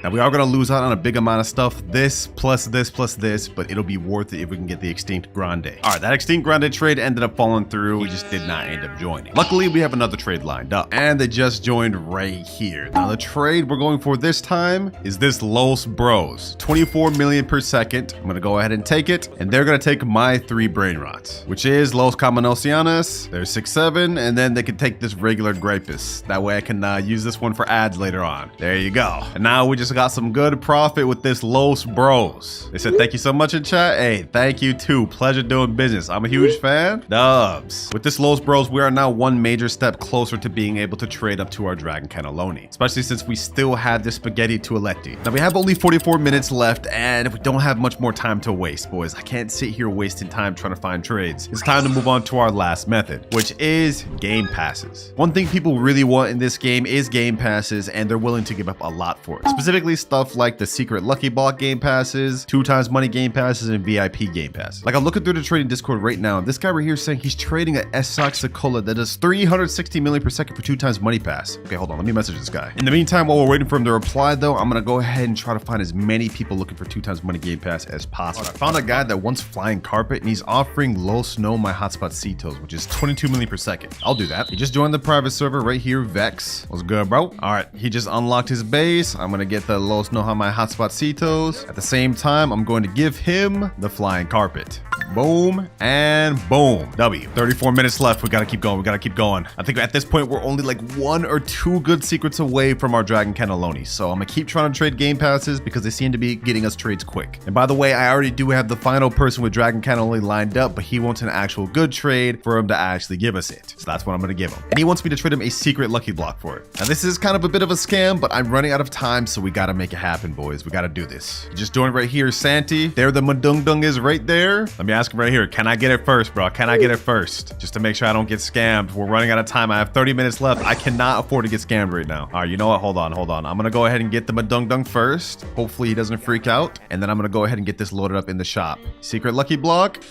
Speaker 1: Now we are gonna lose out on a big amount of stuff. This plus this, but it'll be worth it if we can get the Extinct Grande. All right, that Extinct Grande trade ended up falling through. We just did not end up joining. Luckily, we have another trade lined up, and they just joined right here. Now the trade we're going for this time is this Los Bros, 24 million per second. I'm gonna go ahead and take it, and they're gonna take my 3 Brainrots, which is Los Combinaciones. There's 6-7, and then they can take this regular Gripus. That way I can use this one for ads later on. There you go. And now we just got some good profit with this Los Bros. They said thank you so much in chat. Hey, thank you too. Pleasure doing business. I'm a huge fan. Dubs. With this Los Bros, we are now one major step closer to being able to trade up to our Dragon Cannelloni, especially since we still have this Spaghetti Tualetti. Now we have only 44 minutes left, and we don't have much more time to waste, boys. I can't sit here wasting time trying to find trades. It's time to move on to our last method, which is game passes. One thing people really want in this game is game passes, and they're willing to give up a lot for it. Specifically stuff like the secret Lucky Block game passes, 2x money game passes, and VIP game passes. Like I'm looking through the trading Discord right now, this guy right here is saying he's trading a Sacola that does 360 million per second for 2x money pass. Okay, hold on, let me message this guy. In the meantime, while we're waiting for him to reply though, I'm gonna go ahead and try to find as many people looking for 2x money game pass as possible. I found a guy that wants flying carpet, and he's offering low snow my hotspot Cetos, which is 22 million per second. I'll do that. He just joined the private server right here, Vex. What's good, bro? All right, he just unlocked his base. I'm gonna get the low snow my hotspot Cetos. At the same time, I'm going to give him the flying carpet. Boom and boom. W. 34 minutes left. We gotta keep going. I think at this point we're only like 1 or 2 good secrets away from our Dragon Cannelloni. So I'm gonna keep trying to trade game passes because they seem to be getting us trades quick. And by the way, I already do have the final person with Dragon Cannelloni lined up, but he wants an actual good trade for him to actually give us it. So that's what I'm gonna give him. And he wants me to trade him a secret Lucky Block for it. Now this is kind of a bit of a scam, but I'm running out of time, so we gotta make it happen, boys. We gotta do this. You just joined right here, Santi. There the Madung Dung is right there. Let me ask him right here. Can I get it first, bro? Can I get it first? Just to make sure I don't get scammed. We're running out of time. I have 30 minutes left. I cannot afford to get scammed right now. All right, you know what? Hold on. I'm gonna go ahead and get the Madung Dung first. Hopefully he doesn't freak out. And then I'm gonna go ahead and get this loaded up in the shop. Secret Lucky Block.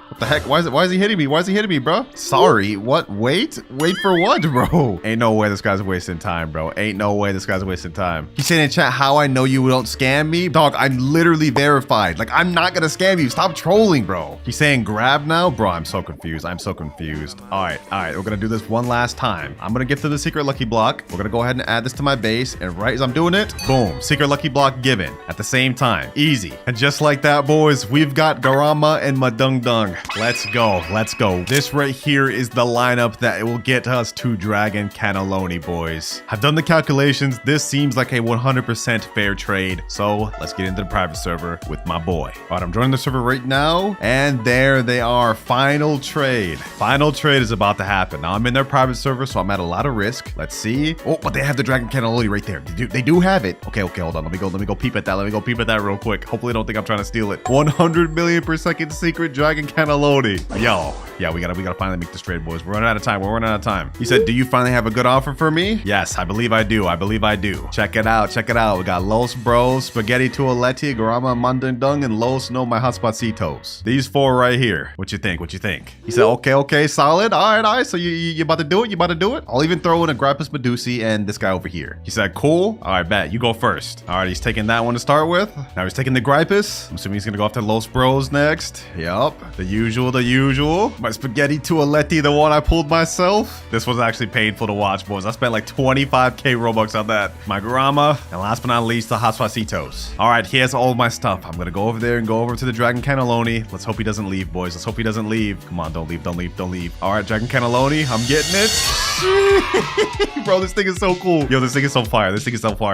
Speaker 1: What the heck? Why is he hitting me? Why is he hitting me, bro? Sorry. What? Wait for what, bro? Ain't no way this guy's wasting time, bro. Ain't no way this guy's wasting time. He's saying in chat how I know you don't scam me. Dog, I'm literally verified. Like, I'm not gonna scam you. Stop trolling, bro. He's saying grab now? Bro, I'm so confused. All right. We're gonna do this one last time. I'm gonna get to the secret Lucky Block. We're gonna go ahead and add this to my base. And right as I'm doing it, boom. Secret Lucky Block given. At the same time. Easy. And just like that, boys, we've got Garama and Madung Dung. Let's go. This right here is the lineup that will get us to Dragon Cannelloni, boys. I've done the calculations. This seems like a 100% fair trade. So let's get into the private server with my boy. All right, I'm joining the server right now. And there they are. Final trade. Final trade is about to happen. Now I'm in their private server, so I'm at a lot of risk. Let's see. Oh, but they have the Dragon Cannelloni right there. They do have it. Okay, hold on. Let me go peep at that. Real quick. Hopefully they don't think I'm trying to steal it. 100 million per second secret Dragon Cannelloni. cannelloni. Yo. Yeah, we gotta finally make this trade, boys. We're running out of time. We're running out of time. He said, do you finally have a good offer for me? Yes, I believe I do. I believe I do. Check it out. Check it out. We got Los Bros, Spaghetti Tualetti, Grama Mandundung, and Los No My Hotspocitos. These 4 right here. What you think? What you think? He said, okay, solid. All right. So you about to do it? You about to do it? I'll even throw in a Grappus Medusi and this guy over here. He said, cool. All right, bet. You go first. All right, he's taking that one to start with. Now he's taking the Gripus. I'm assuming he's gonna go after Los Bros next. Yup. The usual. My Spaghetti Tualetti, the one I pulled myself. This was actually painful to watch, boys. I spent like 25k Robux on that. My Grama, and last but not least, the Hotspocitos. All right, here's all my stuff. I'm gonna go over there and go over to the Dragon Cannelloni. Let's hope he doesn't leave, boys. Let's hope he doesn't leave. Come on, don't leave. All right, Dragon Cannelloni, I'm getting it. Bro, this thing is so cool. Yo, this thing is so fire,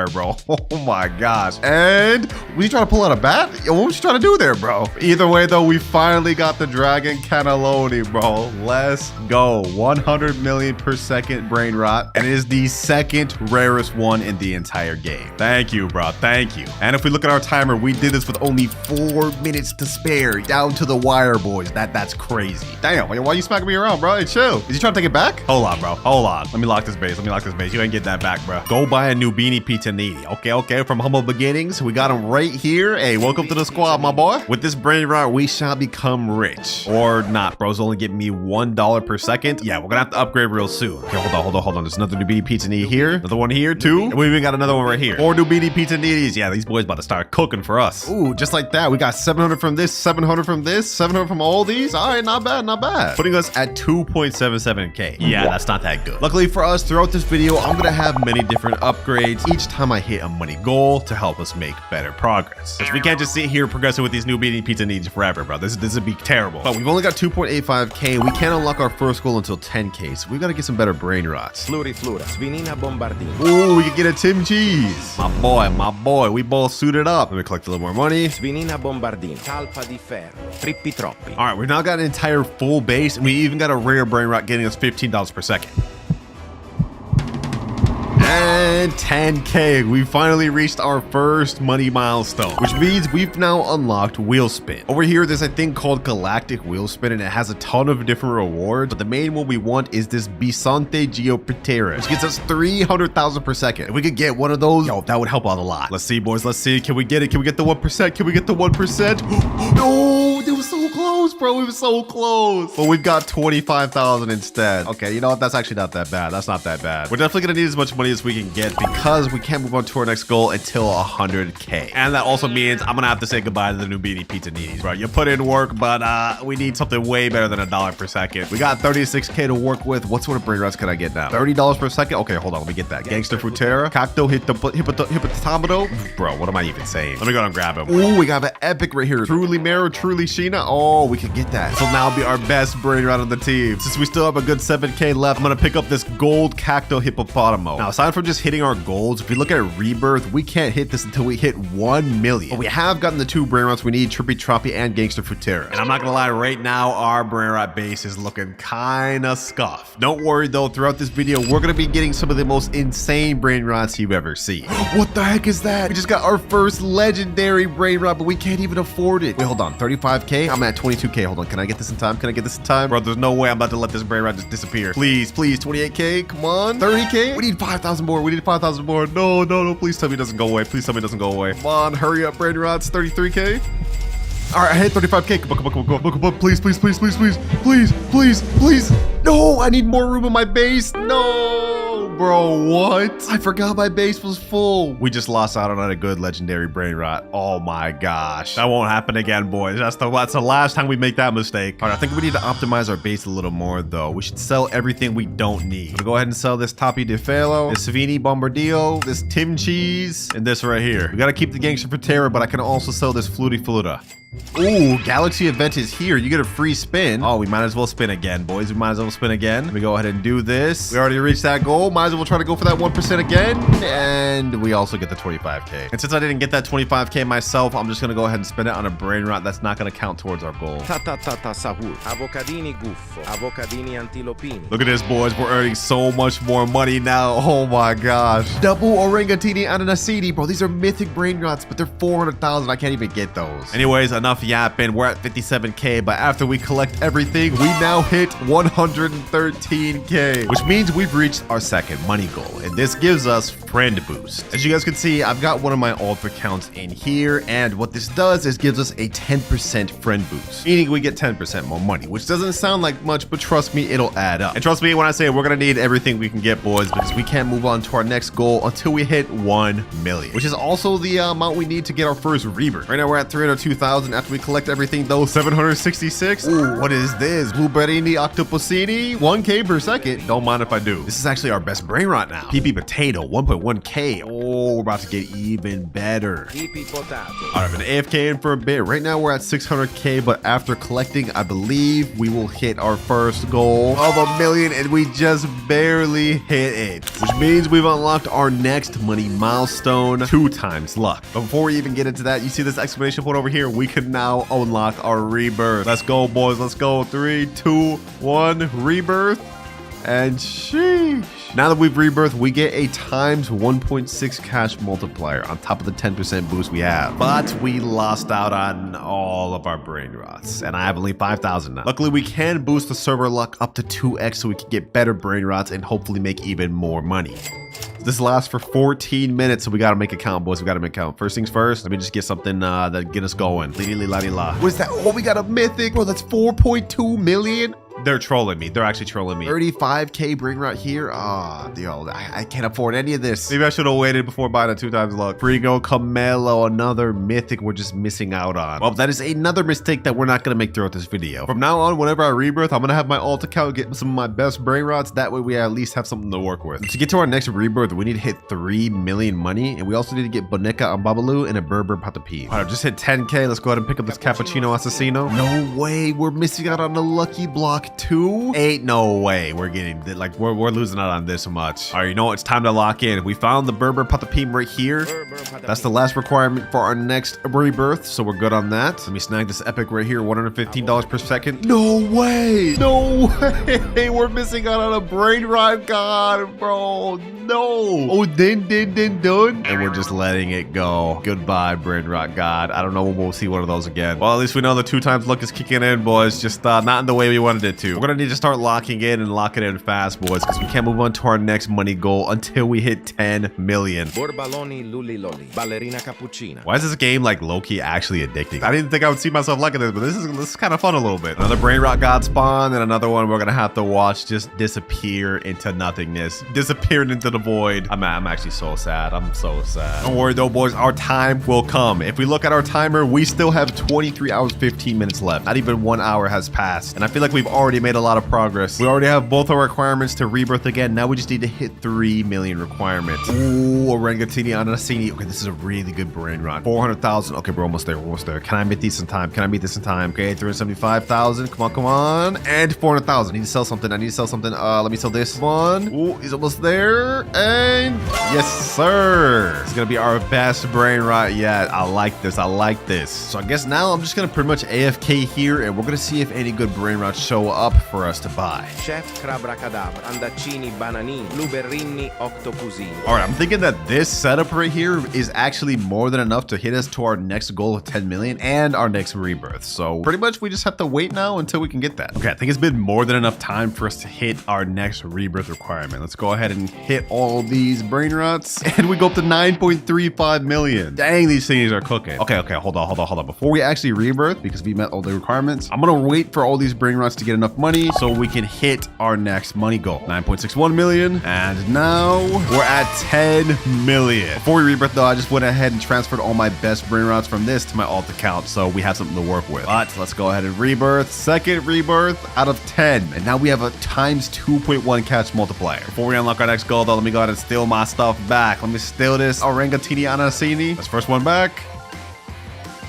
Speaker 1: bro. Oh my gosh. And were you trying to pull out a bat? Yo, what was you trying to do there, bro? Either way, though, we finally got the Dragon Cannelloni, bro. Let's go. 100 million per second brain rot. And it is the second rarest one in the entire game. Thank you, bro. Thank you. And if we look at our timer, we did this with only 4 minutes to spare. Down to the wire, boys. That's crazy. Damn, why are you smacking me around, bro? Hey, chill. Is you trying to take it back? Hold on, bro. Hold on. Let me lock this base. You ain't get that back, bro. Go buy a new Beanie Pizza Needy. Okay. From humble beginnings, we got him right here. Hey, welcome to the squad, my boy. With this brain rot, we shall become rich. Or not. Bro's only getting me $1 per second. Yeah, we're gonna have to upgrade real soon. Okay, hold on. There's another new Beanie Pizza Needy here. Another one here, too. And we even got another one right here. 4 new Beanie Pizza Needies. Yeah, these boys about to start cooking for us. Ooh, just like that. We got 700 from this, 700 from this, 700 from all these. All right, not bad. Putting us at 2.77k. Yeah, that's not that good. Luckily for us, throughout this video, I'm gonna have many different upgrades each time I hit a money goal to help us make better progress. Because we can't just sit here progressing with these new Beanie Pizza Needs forever, bro. This would be terrible. But we've only got 2.85k. We can't unlock our first goal until 10k, so we gotta get some better brain rots.
Speaker 2: Fluriflura, Svinina Bombardino.
Speaker 1: Ooh, we can get a Tim Cheese. My boy, we both suited up. Let me collect a little more money.
Speaker 2: Svinina Bombardino, Talpa di Ferro, Trippi Troppi.
Speaker 1: All right, we've now got an entire full base, and we even got a rare brain rot getting us $15 per second. And 10k, we finally reached our first money milestone, which means we've now unlocked wheel spin. Over here, there's a thing called galactic wheel spin, and it has a ton of different rewards, but the main one we want is this Bisonte Geoptera, which gets us 300,000 per second. If we could get one of those, yo, that would help out a lot. Let's see, boys, let's see. Can we get it? Can we get the 1%? Can we get the 1%? No, it was so close, bro. It was so close. But we've got 25,000 instead. Okay, you know what? That's actually not that bad. That's not that bad. We're definitely gonna need as much money as we can get because we can't move on to our next goal until 100k. And that also means I'm gonna have to say goodbye to the new Beanie Pizza Needies, bro. You put in work, but we need something way better than $1 per second. We got 36k to work with. What sort of brain rots can I get now? $30 per second? Okay, hold on. Let me get that. Gangster Frutera, Cacto Hippopotamado. Bro, what am I even saying? Let me go and grab him. Ooh, we got an epic right here. Truly Mero, Truly Sheena. Oh, we can get that. This will now be our best brain rot on the team. Since we still have a good 7k left, I'm gonna pick up this gold Cacto Hippopotamo. Now, aside from just hitting our goals, if we look at Rebirth, we can't hit this until we hit 1 million. But we have gotten the 2 brain rots we need, Trippy Troppy and Gangster Frutera. And I'm not gonna lie, right now, our brain rot base is looking kinda scuffed. Don't worry though, throughout this video, we're gonna be getting some of the most insane brain rots you've ever seen. What the heck is that? We just got our first legendary brain rot, but we can't even afford it. Wait, hold on, 35k? I'm at 22k. Hold on, can I get this in time? Bro, there's no way I'm about to let this brain rot just disappear. Please, 28k, come on. 30k? We need 5,000 more. No, please tell me it doesn't go away. Come on, hurry up, brain rots. 33k. All right, I hit 35k. Come on. Please. No, I need more room in my base. No, bro, what? I forgot my base was full. We just lost out on a good legendary brain rot. Oh my gosh. That won't happen again, boys. That's the last time we make that mistake. All right, I think we need to optimize our base a little more, though. We should sell everything we don't need. We'll go ahead and sell this Tapi de Felo, this Savini Bombardillo, this Tim Cheese, and this right here. We got to keep the Gangster Frutera, but I can also sell this Fluty Fluta. Ooh, Galaxy event is here. You get a free spin. Oh, we might as well spin again, boys. We might as well spin again. Let me go ahead and do this. We already reached that goal. Might as well try to go for that 1% again. And we also get the 25k. And since I didn't get that 25k myself, I'm just going to go ahead and spin it on a brain rot that's not going to count towards our goal.
Speaker 2: Sahur, Avocadini Guffo, Avocadini Antilopini.
Speaker 1: Look at this, boys. We're earning so much more money now. Oh my gosh. Double Orangatini Ananasidi, bro. These are mythic brain rots, but they're 400,000. I can't even get those. Anyways, enough yapping. We're at 57K, but after we collect everything, we now hit 113K, which means we've reached our second money goal, and this gives us friend boost. As you guys can see, I've got one of my alt accounts in here, and what this does is gives us a 10% friend boost, meaning we get 10% more money, which doesn't sound like much, but trust me, it'll add up. And trust me when I say we're gonna need everything we can get, boys, because we can't move on to our next goal until we hit 1 million, which is also the amount we need to get our first rebirth. Right now we're at 302,000. After we collect everything though, 766. Ooh, what is this? Blueberrini Octopusini, 1K per second. Don't mind if I do. This is actually our best brain rot now. PP Potato, 1.1K. Oh, we're about to get even better.
Speaker 2: Tipi potato.
Speaker 1: All right, I've been AFK in for a bit. Right now we're at 600K, but after collecting, I believe we will hit our first goal of 1 million, and we just barely hit it, which means we've unlocked our next money milestone, 2 times luck. But before we even get into that, you see this exclamation point over here? We can now unlock our rebirth. Let's go, boys. Let's go. 3, 2, 1, rebirth. And sheesh. Now that we've rebirthed, we get a times 1.6 cash multiplier on top of the 10% boost we have. But we lost out on all of our brain rots, and I have only 5,000 now. Luckily, we can boost the server luck up to 2x so we can get better brain rots and hopefully make even more money. This lasts for 14 minutes, so we gotta make a count, boys. We gotta make a count. First things first, let me just get something that get us going. La. What is that? Oh, we got a mythic, bro. That's 4.2 million. They're trolling me. They're actually trolling me. 35K bring right here. Yo, I can't afford any of this. Maybe I should have waited before buying a 2 times luck. Frigo Camelo, another mythic we're just missing out on. Well, that is another mistake that we're not going to make throughout this video. From now on, whenever I rebirth, I'm going to have my alt account get some of my best brain rots. That way we at least have something to work with. To get to our next rebirth, we need to hit 3 million money, and we also need to get Boneca on Babalu and a Berber Patapim. All right, just hit 10K. Let's go ahead and pick up this Cappuccino Assassino. No way. We're missing out on the lucky block 2. Ain't no way we're getting like we're losing out on this much. All right, you know what? It's time to lock in. We found the Berber Patapim right here. That's the last requirement for our next rebirth, so we're good on that. Let me snag this epic right here, $115 per second. No way! No way! We're missing out on a brain rot, God, bro. No. Oh, done. And we're just letting it go. Goodbye, brain rot God. I don't know when we'll see one of those again. Well, at least we know the 2 times luck is kicking in, boys. Just not in the way we wanted it to. We're gonna need to start locking in and locking in fast, boys, because we can't move on to our next money goal until we hit 10 million.
Speaker 2: Borbaloni luliloli. Ballerina cappuccina.
Speaker 1: Why is this game like low-key actually addicting? I didn't think I would see myself liking this, but this is kind of fun a little bit. Another brain rot God spawn, and another one we're gonna have to watch just disappear into nothingness, disappearing into the void. I'm actually so sad. I'm so sad. Don't worry though, boys. Our time will come. If we look at our timer, we still have 23 hours 15 minutes left. Not even 1 hour has passed, and I feel like we've already made a lot of progress. We already have both our requirements to rebirth again. Now we just need to hit 3 million requirements. Ooh, Orangatini Anasini. Okay, this is a really good brain rot. 400,000. Okay, we're almost there. We're almost there. Can I meet these in time? Can I meet this in time? Okay, 375,000. Come on. And 400,000. I need to sell something. Let me sell this one. Ooh, he's almost there. And yes, sir. It's gonna be our best brain rot yet. I like this. So I guess now I'm just gonna pretty much AFK here, and we're gonna see if any good brain rots show up for us to buy.
Speaker 2: Chef Crabracadabra. Andaccini bananini. Blueberrini octopusini.
Speaker 1: All right, I'm thinking that this setup right here is actually more than enough to hit us to our next goal of 10 million and our next rebirth. So pretty much we just have to wait now until we can get that. Okay, I think it's been more than enough time for us to hit our next rebirth requirement. Let's go ahead and hit all these brain rots, and we go up to 9.35 million. Dang, these things are cooking. Okay, hold on. Before we actually rebirth, because we met all the requirements, I'm gonna wait for all these brain rots to get enough money so we can hit our next money goal. 9.61 million, and now we're at 10 million. Before we rebirth though, I just went ahead and transferred all my best brain rots from this to my alt account, so we have something to work with. But let's go ahead and rebirth. Second rebirth out of 10, and now we have a times 2.1 cash multiplier. Before we unlock our next goal though, let me go ahead and steal my stuff back. Let me steal this Orangatini Anasini. That's first one back.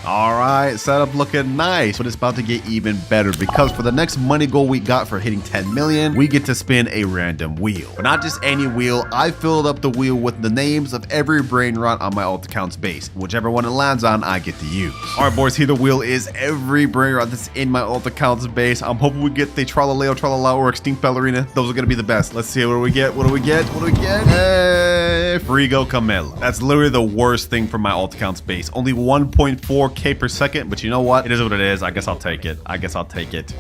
Speaker 1: All right, setup looking nice, but it's about to get even better because for the next money goal we got for hitting 10 million, we get to spin a random wheel. But not just any wheel. I filled up the wheel with the names of every brain rot on my alt account's base. Whichever one it lands on, I get to use. All right, boys, here the wheel is every brain rot that's in my alt account's base. I'm hoping we get the Tralaleo or Extinct Ballerina. Those are gonna be the best. Let's see, what do we get? Hey! Frigo Camelo. That's literally the worst thing for my alt account space. Only 1.4k per second, but you know what? It is what it is. I guess I'll take it.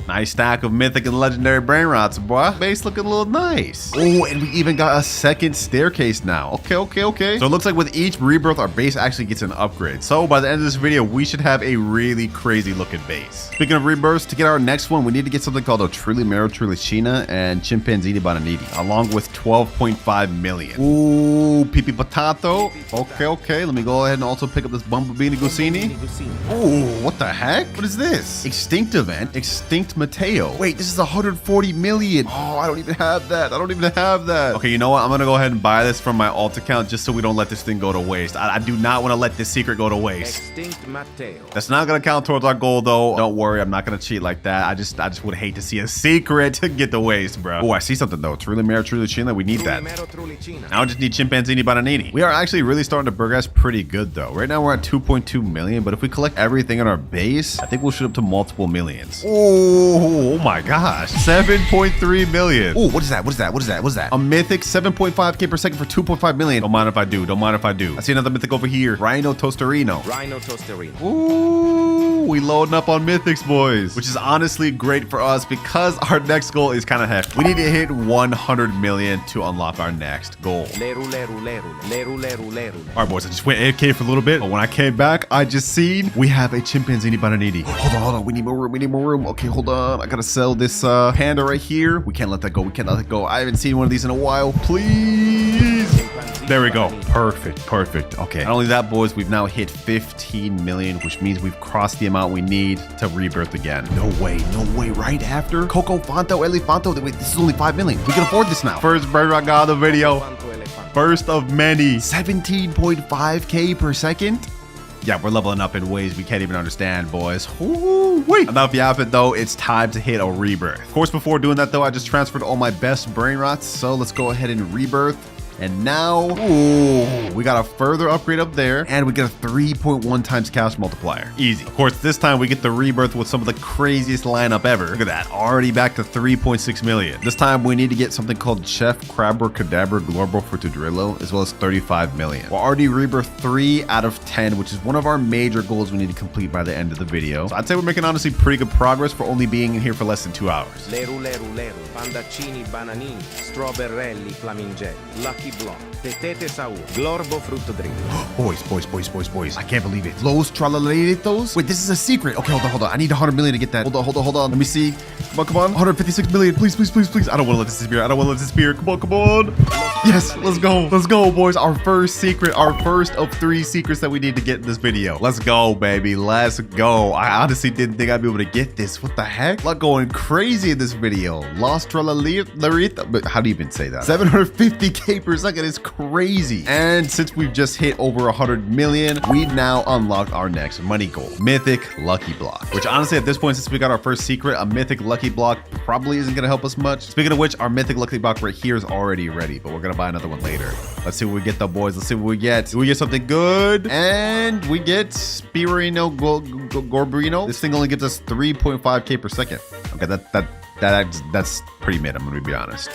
Speaker 1: Nice stack of mythic and legendary Brainrots, boy. Base looking a little nice. Oh, and we even got a second staircase now. Okay. So it looks like with each rebirth, our base actually gets an upgrade. So by the end of this video, we should have a really crazy looking base. Speaking of rebirths, to get our next one, we need to get something called a Trilimero Trilicina and Chimpanzini Bananiti, along with 12.5 million. Ooh, Pipi Potato. Okay. Let me go ahead and also pick up this Bumblebee Gusini. Ooh, what the heck? What is this? Extinct event. Extinct Mateo. Wait, this is 140 million. Oh, I don't even have that. Okay, you know what? I'm gonna go ahead and buy this from my alt account just so we don't let this thing go to waste. I do not want to let this secret go to waste.
Speaker 2: Extinct Matteo.
Speaker 1: That's not gonna count towards our goal though. Don't worry, I'm not gonna cheat like that. I just would hate to see a secret get to waste, bro. Oh, I see something though. It's really Trulicina. We need that. Now I just need Chimpanzini Bananini. We are actually really starting to progress pretty good though. Right now we're at 2.2 million, but if we collect everything in our base, I think we'll shoot up to multiple millions. Oh my gosh. 7.3 million. Oh, what is that? A mythic 7.5k per second for 2.5 million. Don't mind if I do. I see another mythic over here. Rhino Toasterino. Ooh, we loading up on mythics, boys, which is honestly great for us because our next goal is kind of hefty. We need to hit 100 million to unlock our next goal. All right, boys, I just went AFK for a little bit, but when I came back, I just seen we have a Chimpanzini Bananiti. Hold on. We need more room. Okay, hold on. I gotta sell this panda right here. We can't let that go. I haven't seen one of these in a while. Please. There we go. Perfect. Okay. Not only that, boys, we've now hit 15 million, which means we've crossed the amount we need to rebirth again. No way. Right after Coco Fanto, Elefanto. Wait, this is only 5 million. We can afford this now. First Brainrot got the video. First of many. 17.5k per second. Yeah, we're leveling up in ways we can't even understand, boys. Wait. Enough yapping, though. It's time to hit a rebirth. Of course, before doing that, though, I just transferred all my best Brainrots. So let's go ahead and rebirth. And now, ooh, we got a further upgrade up there, and we get a 3.1 times cash multiplier. Easy. Of course, this time we get the rebirth with some of the craziest lineup ever. Look at that. Already back to 3.6 million. This time we need to get something called Chef Crabber Cadabra Glorbo Fortudrillo, as well as 35 million. We're already rebirth 3 out of 10, which is one of our major goals we need to complete by the end of the video. So I'd say we're making honestly pretty good progress for only being in here for less than 2 hours.
Speaker 2: Leru, Pandaccini, Bananini, Strawberrelli, Flamingelli, Lucky Block, Tetete Saur, Glorbo Frutto Drillo.
Speaker 1: Boys. I can't believe it. Los Tralaleritos? Wait, this is a secret. Okay, hold on. I need 100 million to get that. Hold on. Let me see. Come on. 156 million. Please. I don't want to let this disappear. Come on. Yes, let's go, boys. Our first secret. Our first of 3 secrets that we need to get in this video. Let's go, baby. Let's go. I honestly didn't think I'd be able to get this. What the heck? Lot going crazy in this video. Los Tralaleritos. But how do you even say that? 750k per second is crazy. And since we've just hit over 100 million, we now unlocked our next money goal, Mythic Lucky Block, which honestly at this point, since we got our first secret, a Mythic Lucky Block probably isn't going to help us much. Speaking of which, our Mythic Lucky Block right here is already ready, but we're going to buy another one later. Let's see what we get though, boys. Let's see what we get. Do we get something good? And we get Spirino Gorbrino. This thing only gives us 3.5k per second. Okay, that's pretty mid, I'm going to be honest.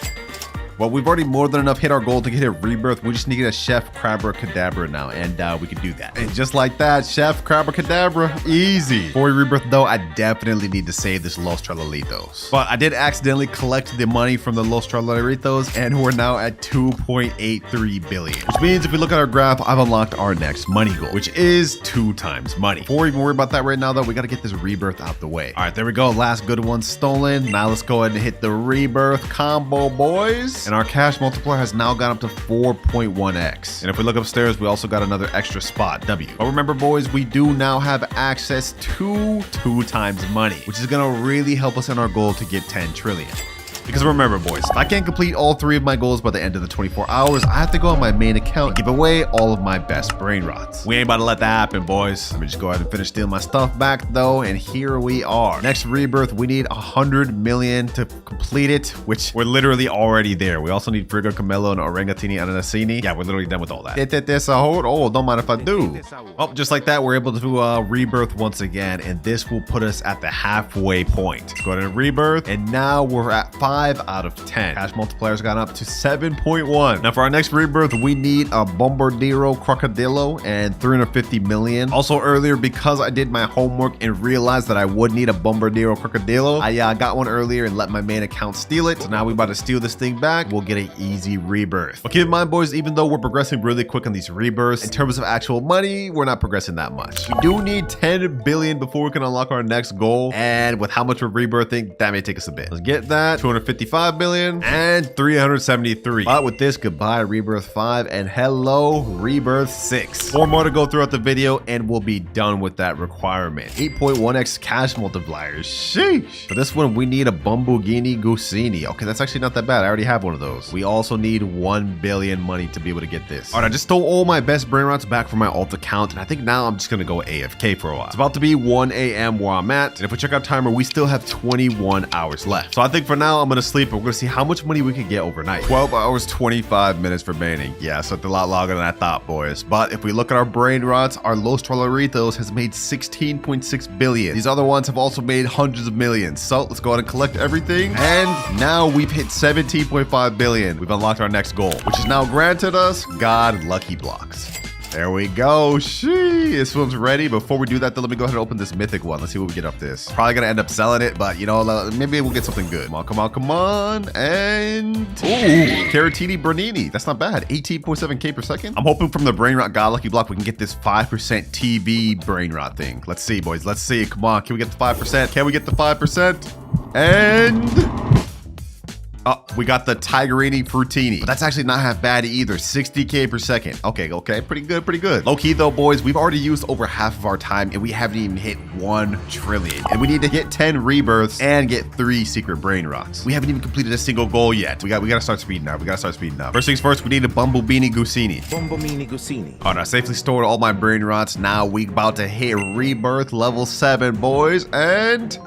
Speaker 1: Well, we've already more than enough hit our goal to get a rebirth. We just need to get a Chef Crabber Cadabra now, and we can do that. And just like that, Chef Crabber Cadabra, easy. Before we rebirth, though, I definitely need to save this Los Tralalitos. But I did accidentally collect the money from the Los Tralalitos, and we're now at 2.83 billion. Which means if we look at our graph, I've unlocked our next money goal, which is 2 times money. Before we even worry about that right now, though, we got to get this rebirth out the way. All right, there we go. Last good one stolen. Now let's go ahead and hit the rebirth combo, boys. And our cash multiplier has now gone up to 4.1x. And if we look upstairs, we also got another extra spot, W. But remember, boys, we do now have access to 2 times money, which is going to really help us in our goal to get 10 trillion. Because remember, boys, if I can't complete all 3 of my goals by the end of the 24 hours, I have to go on my main account and give away all of my best Brainrots. We ain't about to let that happen, boys. Let me just go ahead and finish stealing my stuff back, though, and here we are. Next rebirth, we need 100 million to complete it, which we're literally already there. We also need Frigo Camelo and Orangatini Ananasini. Yeah, we're literally done with all that. Oh, don't mind if I do. Oh, just like that, we're able to do a rebirth once again, and this will put us at the halfway point. Let's go ahead and rebirth, and now we're at 5 5 out of 10. Cash multipliers got up to 7.1. Now for our next rebirth, we need a Bombardiro Crocodilo and 350 million. Also earlier, because I did my homework and realized that I would need a Bombardiro Crocodilo, I got one earlier and let my main account steal it. So now we about to steal this thing back. We'll get an easy rebirth. But keep in mind, boys, even though we're progressing really quick on these rebirths, in terms of actual money, we're not progressing that much. We do need 10 billion before we can unlock our next goal. And with how much we're rebirthing, that may take us a bit. Let's get that. 255 billion and 373. But with this, goodbye Rebirth 5 and hello Rebirth 6. 4 more to go throughout the video and we'll be done with that requirement. 8.1x cash multipliers. Sheesh. For this one, we need a Bumbughini Gusini. Okay, that's actually not that bad. I already have one of those. We also need 1 billion money to be able to get this. All right, I just stole all my best Brainrots back from my alt account, and I think now I'm just gonna go AFK for a while. It's about to be 1 a.m. where I'm at, and if we check our timer, we still have 21 hours left. So I think for now, I'm gonna sleep, and we're gonna see how much money we can get overnight. 12 hours, 25 minutes for banning. Yeah, so it's a lot longer than I thought, boys. But if we look at our Brainrots, our Los Trolleritos has made 16.6 billion. These other ones have also made hundreds of millions. So let's go ahead and collect everything. And now we've hit 17.5 billion. We've unlocked our next goal, which is now granted us God Lucky Blocks. There we go. Shee, this one's ready. Before we do that, though, let me go ahead and open this mythic one. Let's see what we get up this. Probably gonna end up selling it, but you know, maybe we'll get something good. Come on, come on, come on. And ooh, Caratini Bernini. That's not bad. 18.7k per second. I'm hoping from the Brainrot God Lucky Block we can get this 5% TV Brainrot thing. Let's see, boys. Let's see. Come on. Can we get the 5%? Can we get the 5%? And oh, we got the Tigerini Frutini. But that's actually not half bad either. 60k per second. Okay, okay. Pretty good, pretty good. Low key though, boys, we've already used over half of our time and we haven't even hit 1 trillion. And we need to get 10 rebirths and get 3 secret Brainrots. We haven't even completed a single goal yet. We gotta start speeding up. We gotta start speeding up. First things first, we need a Bumblebini Gusini.
Speaker 2: Bombomini Gusini.
Speaker 1: All right, I safely stored all my Brainrots. Now we about to hit rebirth level 7, boys. And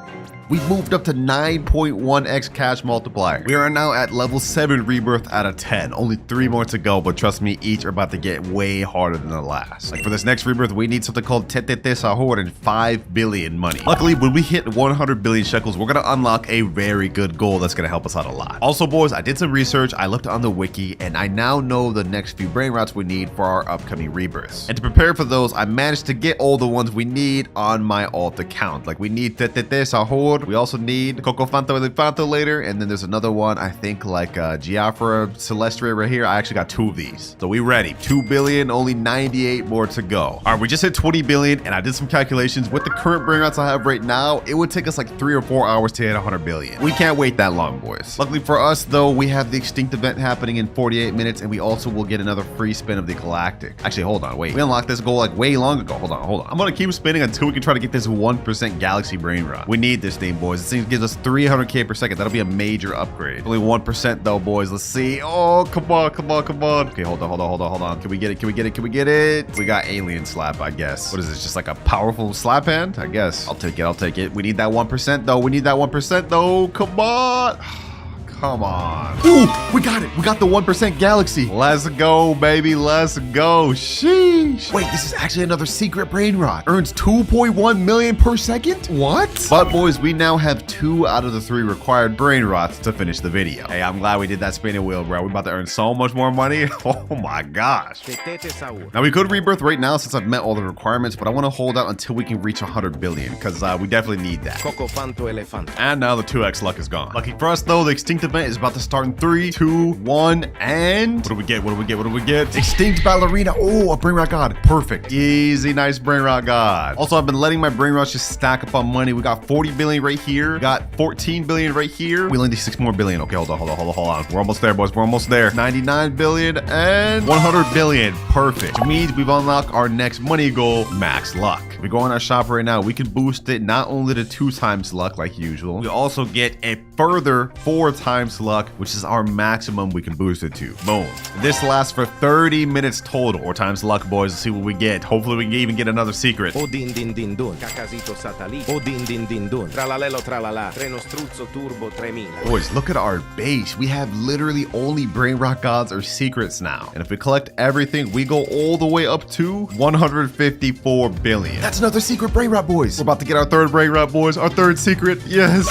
Speaker 1: we've moved up to 9.1x cash multiplier. We are now at level 7 rebirth out of 10. Only 3 more to go, but trust me, each are about to get way harder than the last. Like for this next rebirth, we need something called Tetete Sahur and 5 billion money. Luckily, when we hit 100 billion shekels, we're gonna unlock a very good goal that's gonna help us out a lot. Also, boys, I did some research. I looked on the wiki, and I now know the next few Brainrots we need for our upcoming rebirths. And to prepare for those, I managed to get all the ones we need on my alt account. Like we need Tetete Sahur. We also need Coco Fanta Elefanto later, and then there's another one, I think like Giafra Celestia right here. I actually got 2 of these. So we ready. 2 billion, only 98 more to go. All right, we just hit 20 billion, and I did some calculations. With the current Brainrots I have right now, it would take us like 3 or 4 hours to hit 100 billion. We can't wait that long, boys. Luckily for us, though, we have the Extinct event happening in 48 minutes, and we also will get another free spin of the Galactic. Actually, hold on, wait. We unlocked this goal like way long ago. Hold on, hold on. I'm gonna keep spinning until we can try to get this 1% Galaxy Brainrot. We need this thing, boys. This thing gives us 300k per second. That'll be a major upgrade. Only 1% though, boys. Let's see. Oh, come on, come on, come on. Okay, hold on, hold on, hold on, hold on. Can we get it? Can we get it? Can we get it? We got alien slap, I guess. What is this? Just like a powerful slap hand? I guess. I'll take it. I'll take it. We need that 1% though. We need that 1% though. Come on. Come on. Ooh, we got it. We got the 1% Galaxy. Let's go, baby. Let's go. Sheesh. Wait, this is actually another secret Brainrot. Earns 2.1 million per second? What? But boys, we now have 2 out of the 3 required Brainrots to finish the video. Hey, I'm glad we did that spinning wheel, bro. We're about to earn so much more money. Oh my gosh. Now we could rebirth right now since I've met all the requirements, but I want to hold out until we can reach 100 billion because we definitely need that.
Speaker 2: Coco Fanto Elefante.
Speaker 1: And now the 2x luck is gone. Lucky for us though, the Extinct event is about to start in 3, 2, 1, and what do we get? What do we get? What do we get? Extinct Ballerina. Oh, a Brainrot God. Perfect. Easy, nice Brainrot God. Also, I've been letting my Brainrots just stack up on money. We got 40 billion right here. We got 14 billion right here. We only need 6 more billion. Okay, hold on, hold on, hold on, hold on. We're almost there, boys. We're almost there. 99 billion and 100 billion. Perfect. Which means we've unlocked our next money goal, max luck. We go on our shop right now. We can boost it not only to 2 times luck like usual. We also get a further 4 times luck, which is our maximum we can boost it to. Boom. This lasts for 30 minutes total. 4 times luck, boys. Let's see what we get. Hopefully we can even get another secret.
Speaker 2: O din din din dun. Cacasito satellite. O din din din dun. Tralalelo tralala. Treno struzzo turbo 3000.
Speaker 1: Boys, look at our base. We have literally only Brainrot Gods or secrets now. And if we collect everything, we go all the way up to 154 billion. That's another secret Brainrot, boys. We're about to get our 3rd Brainrot, boys. Our 3rd secret. Yes.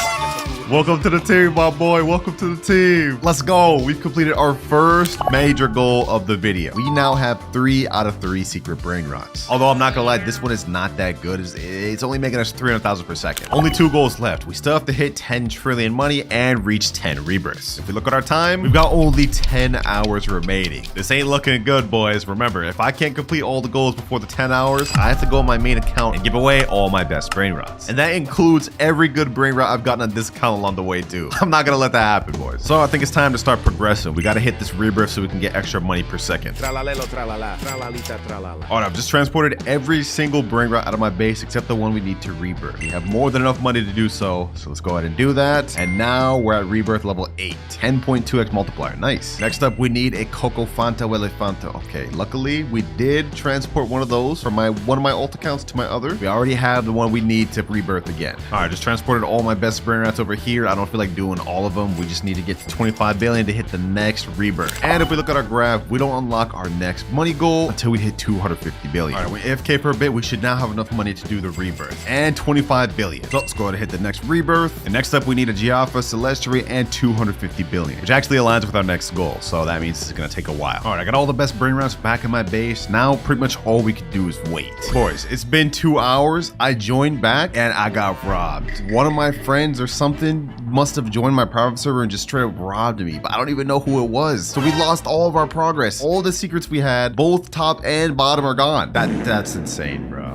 Speaker 1: Welcome to the team, my boy. Welcome to the team. Let's go. We've completed our first major goal of the video. We now have 3 out of 3 secret Brainrots. Although I'm not gonna lie, this one is not that good. It's only making us 300,000 per second. Only 2 goals left. We still have to hit 10 trillion money and reach 10 rebirths. If we look at our time, we've got only 10 hours remaining. This ain't looking good, boys. Remember, if I can't complete all the goals before the 10 hours, I have to go on my main account and give away all my best Brainrots. And that includes every good Brainrot I've gotten on this account along the way too. I'm not gonna let that happen, boys. So I think it's time to start progressing. We gotta hit this rebirth so we can get extra money per second.
Speaker 2: Tralalelo tralala, tralalita tralala.
Speaker 1: All right, I've just transported every single Brainrot out of my base except the one we need to rebirth. We have more than enough money to do so, so let's go ahead and do that. And now we're at rebirth level 8, 10.2x multiplier. Nice. Next up, we need a Coco Fanta Elefanta. Okay, luckily we did transport one of those from one of my alt accounts to my other. We already have the one we need to rebirth again. All right, just transported all my best Brainrots over here. I don't feel like doing all of them. We just need to get to 25 billion to hit the next rebirth. And if we look at our graph, we don't unlock our next money goal until we hit 250 billion. All right, we AFK for a bit. We should now have enough money to do the rebirth and 25 billion. So let's go ahead and hit the next rebirth. And next up, we need a Giaffa, Celestri, and 250 billion, which actually aligns with our next goal. So that means it's gonna take a while. All right, I got all the best Brainrots back in my base. Now pretty much all we can do is wait. Boys, it's been 2 hours. I joined back and I got robbed. One of my friends or something must have joined my private server and just straight up robbed me, but I don't even know who it was. So we lost all of our progress. All the secrets we had, both top and bottom, are gone. That's insane, bro.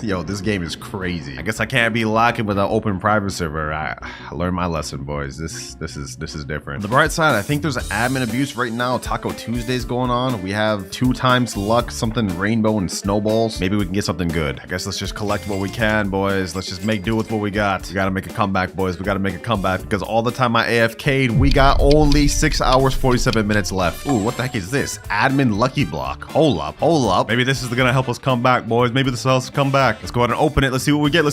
Speaker 1: Yo, this game is crazy. I guess I can't be locking with an open private server. I learned my lesson, boys. This is different. On the bright side, I think there's an admin abuse right now. Taco Tuesday's going on. We have 2 times luck, something rainbow and snowballs. Maybe we can get something good. I guess let's just collect what we can, boys. Let's just make do with what we got. We gotta make a comeback, boys. We gotta make a comeback because all the time I AFK'd, we got only 6 hours, 47 minutes left. Ooh, what the heck is this? Admin lucky block. Hold up. Maybe this is gonna help us come back, boys. Maybe this will help us come back. Let's go ahead and open it. Let's see what we get.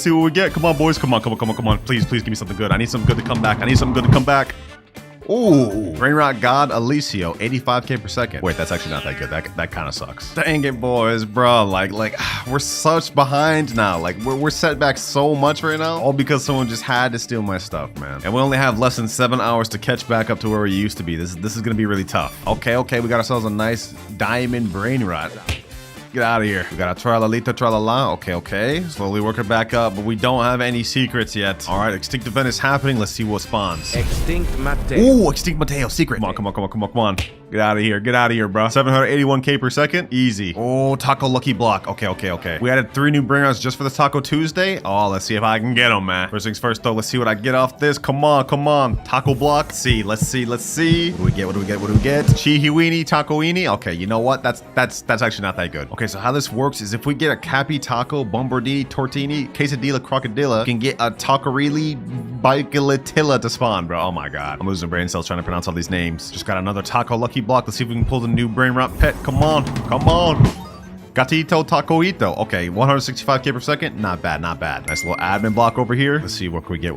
Speaker 1: Come on, boys. Come on. Please give me something good. I need something good to come back. Ooh, Brainrot God Alicio, 85k per second. Wait, that's actually not that good. That kind of sucks. Dang it, boys, bro. Like we're such behind now. Like we're set back so much right now, all because someone just had to steal my stuff, man. And we only have less than 7 hours to catch back up to where we used to be. This is gonna be really tough. Okay, we got ourselves a nice diamond Brainrot. Get out of here. We got a tralalita tralala. Okay. Slowly working back up, but we don't have any secrets yet. All right, extinct event is happening. Let's see what spawns.
Speaker 2: Extinct Matteo.
Speaker 1: Ooh, extinct Mateo secret. Come on. Get out of here, bro. 781k per second. Easy. Oh, taco lucky block. Okay. We added 3 new Brainrots just for the Taco Tuesday. Oh, let's see if I can get them, man. First things first, though. Let's see what I get off this. Come on. Taco block. Let's see. What do we get? Chihiwini, tacoini. Okay, you know what? That's actually not that good. Okay, so how this works is if we get a Cappy Taco, Bombardini, Tortini, Quesadilla, Crocodilla, we can get a Tacorilli, Bicalatilla to spawn, bro. Oh my god. I'm losing brain cells trying to pronounce all these names. Just got another Taco lucky block. Let's see if we can pull the new Brainrot pet. Come on. Gatito Tacoito. Okay, 165k per second. Not bad. Nice little admin block over here. Let's see, what can we get?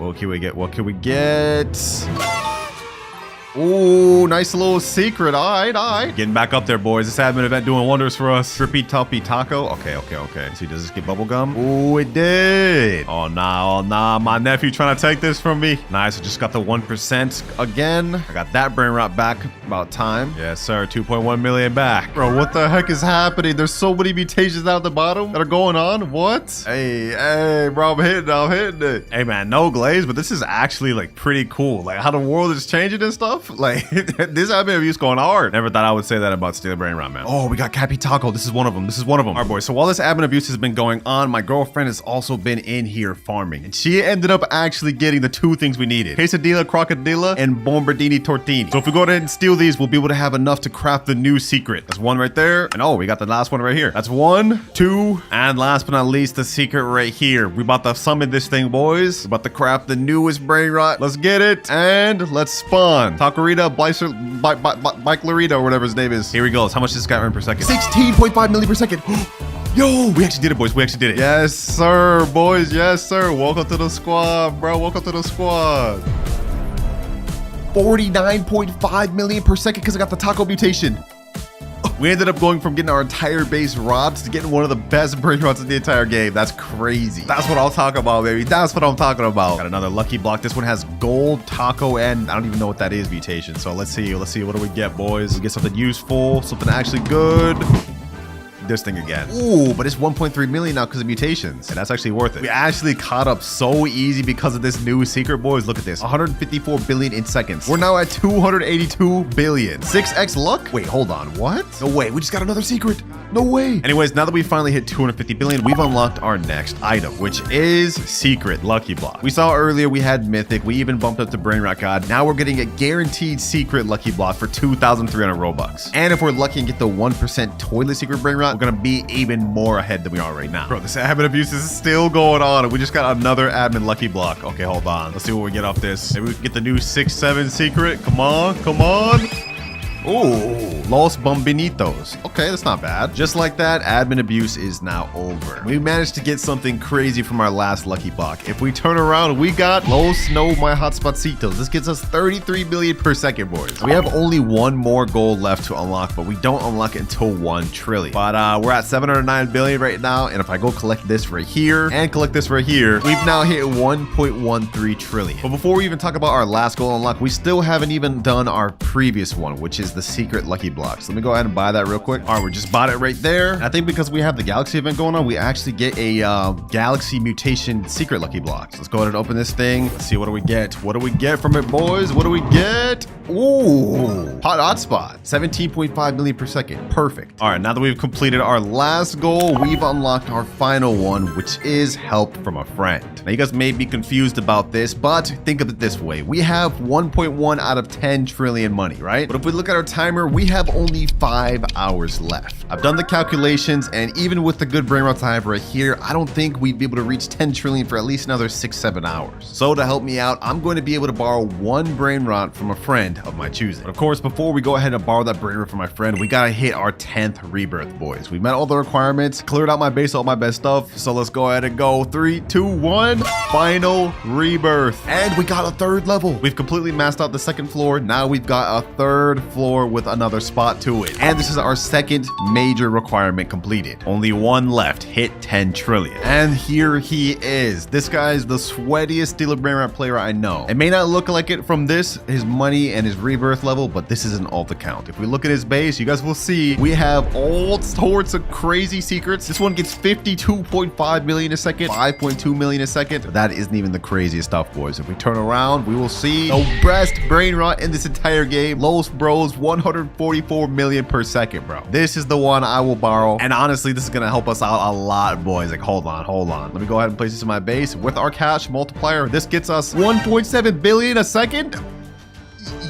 Speaker 1: Ooh, nice little secret. All right. Getting back up there, boys. This admin event doing wonders for us. Trippy Toppy Taco. Okay. Let's see, does this get bubblegum? Ooh, it did. Oh, nah. My nephew trying to take this from me. Nice. I just got the 1% again. I got that Brainrot back. About time. Yes, sir. 2.1 million back. Bro, what the heck is happening? There's so many mutations out at the bottom that are going on. What? Hey, bro, I'm hitting it. Hey, man, no glaze, but this is actually like pretty cool. Like how the world is changing and stuff. Like this admin abuse going hard. Never thought I would say that about Stealer Brainrot, man. Oh, we got Cappy Taco. This is one of them. All right, boys. So while this admin abuse has been going on, my girlfriend has also been in here farming, and she ended up actually getting the 2 things we needed: Quesadilla, Crocodilla, and Bombardini Tortini. So if we go ahead and steal these, we'll be able to have enough to craft the new secret. That's 1 right there, and oh, we got the last one right here. That's 1, 2, and last but not least, the secret right here. We about to summon this thing, boys. We're about to craft the newest Brainrot. Let's get it, and let's spawn Tacorita, Bike Larita, or whatever his name is. Here we go. How much does this guy earn per second? 16.5 million per second. Yo, we actually did it, boys. We actually did it. Yes, sir, boys. Yes, sir. Welcome to the squad, bro. 49.5 million per second because I got the taco mutation. We ended up going from getting our entire base robbed to getting one of the best Brainrots in the entire game. That's crazy. That's what I'll talk about, baby. That's what I'm talking about. Got another lucky block. This one has gold, taco, and I don't even know what that is, mutation. So let's see. Let's see. What do we get, boys? We get something useful, something actually good. This thing again. Ooh, but it's 1.3 million now because of mutations. And that's actually worth it. We actually caught up so easy because of this new secret, boys. Look at this. 154 billion in seconds. We're now at 282 billion. 6x luck? Wait, hold on. What? No way. We just got another secret. No way. Anyways, now that we finally hit 250 billion, we've unlocked our next item, which is secret lucky block. We saw earlier we had mythic. We even bumped up to Brainrot God. Now we're getting a guaranteed secret lucky block for 2,300 Robux. And if we're lucky and get the 1% toilet secret Brainrot, we're gonna be even more ahead than we are right now. Bro, this admin abuse is still going on. We just got another admin lucky block. Okay, hold on. Let's see what we get off this. Maybe we can get the new 6-7 secret. Come on, come on. Ooh, Los Bombinitos. Okay, that's not bad. Just like that, admin abuse is now over. We managed to get something crazy from our last lucky block. If we turn around, we got Los No My Hotspotcitos. This gets us 33 million per second, boys. We have only one more goal left to unlock, but we don't unlock it until 1 trillion. But we're at 709 billion right now, and if I go collect this right here and collect this right here, we've now hit 1.13 trillion. But before we even talk about our last goal unlock, we still haven't even done our previous one, which is the secret lucky blocks. Let me go ahead and buy that real quick. All right, we just bought it right there. I think because we have the galaxy event going on, we actually get a galaxy mutation secret lucky blocks. Let's go ahead and open this thing. Let's see, what do we get? What do we get from it, boys? What do we get? Ooh, hotspot, 17.5 million per second. Perfect. All right, now that we've completed our last goal, we've unlocked our final one, which is help from a friend. Now, you guys may be confused about this, but think of it this way. We have 1.1 out of 10 trillion money, right? But if we look at our timer, we have only 5 hours left. I've done the calculations, and even with the good Brainrots I have right here, I don't think we'd be able to reach 10 trillion for at least another 6-7 hours. So to help me out, I'm going to be able to borrow one Brainrot from a friend of my choosing. But of course, before we go ahead and borrow that Brainrot from my friend, we gotta hit our 10th rebirth, boys. We met all the requirements, cleared out my base, all my best stuff. So let's go ahead and go 3, 2, 1. Final rebirth. And we got a 3rd level. We've completely maxed out the 2nd floor. Now we've got a 3rd floor with another spot to it. And this is our 2nd major requirement completed. Only one left. Hit 10 trillion. And here he is. This guy is the sweatiest Stealer Brainrot player I know. It may not look like it from his money and his rebirth level, but this is an alt account. If we look at his base, you guys will see we have all sorts of crazy secrets. This one gets 52.5 million a second, 5.2 million a second. But that isn't even the craziest stuff, boys. If we turn around, we will see the best Brainrot in this entire game. Los Bros, 144 million per second, bro. This is the one I will borrow. And honestly, this is going to help us out a lot, boys. Like, hold on. Let me go ahead and place this in my base. With our cash multiplier, this gets us 1.7 billion a second.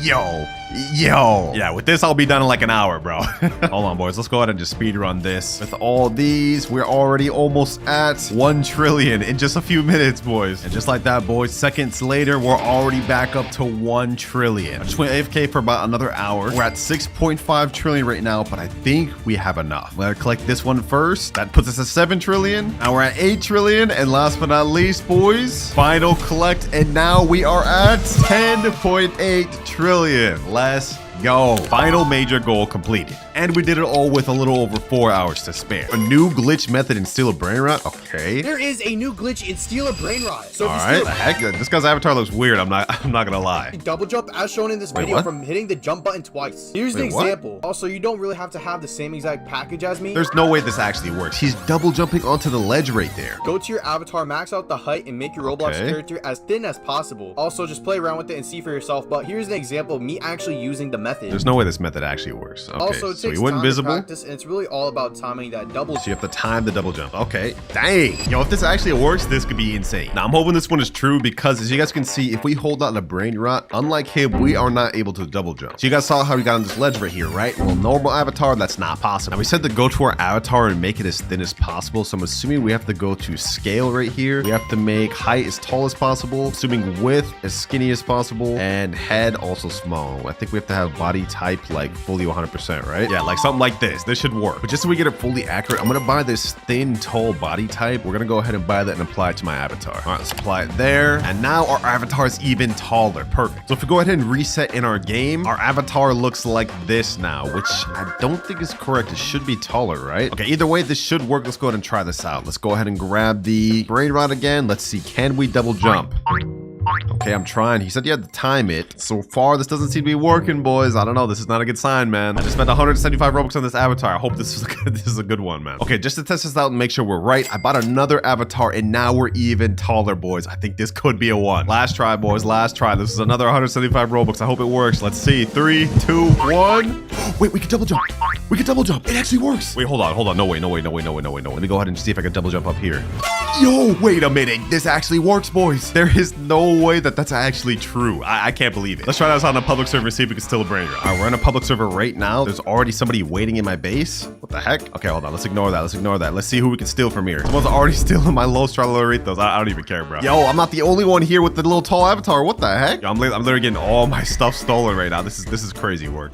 Speaker 1: Yo. Yeah, with this, I'll be done in like an hour, bro. Hold on, boys. Let's go ahead and just speed run this. With all these, we're already almost at 1 trillion in just a few minutes, boys. And just like that, boys, seconds later, we're already back up to 1 trillion. I just went AFK for about another hour. We're at 6.5 trillion right now, but I think we have enough. We're gonna collect this one first. That puts us at 7 trillion. Now we're at 8 trillion. And last but not least, boys, final collect. And now we are at 10.8 trillion. Let's go. Final major goal completed. And we did it all with a little over 4 hours to spare. A new glitch method in Steal a Brainrot? Okay.
Speaker 5: There is a new glitch in Steal a Brainrot. So
Speaker 1: all right. The heck, this guy's avatar looks weird. I'm not gonna lie.
Speaker 5: Double jump as shown in this video from hitting the jump button twice. Here's an example.
Speaker 1: What?
Speaker 5: Also, you don't really have to have the same exact package as me.
Speaker 1: There's no way this actually works. He's double jumping onto the ledge right there.
Speaker 5: Go to your avatar, max out the height, and make your Roblox character as thin as possible. Also, just play around with it and see for yourself. But here's an example of me actually using the method.
Speaker 1: There's no way this method actually works. Okay,
Speaker 5: also, it
Speaker 1: so
Speaker 5: takes
Speaker 1: he went
Speaker 5: time
Speaker 1: invisible.
Speaker 5: to practice, and it's really all about timing that double jump.
Speaker 1: So you have to time the double jump. Okay. Dang. Yo, if this actually works, this could be insane. Now, I'm hoping this one is true because as you guys can see, if we hold out a Brainrot, unlike him, we are not able to double jump. So you guys saw how we got on this ledge right here, right? Well, normal avatar, that's not possible. Now, we said to go to our avatar and make it as thin as possible. So I'm assuming we have to go to scale right here. We have to make height as tall as possible, assuming width as skinny as possible, and head also small. I think we have to have body type like fully 100%, right? it? Yeah, like something like this. This should work. But just so we get it fully accurate, I'm gonna buy this thin, tall body type. We're gonna go ahead and buy that and apply it to my avatar. All right, let's apply it there. And now our avatar is even taller. Perfect. So if we go ahead and reset in our game, our avatar looks like this now, which I don't think is correct. It should be taller, right? Okay, either way, this should work. Let's go ahead and try this out. Let's go ahead and grab the Brainrot again. Let's see, can we double jump? Okay, I'm trying. He said you had to time it. So far, this doesn't seem to be working, boys. I don't know. This is not a good sign, man. I just spent 175 Robux on this avatar. I hope this is a good one, man. Okay, just to test this out and make sure we're right, I bought another avatar, and now we're even taller, boys. I think this could be a one. Last try, boys. Last try. This is another 175 Robux. I hope it works. Let's see. 3, 2, 1. Wait, we can double jump. We can double jump. It actually works. Wait, hold on. No way. Let me go ahead and see if I can double jump up here. Yo, wait a minute. This actually works, boys. There is no way that that's actually true. I can't believe it. Let's try this out on a public server, see if we can steal a brain rot. All right, we're in a public server right now. There's already somebody waiting in my base. What the heck? Okay, hold on. Let's ignore that. Let's see who we can steal from here. Someone's already stealing my Los Traloritos. I don't even care, bro. Yo, I'm not the only one here with the little tall avatar. What the heck? Yo, I'm literally getting all my stuff stolen right now. This is crazy work.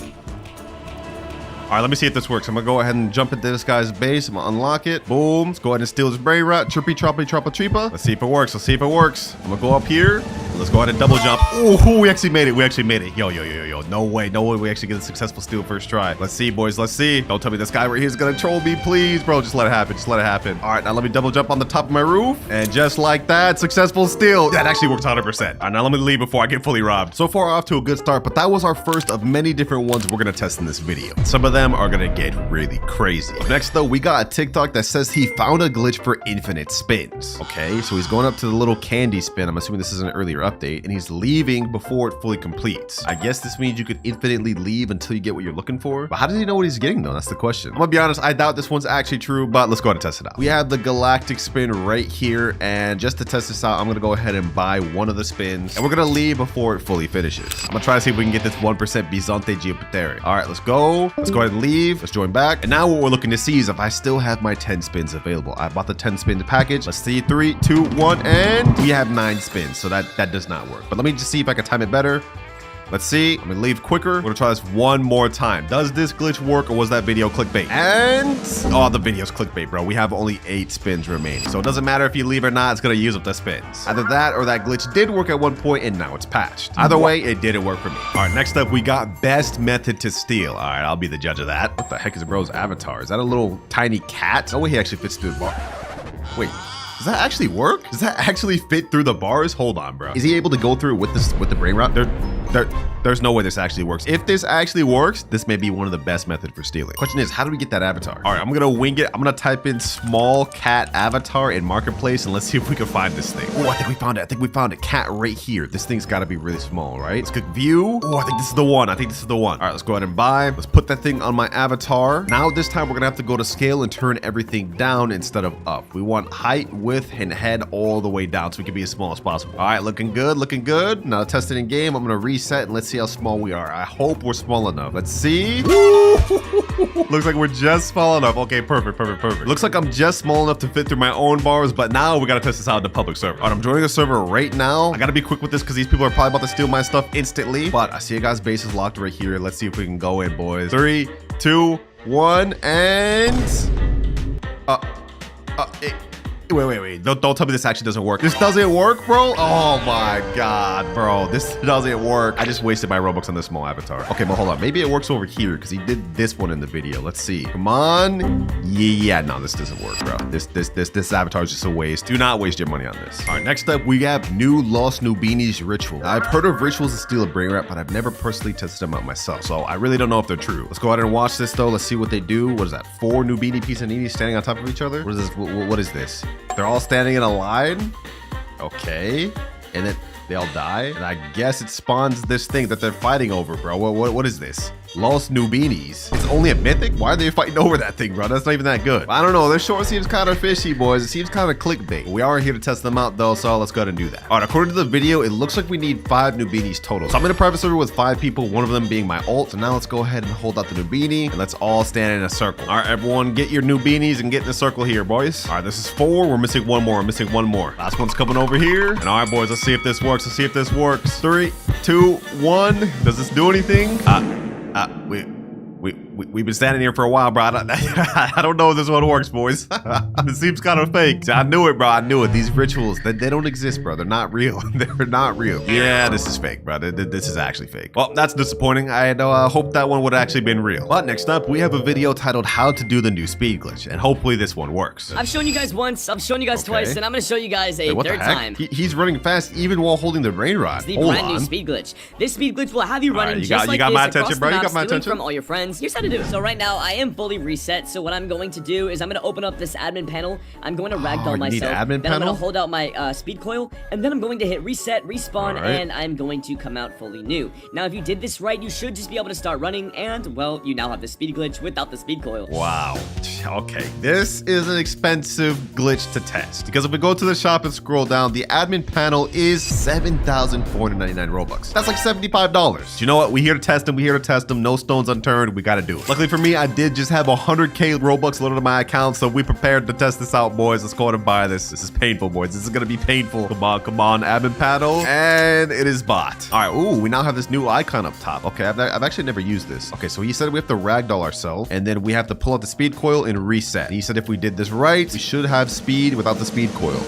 Speaker 1: All right, let me see if this works. I'm gonna go ahead and jump into this guy's base. I'm gonna unlock it. Boom. Let's go ahead and steal this brain rot. Trippy, troppy, troppa, treepa. Let's see if it works. I'm gonna go up here. Let's go ahead and double jump. Oh, we actually made it. Yo. No way. We actually get a successful steal first try. Let's see, boys. Let's see. Don't tell me this guy right here is gonna troll me, please, bro. Just let it happen. All right, now let me double jump on the top of my roof. And just like that, successful steal. That actually works 100%. All right, now let me leave before I get fully robbed. So far, off to a good start, but that was our first of many different ones we're gonna test in this video. Some of them are gonna get really crazy. Next though, we got a TikTok that says he found a glitch for infinite spins. Okay, so he's going up to the little candy spin. I'm assuming this is an earlier update, and he's leaving before it fully completes. I guess this means you could infinitely leave until you get what you're looking for. But how does he know what he's getting though? That's the question. I'm gonna be honest, I doubt this one's actually true, but let's go ahead and test it out. We have the galactic spin right here, and just to test this out, I'm gonna go ahead and buy one of the spins, and we're gonna leave before it fully finishes. I'm gonna try to see if we can get this 1% Bizante Geopitheric. All right, let's go. Let's go ahead and leave. Let's join back. And now what we're looking to see is if I still have my 10 spins available. I bought the 10 spin package. Let's see. 3, 2, 1, and we have 9 spins. So that does not work. But let me just see if I can time it better. Let's see. I'm gonna leave quicker. We're gonna try this one more time. Does this glitch work, or was that video clickbait? And oh, the video's clickbait, bro. We have only 8 spins remaining, so it doesn't matter if you leave or not. It's gonna use up the spins. Either that or that glitch did work at one point and now it's patched. Either way, it didn't work for me. All right, next up we got best method to steal. All right, I'll be the judge of that. What the heck is bro's avatar? Is that a little tiny cat? No way he actually fits through the bar. Wait. Does that actually work? Does that actually fit through the bars? Hold on, bro. Is he able to go through with the brain rot? There's no way this actually works. If this actually works, this may be one of the best methods for stealing. Question is, how do we get that avatar? All right, I'm gonna wing it. I'm gonna type in small cat avatar in marketplace, and let's see if we can find this thing. Oh, I think we found it. Cat right here. This thing's gotta be really small, right? Let's click view. Oh, I think this is the one. All right, let's go ahead and buy. Let's put that thing on my avatar. Now this time we're gonna have to go to scale and turn everything down instead of up. We want height, width, and head all the way down so we can be as small as possible. All right, looking good. Now test it in game. I'm gonna reset and let's see how small we are. I hope we're small enough. Let's see. Looks like we're just small enough. Okay, perfect. Looks like I'm just small enough to fit through my own bars, but now we gotta test this out in the public server. All right, I'm joining the server right now. I gotta be quick with this because these people are probably about to steal my stuff instantly, but I see a guy's base is locked right here. Let's see if we can go in, boys. 3, 2, 1, and Wait. Don't tell me this actually doesn't work. This doesn't work, bro? Oh my God, bro. This doesn't work. I just wasted my Robux on this small avatar. Okay, but hold on. Maybe it works over here because he did this one in the video. Let's see. Come on. Yeah, no, this doesn't work, bro. This avatar is just a waste. Do not waste your money on this. All right, next up, we have new Lost Nubinis ritual. Now, I've heard of rituals to steal a brain rot, but I've never personally tested them out myself. So I really don't know if they're true. Let's go ahead and watch this though. Let's see what they do. What is that? 4 Nubini Pisaninis standing on top of each other? What is this? What is this? They're all standing in a line. Okay. And then they all die. And I guess it spawns this thing that they're fighting over, bro. What is this? Lost Nubinis. It's only a mythic? Why are they fighting over that thing, bro? That's not even that good. I don't know. This short seems kind of fishy, boys. It seems kind of clickbait. We are here to test them out, though, so let's go ahead and do that. All right, according to the video, it looks like we need 5 Nubinis total. So I'm in a private server with 5 people, one of them being my ult. So now let's go ahead and hold out the Nubini, and let's all stand in a circle. All right, everyone, get your Nubinis and get in a circle here, boys. All right, this is 4. We're missing one more. Last one's coming over here. And all right, boys, let's see if this works. 3, 2, 1. Does this do anything? We've been standing here for a while, bro. I don't know if this one works, boys. It seems kind of fake. I knew it, bro. I knew it. These rituals, they don't exist, bro. They're not real. They're not real. Yeah, this is fake, bro. This is actually fake. Well, that's disappointing. I had hoped that one would have actually been real. But next up, we have a video titled How to Do the New Speed Glitch, and hopefully this one works.
Speaker 6: I've shown you guys once, I've shown you guys twice, and I'm gonna show you guys a third time.
Speaker 1: He's running fast even while holding the Brainrot.
Speaker 6: It's the brand new speed glitch. This speed glitch will have you running just like this
Speaker 1: my attention, bro. You got my attention
Speaker 6: from all your friends. Here's how to do it. So right now, I am fully reset. So what I'm going to do is I'm going to open up this admin panel. I'm going to ragdoll myself. Then I'm going to hold out my speed coil, and then I'm going to hit reset, respawn, and I'm going to come out fully new. Now, if you did this right, you should just be able to start running, and well, you now have the speed glitch without the speed coil.
Speaker 1: Wow. Okay, this is an expensive glitch to test because if we go to the shop and scroll down, the admin panel is 7,499 Robux. That's like $75. You know what? We here to test them. We here to test them. No stones unturned. We got to do it. Luckily for me, I did just have 100K Robux loaded to my account, so we prepared to test this out, boys. Let's go ahead and buy this. This is painful, boys. This is going to be painful. Come on, admin panel. And it is bought. All right. Ooh, we now have this new icon up top. Okay, I've actually never used this. Okay, so he said we have to ragdoll ourselves, and then we have to pull out the speed coil and reset. He said if we did this right, we should have speed without the speed coil.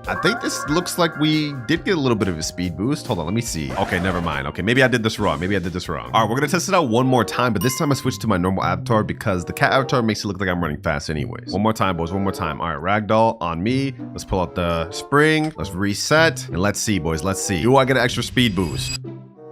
Speaker 1: I think this looks like we did get a little bit of a speed boost. Hold on, let me see. Okay, never mind. Okay, maybe I did this wrong. All right, we're gonna test it out one more time, but this time I switched to my normal avatar because the cat avatar makes it look like I'm running fast anyways. One more time, boys, one more time. All right, ragdoll on me. Let's pull out the spring. Let's reset, and let's see, boys, let's see. Do I get an extra speed boost?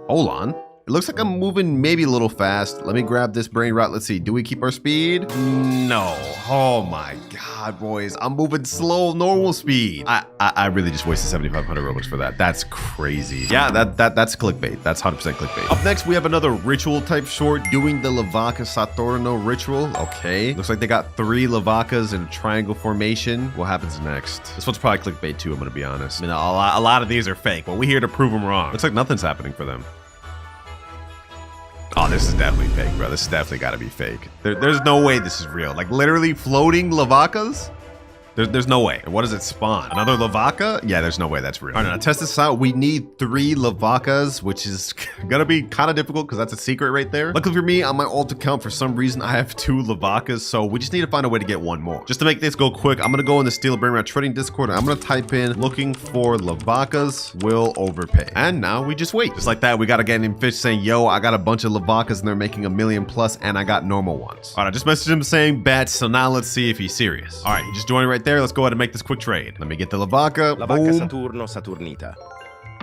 Speaker 1: Hold on. It looks like I'm moving maybe a little fast. Let me grab this Brainrot. Let's see. Do we keep our speed? No. Oh my God, boys. I'm moving slow, normal speed. I really just wasted 7,500 Robux for that. That's crazy. Yeah, that's clickbait. That's 100% clickbait. Up next, we have another ritual type short doing the Lavaca Saturno ritual. Okay. Looks like they got 3 Lavacas in a triangle formation. What happens next? This one's probably clickbait too, I'm gonna be honest. I mean, a lot of these are fake, but we're here to prove them wrong. Looks like nothing's happening for them. Oh, this is definitely fake, bro. This has definitely got to be fake. There's no way this is real. Like, literally floating Lavacas? There's no way. And what does it spawn? Another Lavaca? Yeah, there's no way that's real. All right, now test this out. We need 3 Lavacas, which is gonna be kind of difficult because that's a secret right there. Luckily for me, on my alt account, for some reason, I have 2 Lavacas, so we just need to find a way to get 1 more. Just to make this go quick, I'm gonna go in the Steel Brainrot Trading Discord, and I'm gonna type in looking for Lavacas will overpay. And now we just wait. Just like that, we got a guy named Fish saying, yo, I got a bunch of Lavacas and they're making $1 million plus, and I got normal ones. All right, I just messaged him saying bet, so now let's see if he's serious. All right, he just joined right there. Let's go ahead and make this quick trade. Let me get the Lavaca.
Speaker 2: Lavaca Saturno Saturnita.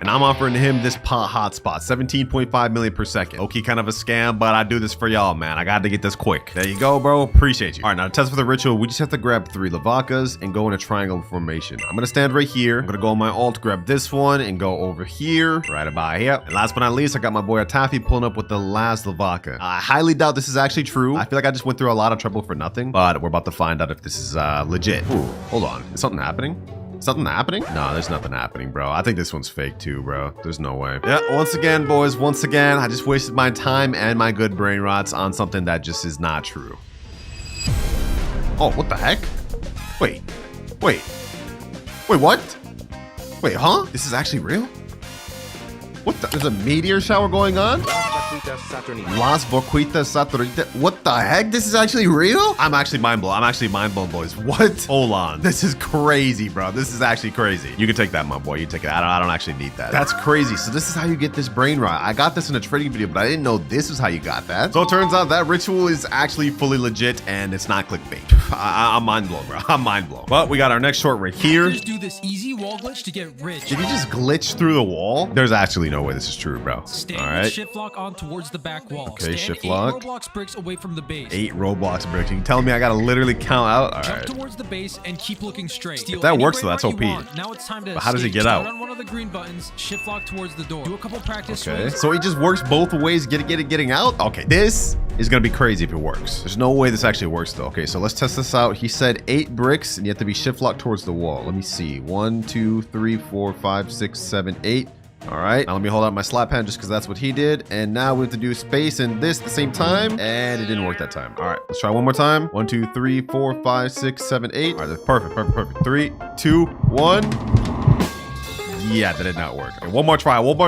Speaker 1: And I'm offering him this pot hotspot, 17.5 million per second. Okay, kind of a scam, but I do this for y'all, man. I got to get this quick. There you go, bro. Appreciate you. All right, now to test for the ritual, we just have to grab 3 Lavacas and go in a triangle formation. I'm gonna stand right here. I'm gonna go on my alt, grab this one, and go over here, right about here. And last but not least, I got my boy Atafi pulling up with the last Lavaca. I highly doubt this is actually true. I feel like I just went through a lot of trouble for nothing, but we're about to find out if this is legit. Ooh, hold on. Is something happening? Something happening? No, there's nothing happening, bro. I think this one's fake too, bro. There's no way. Yeah, once again, boys, once again, I just wasted my time and my good brain rots on something that just is not true. Oh, what the heck? Wait, what? Wait, huh? This is actually real? What the? There's a meteor shower going on? Las Boquitas Saturnita. What the heck? This is actually real? I'm actually mind blown. Boys. What? Hold on. This is crazy, bro. This is actually crazy. You can take that, my boy. You take it. I don't actually need that. That's crazy. So this is how you get this brain rot. I got this in a trading video, but I didn't know this is how you got that. So it turns out that ritual is actually fully legit and it's not clickbait. I'm mind blown, bro. I'm mind blown. But we got our next short right here.
Speaker 7: Just do this easy wall glitch to get rich.
Speaker 1: Did he just glitch through the wall? There's actually no way this is true, bro.
Speaker 7: Stand
Speaker 1: all right.
Speaker 7: shift lock on towards the back wall.
Speaker 1: Okay,
Speaker 7: Stand
Speaker 1: shift
Speaker 7: 8
Speaker 1: lock.
Speaker 7: Roblox bricks away from the base.
Speaker 1: 8 Roblox bricks. You telling me I gotta literally count out? All
Speaker 7: Jump
Speaker 1: right.
Speaker 7: towards the base and keep looking straight. Steal
Speaker 1: If that
Speaker 7: any
Speaker 1: works, though,
Speaker 7: brain
Speaker 1: that's
Speaker 7: rot
Speaker 1: OP.
Speaker 7: you want. Now it's time to
Speaker 1: But how does he
Speaker 7: escape.
Speaker 1: get out?
Speaker 7: Start on one of the green buttons, shift lock towards the door. Do a couple practice
Speaker 1: Okay.
Speaker 7: swings.
Speaker 1: So he just works both ways, getting out? Okay, this is gonna be crazy if it works. There's no way this actually works though. Okay, so let's test this out. He said 8 bricks and you have to be shift locked towards the wall. Let me see. 1, 2, 3, 4, 5, 6, 7, 8. All right, now let me hold out my slap hand just because that's what he did. And now we have to do space and this at the same time. And it didn't work that time. All right, let's try one more time. 1, 2, 3, 4, 5, 6, 7, 8. All right, that's perfect. 3, 2, 1. Yeah, that did not work. Okay, one more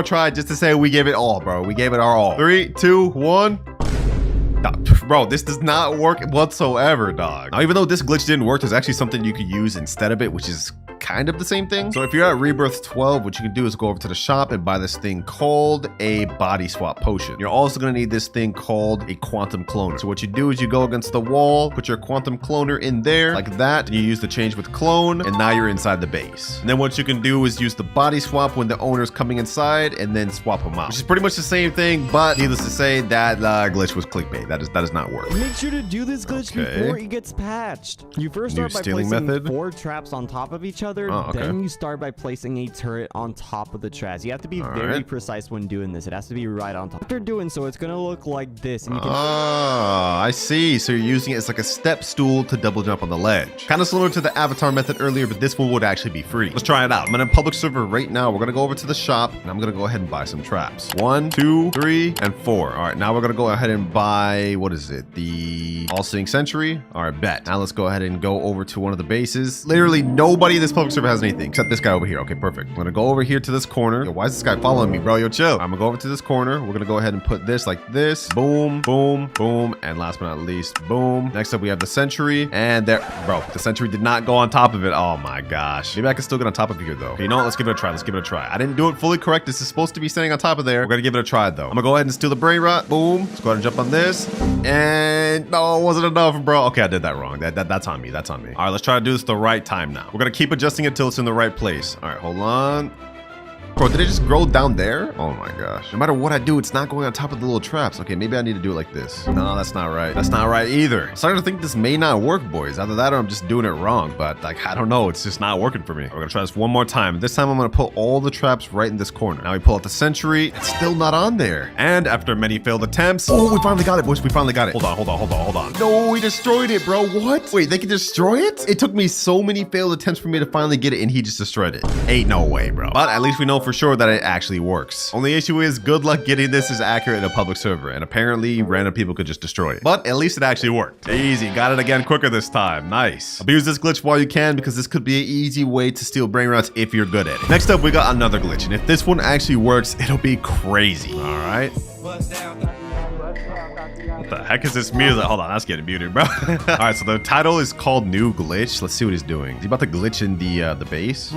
Speaker 1: try just to say we gave it all, bro. We gave it our all. 3, 2, 1. Bro, this does not work whatsoever, dog. Now, even though this glitch didn't work, there's actually something you could use instead of it, which is kind of the same thing. So if you're at Rebirth 12, what you can do is go over to the shop and buy this thing called a body swap potion. You're also going to need this thing called a quantum cloner. So what you do is you go against the wall, put your quantum cloner in there like that, and you use the change with clone, and now you're inside the base. And then what you can do is use the body swap when the owner's coming inside and then swap them out, which is pretty much the same thing, but needless to say, that glitch was clickbait. That does not work.
Speaker 8: Make sure to do this glitch before it gets patched. You first start by placing 4 traps on top of each other. Then you start by placing a turret on top of the traps. You have to be very precise when doing this. It has to be right on top. After doing so, it's gonna look like this. And you can
Speaker 1: I see. So you're using it as like a step stool to double jump on the ledge. Kind of similar to the avatar method earlier, but this one would actually be free. Let's try it out. I'm in a public server right now. We're gonna go over to the shop and I'm gonna go ahead and buy some traps. 1, 2, 3, and 4. All right, now we're gonna go ahead and buy, what is it? The All-Seeing Sentry. All right, bet. Now let's go ahead and go over to one of the bases. Literally nobody in this public server has anything except this guy over here. Okay, perfect. I'm gonna go over here to this corner. Yo, why is this guy following me, bro? Yo, chill. I'm gonna go over to this corner. We're gonna go ahead and put this like this. Boom, boom, boom, and last but not least, boom. Next up, we have the sentry, and there, bro, the sentry did not go on top of it. Oh my gosh. Maybe I can still get on top of here though. Okay, you know what? Let's give it a try. Let's give it a try. I didn't do it fully correct. This is supposed to be standing on top of there. We're gonna give it a try though. I'm gonna go ahead and steal the brain rot. Boom. Let's go ahead and jump on this. And no, it wasn't enough, bro. Okay, I did that wrong. That's on me. That's on me. All right, let's try to do this the right time now. We're gonna keep adjusting it till it's in the right place. All right, hold on. Bro, did it just grow down there? Oh my gosh. No matter what I do, it's not going on top of the little traps. Okay, maybe I need to do it like this. No, that's not right. That's not right either. I'm starting to think this may not work, boys. Either that or I'm just doing it wrong. But like, I don't know. It's just not working for me. We're gonna try this one more time. This time I'm gonna put all the traps right in this corner. Now we pull out the sentry. It's still not on there. And after many failed attempts, oh, we finally got it, boys. We finally got it. Hold on. No, we destroyed it, bro. What? Wait, they can destroy it? It took me so many failed attempts for me to finally get it, and he just destroyed it. Ain't no way, bro. But at least we know for sure that it actually works. Only issue is good luck getting this is accurate in a public server, and apparently random people could just destroy it. But at least it actually worked. Easy, got it again quicker this time. Nice. Abuse this glitch while you can because this could be an easy way to steal brain rots if you're good at it. Next up, we got another glitch, and if this one actually works, it'll be crazy. All right. What the heck is this music? Hold on, that's getting muted, bro. All right, so the title is called New Glitch. Let's see what he's doing. Is he about to glitch in the base?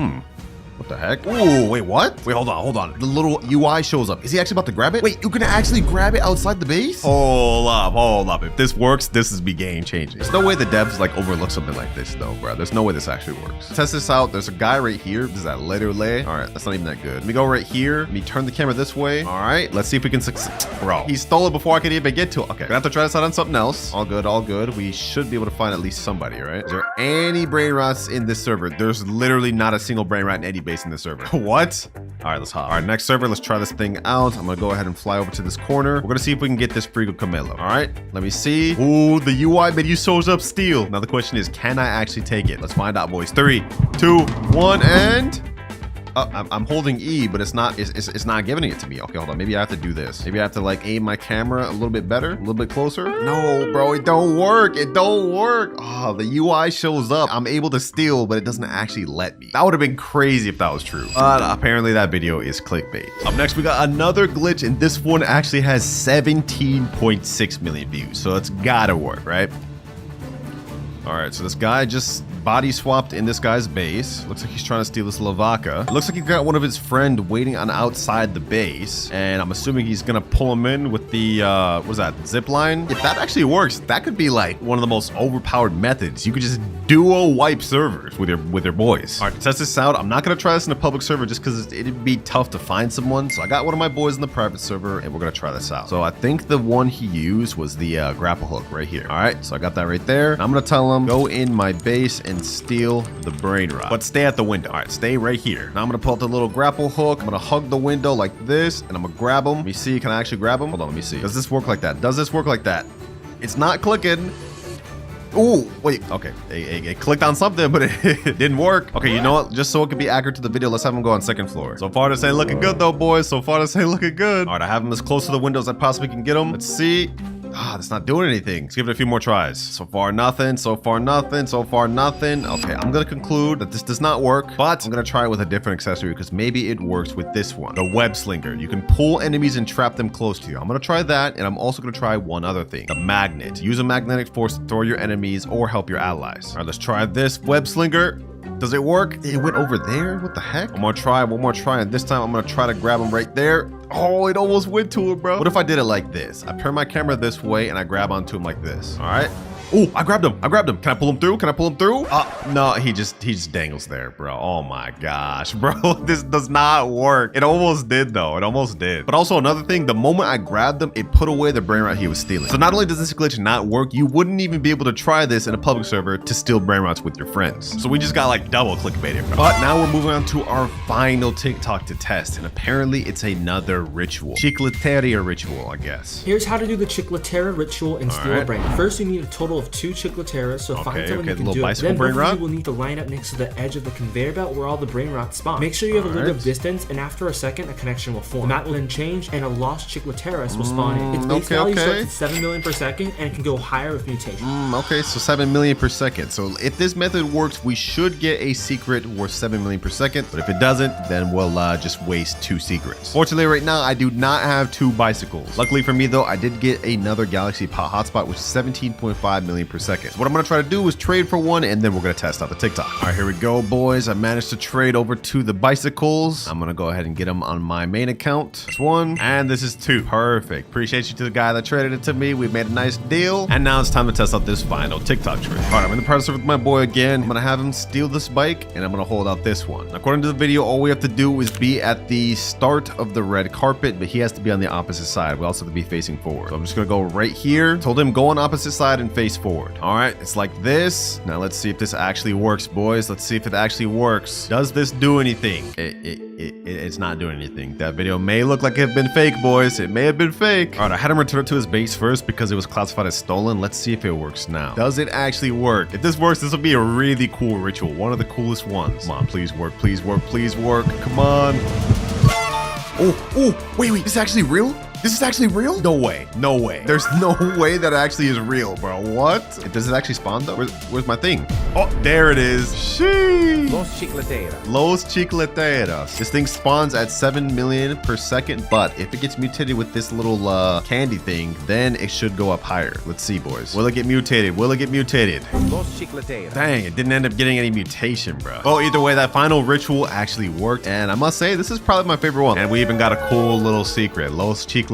Speaker 1: What the heck? Ooh, wait, what? Wait, hold on. The little UI shows up. Is he actually about to grab it? Wait, you can actually grab it outside the base? Hold up. If this works, this is be game changing. There's no way the devs like overlook something like this though, bro. There's no way this actually works. Test this out. There's a guy right here. This is that letter lay. All right, that's not even that good. Let me go right here. Let me turn the camera this way. All right, let's see if we can succeed. Bro, he stole it before I could even get to it. Okay, gonna have to try this out on something else. All good. We should be able to find at least somebody, right? Is there any brain rots in this server? There's literally not a single brain rat in any base in this server. What? All right, let's hop. All right, next server, let's try this thing out. I'm gonna go ahead and fly over to this corner. We're gonna see if we can get this Frigo Camelo. All right, let me see. Ooh, the UI menu shows up steel. Now the question is, can I actually take it? Let's find out, boys. 3, 2, 1, and... I'm holding E, but it's not giving it to me. Okay, hold on. Maybe I have to do this. Maybe I have to like aim my camera a little bit better, a little bit closer. No, bro, it don't work. Oh, the UI shows up. I'm able to steal, but it doesn't actually let me. That would have been crazy if that was true. But apparently that video is clickbait. Up next, we got another glitch, and this one actually has 17.6 million views. So it's gotta work, right? All right, so this guy just body swapped in this guy's base. Looks like he's trying to steal this Lavaka. Looks like he's got one of his friend waiting on outside the base, and I'm assuming he's gonna pull him in with the what is that, zip line? If that actually works, that could be like one of the most overpowered methods. You could just duo wipe servers with your boys. All right, to test this out, I'm not gonna try this in a public server just because it'd be tough to find someone. So I got one of my boys in the private server, and we're gonna try this out. So I think the one he used was the grapple hook right here. All right, so I got that right there. I'm gonna tell him, go in my base and steal the brain rot, but stay at the window. All right, stay right here. Now I'm gonna pull out the little grapple hook. I'm gonna hug the window like this, and I'm gonna grab him. Let me see, can I actually grab him? Hold on, let me see. Does this work like that? Does this work like that? It's not clicking. Ooh, wait, okay. It clicked on something, but it didn't work. Okay, you know what? Just so it can be accurate to the video, let's have him go on second floor. So far this ain't looking good though, boys. So far this ain't looking good. All right, I have him as close to the window as I possibly can get him. Let's see. That's not doing anything. Let's give it a few more tries. So far, nothing. So far, nothing. So far, nothing. Okay, I'm gonna conclude that this does not work, but I'm gonna try it with a different accessory because maybe it works with this one, the web slinger. You can pull enemies and trap them close to you. I'm gonna try that, and I'm also gonna try one other thing, the magnet. Use a magnetic force to throw your enemies or help your allies. All right, let's try this web slinger. Does it work? It went over there? What the heck? I'm gonna try one more try, and this time I'm gonna try to grab him right there. Oh, it almost went to it, bro. What if I did it like this? I turn my camera this way and I grab onto him like this. All right. Oh, I grabbed him. I grabbed him. Can I pull him through? Can I pull him through? No, he just dangles there, bro. Oh my gosh, bro. This does not work. It almost did though. It almost did. But also another thing, the moment I grabbed him, it put away the brain rot he was stealing. So not only does this glitch not work, you wouldn't even be able to try this in a public server to steal brain rots with your friends. So we just got like double clickbaited, bro. But now we're moving on to our final TikTok to test. And apparently it's another ritual. Chicleteria ritual, I guess.
Speaker 9: Here's how to do the Chicletera ritual and steal a brain. First, you need a total of 2 Chicleteras, so find someone who can do it. Then both of you will need to line up next to the edge of the conveyor belt where all the brain rots spawn. Make sure you have a little bit of distance, and after a second, a connection will form. The map will then change, and a lost Chicleteras will spawn in. Its base value starts at 7 million per second, and it can go higher with mutation.
Speaker 1: Okay, so 7 million per second. So if this method works, we should get a secret worth 7 million per second. But if it doesn't, then we'll just waste 2 secrets. Fortunately, right now, I do not have 2 bicycles. Luckily for me, though, I did get another Galaxy Pot hotspot, which is 17.5 million per second. So what I'm gonna try to do is trade for one, and then we're gonna test out the TikTok. All right, here we go, boys. I managed to trade over to the bicycles. I'm gonna go ahead and get them on my main account. This 1, and this is 2. Perfect. Appreciate you to the guy that traded it to me. We made a nice deal. And now it's time to test out this final TikTok trade. All right, I'm in the process with my boy again. I'm gonna have him steal this bike, and I'm gonna hold out this one. According to the video, all we have to do is be at the start of the red carpet, but he has to be on the opposite side. We also have to be facing forward. So I'm just gonna go right here. Told him go on opposite side and face forward. All right, it's like this. Now let's see if this actually works, boys. Let's see if it actually works. Does this do anything? It's not doing anything. That video may look like it had been fake, boys. It may have been fake. All right, I had him return it to his base first because it was classified as stolen. Let's see if it works now. Does it actually work? If this works, this will be a really cool ritual. One of the coolest ones. Come on, please work, please work, please work. Come on. Oh, wait, this is actually real? This is actually real? No way. No way. There's no way that actually is real, bro. What? Does it actually spawn though? Where's my thing? Oh, there it is. Sheesh.
Speaker 2: Los Chicleteras.
Speaker 1: Los Chicleteras. This thing spawns at 7 million per second, but if it gets mutated with this little candy thing, then it should go up higher. Let's see, boys. Will it get mutated? Will it get mutated?
Speaker 2: Los Chicleteras.
Speaker 1: Dang, it didn't end up getting any mutation, bro. Oh, either way, that final ritual actually worked, and I must say, this is probably my favorite one. And we even got a cool little secret. Los Chicleteras.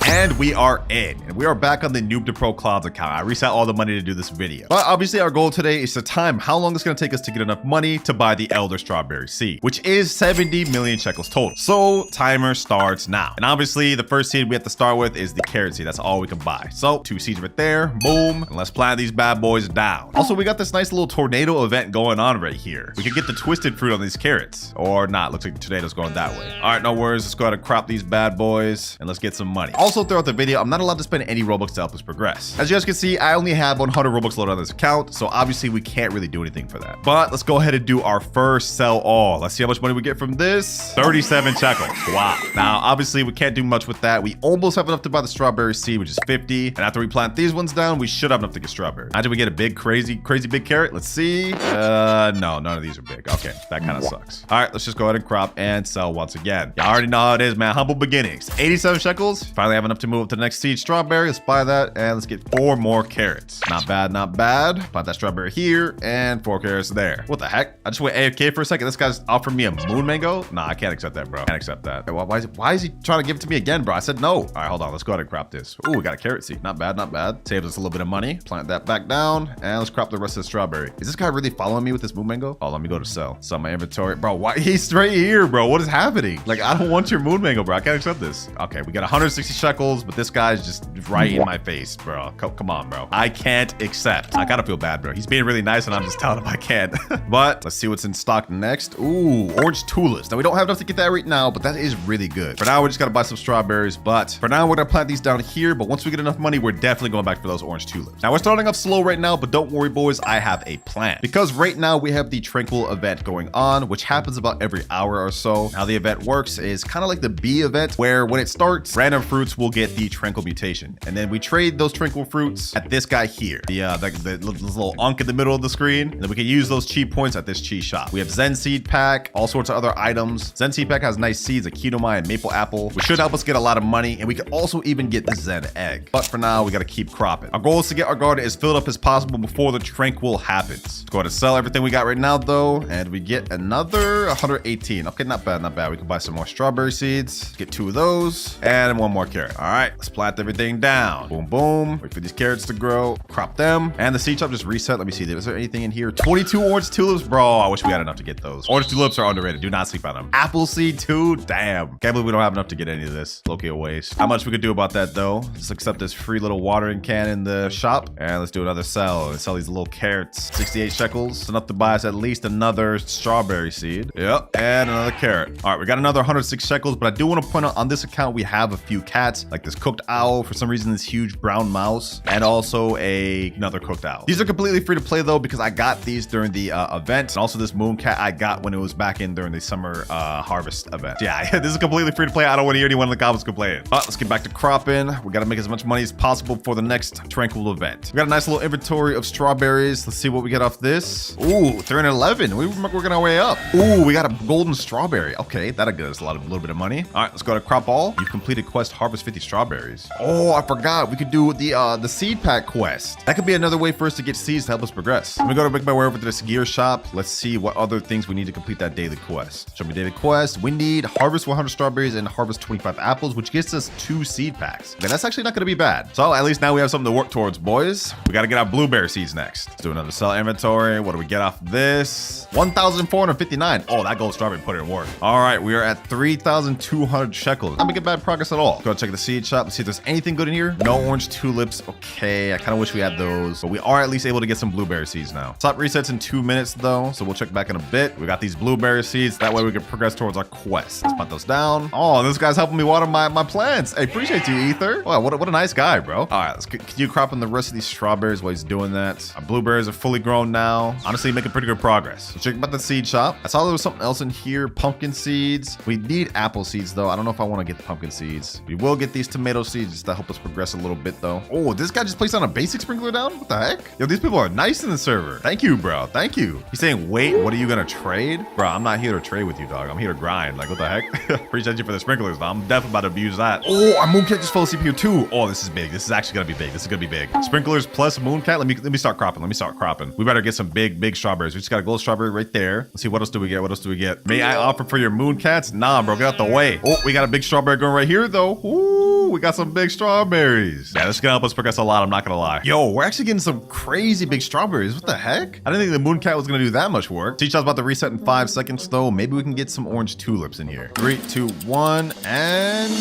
Speaker 1: And we are in. And we are back on the Noob to Pro Clouds account. I reset all the money to do this video. But obviously our goal today is to time how long it's going to take us to get enough money to buy the Elder Strawberry seed, which is 70 million shekels total. So timer starts now. And obviously the first seed we have to start with is the carrot seed. That's all we can buy. So 2 seeds right there. Boom. And let's plant these bad boys down. Also, we got this nice little tornado event going on right here. We could get the twisted fruit on these carrots or not. Looks like the tornado's going that way. All right, no worries. Let's go ahead and crop these bad boys and let's get some money. Also, throughout the video, I'm not allowed to spend any Robux to help us progress. As you guys can see, I only have 100 Robux loaded on this account, so obviously we can't really do anything for that. But let's go ahead and do our first sell all. Let's see how much money we get from this. 37 shekels. Wow. Now, obviously, we can't do much with that. We almost have enough to buy the strawberry seed, which is 50. And after we plant these ones down, we should have enough to get strawberry. Imagine we get a big, crazy big carrot. Let's see. No, none of these are big. Okay, that kind of sucks. All right, let's just go ahead and crop and sell once again. You already know how it is, man. Humble beginnings. 87 shekels. Finally have enough to move up to the next seed strawberry. Let's buy that and let's get 4 more carrots. Not bad, not bad. Plant that strawberry here and 4 carrots there. What the heck? I just went AFK for a second. This guy's offered me a moon mango. Nah, I can't accept that, bro. Can't accept that. Why is he trying to give it to me again, bro? I said no. All right, hold on. Let's go ahead and crop this. Ooh, we got a carrot seed. Not bad, not bad. Saves us a little bit of money. Plant that back down and let's crop the rest of the strawberry. Is this guy really following me with this moon mango? Oh, let me go to sell. Sell my inventory. Bro, why? He's right here, bro. What is happening? Like, I don't want your moon mango, bro. I can't accept this. Okay, we got 160 shekels, but this guy's just right in my face, bro. Come on, bro. I can't accept. I gotta feel bad, bro. He's being really nice and I'm just telling him I can't. But let's see what's in stock next. Ooh, orange tulips. Now we don't have enough to get that right now, but that is really good. For now, we just gotta buy some strawberries, but for now, we're gonna plant these down here. But once we get enough money, we're definitely going back for those orange tulips. Now we're starting off slow right now, but don't worry, boys. I have a plan because right now we have the Tranquil event going on, which happens about every hour or so. How the event works is kind of like the B event, where when it starts, works, random fruits will get the tranquil mutation. And then we trade those tranquil fruits at this guy here. The little unk in the middle of the screen. And then we can use those chi points at this chi shop. We have Zen Seed Pack, all sorts of other items. Zen Seed Pack has nice seeds, a Kinomai and Maple Apple, which should help us get a lot of money. And we can also even get the Zen Egg. But for now, we got to keep cropping. Our goal is to get our garden as filled up as possible before the tranquil happens. Let's go ahead and sell everything we got right now, though. And we get another 118. Okay, not bad, not bad. We can buy some more strawberry seeds. Get 2 of those. And 1 more carrot. All right, let's plant everything down. Boom, boom. Wait for these carrots to grow. Crop them. And the seed shop just reset. Let me see. Is there anything in here? 22 orange tulips. Bro, I wish we had enough to get those. Orange tulips are underrated. Do not sleep on them. Apple seed too. Damn. Can't believe we don't have enough to get any of this. Low-key a waste. How much we could do about that, though? Let's accept this free little watering can in the shop. And let's do another sell. Let's sell these little carrots. 68 shekels. It's enough to buy us at least another strawberry seed. Yep. And another carrot. All right, we got another 106 shekels, but I do want to point out on this account, we have a few cats, like this cooked owl, for some reason, this huge brown mouse, and also another cooked owl. These are completely free to play, though, because I got these during the event, and also this moon cat I got when it was back in during the summer harvest event. Yeah, this is completely free to play. I don't want to hear anyone in the comments complain. But let's get back to cropping. We got to make as much money as possible for the next tranquil event. We got a nice little inventory of strawberries. Let's see what we get off this. Ooh, 311. We're working our way up. Ooh, we got a golden strawberry. Okay, that'll get us a little bit of money. All right, let's go to crop all. You've completed quest harvest 50 strawberries. Oh, I forgot. We could do the seed pack quest. That could be another way for us to get seeds to help us progress. Let me go to make my way over to this gear shop. Let's see what other things we need to complete that daily quest. Show me daily quest. We need harvest 100 strawberries and harvest 25 apples, which gets us 2 seed packs. Okay, that's actually not going to be bad. So at least now we have something to work towards, boys. We got to get our blueberry seeds next. Let's do another sell inventory. What do we get off this? 1,459. Oh, that gold strawberry put it in work. All right, we are at 3,200 shekels. Not making bad progress at all. Go check the seed shop. Let's see if there's anything good in here. No orange tulips. Okay, I kind of wish we had those, but we are at least able to get some blueberry seeds now. Stop resets in 2 minutes, though, so we'll check back in a bit. We got these blueberry seeds. That way we can progress towards our quest. Let's put those down. Oh, this guy's helping me water my plants. I appreciate you, Ether. Wow, what a nice guy, bro. All right, let's continue cropping the rest of these strawberries while he's doing that. Our blueberries are fully grown now. Honestly, making pretty good progress. Let's check about the seed shop. I saw there was something else in here. Pumpkin seeds. We need apple seeds, though. I don't know if I want to get the pumpkin seeds. We will get these tomato seeds just to help us progress a little bit, though. Oh, this guy just placed on a basic sprinkler down? What the heck? Yo, these people are nice in the server. Thank you, bro. Thank you. He's saying, wait, what are you gonna trade? Bro, I'm not here to trade with you, dog. I'm here to grind. Like, what the heck? Appreciate you for the sprinklers, though. I'm definitely about to abuse that. Oh, our Mooncat just fell asleep here, too. Oh, this is big. This is actually gonna be big. This is gonna be big. Sprinklers plus Mooncat. Let me start cropping. Let me start cropping. We better get some big strawberries. We just got a gold strawberry right there. Let's see, what else do we get? What else do we get? May I offer for your Mooncats? Nah, bro, get out the way. Oh, we got a big strawberry going right here, though. Ooh, we got some big strawberries. Yeah, this is gonna help us progress a lot. I'm not gonna lie. Yo, we're actually getting some crazy big strawberries. What the heck? I didn't think the Mooncat was gonna do that much work. Teach us about to reset in 5 seconds, though. Maybe we can get some orange tulips in here. 3, 2, 1, and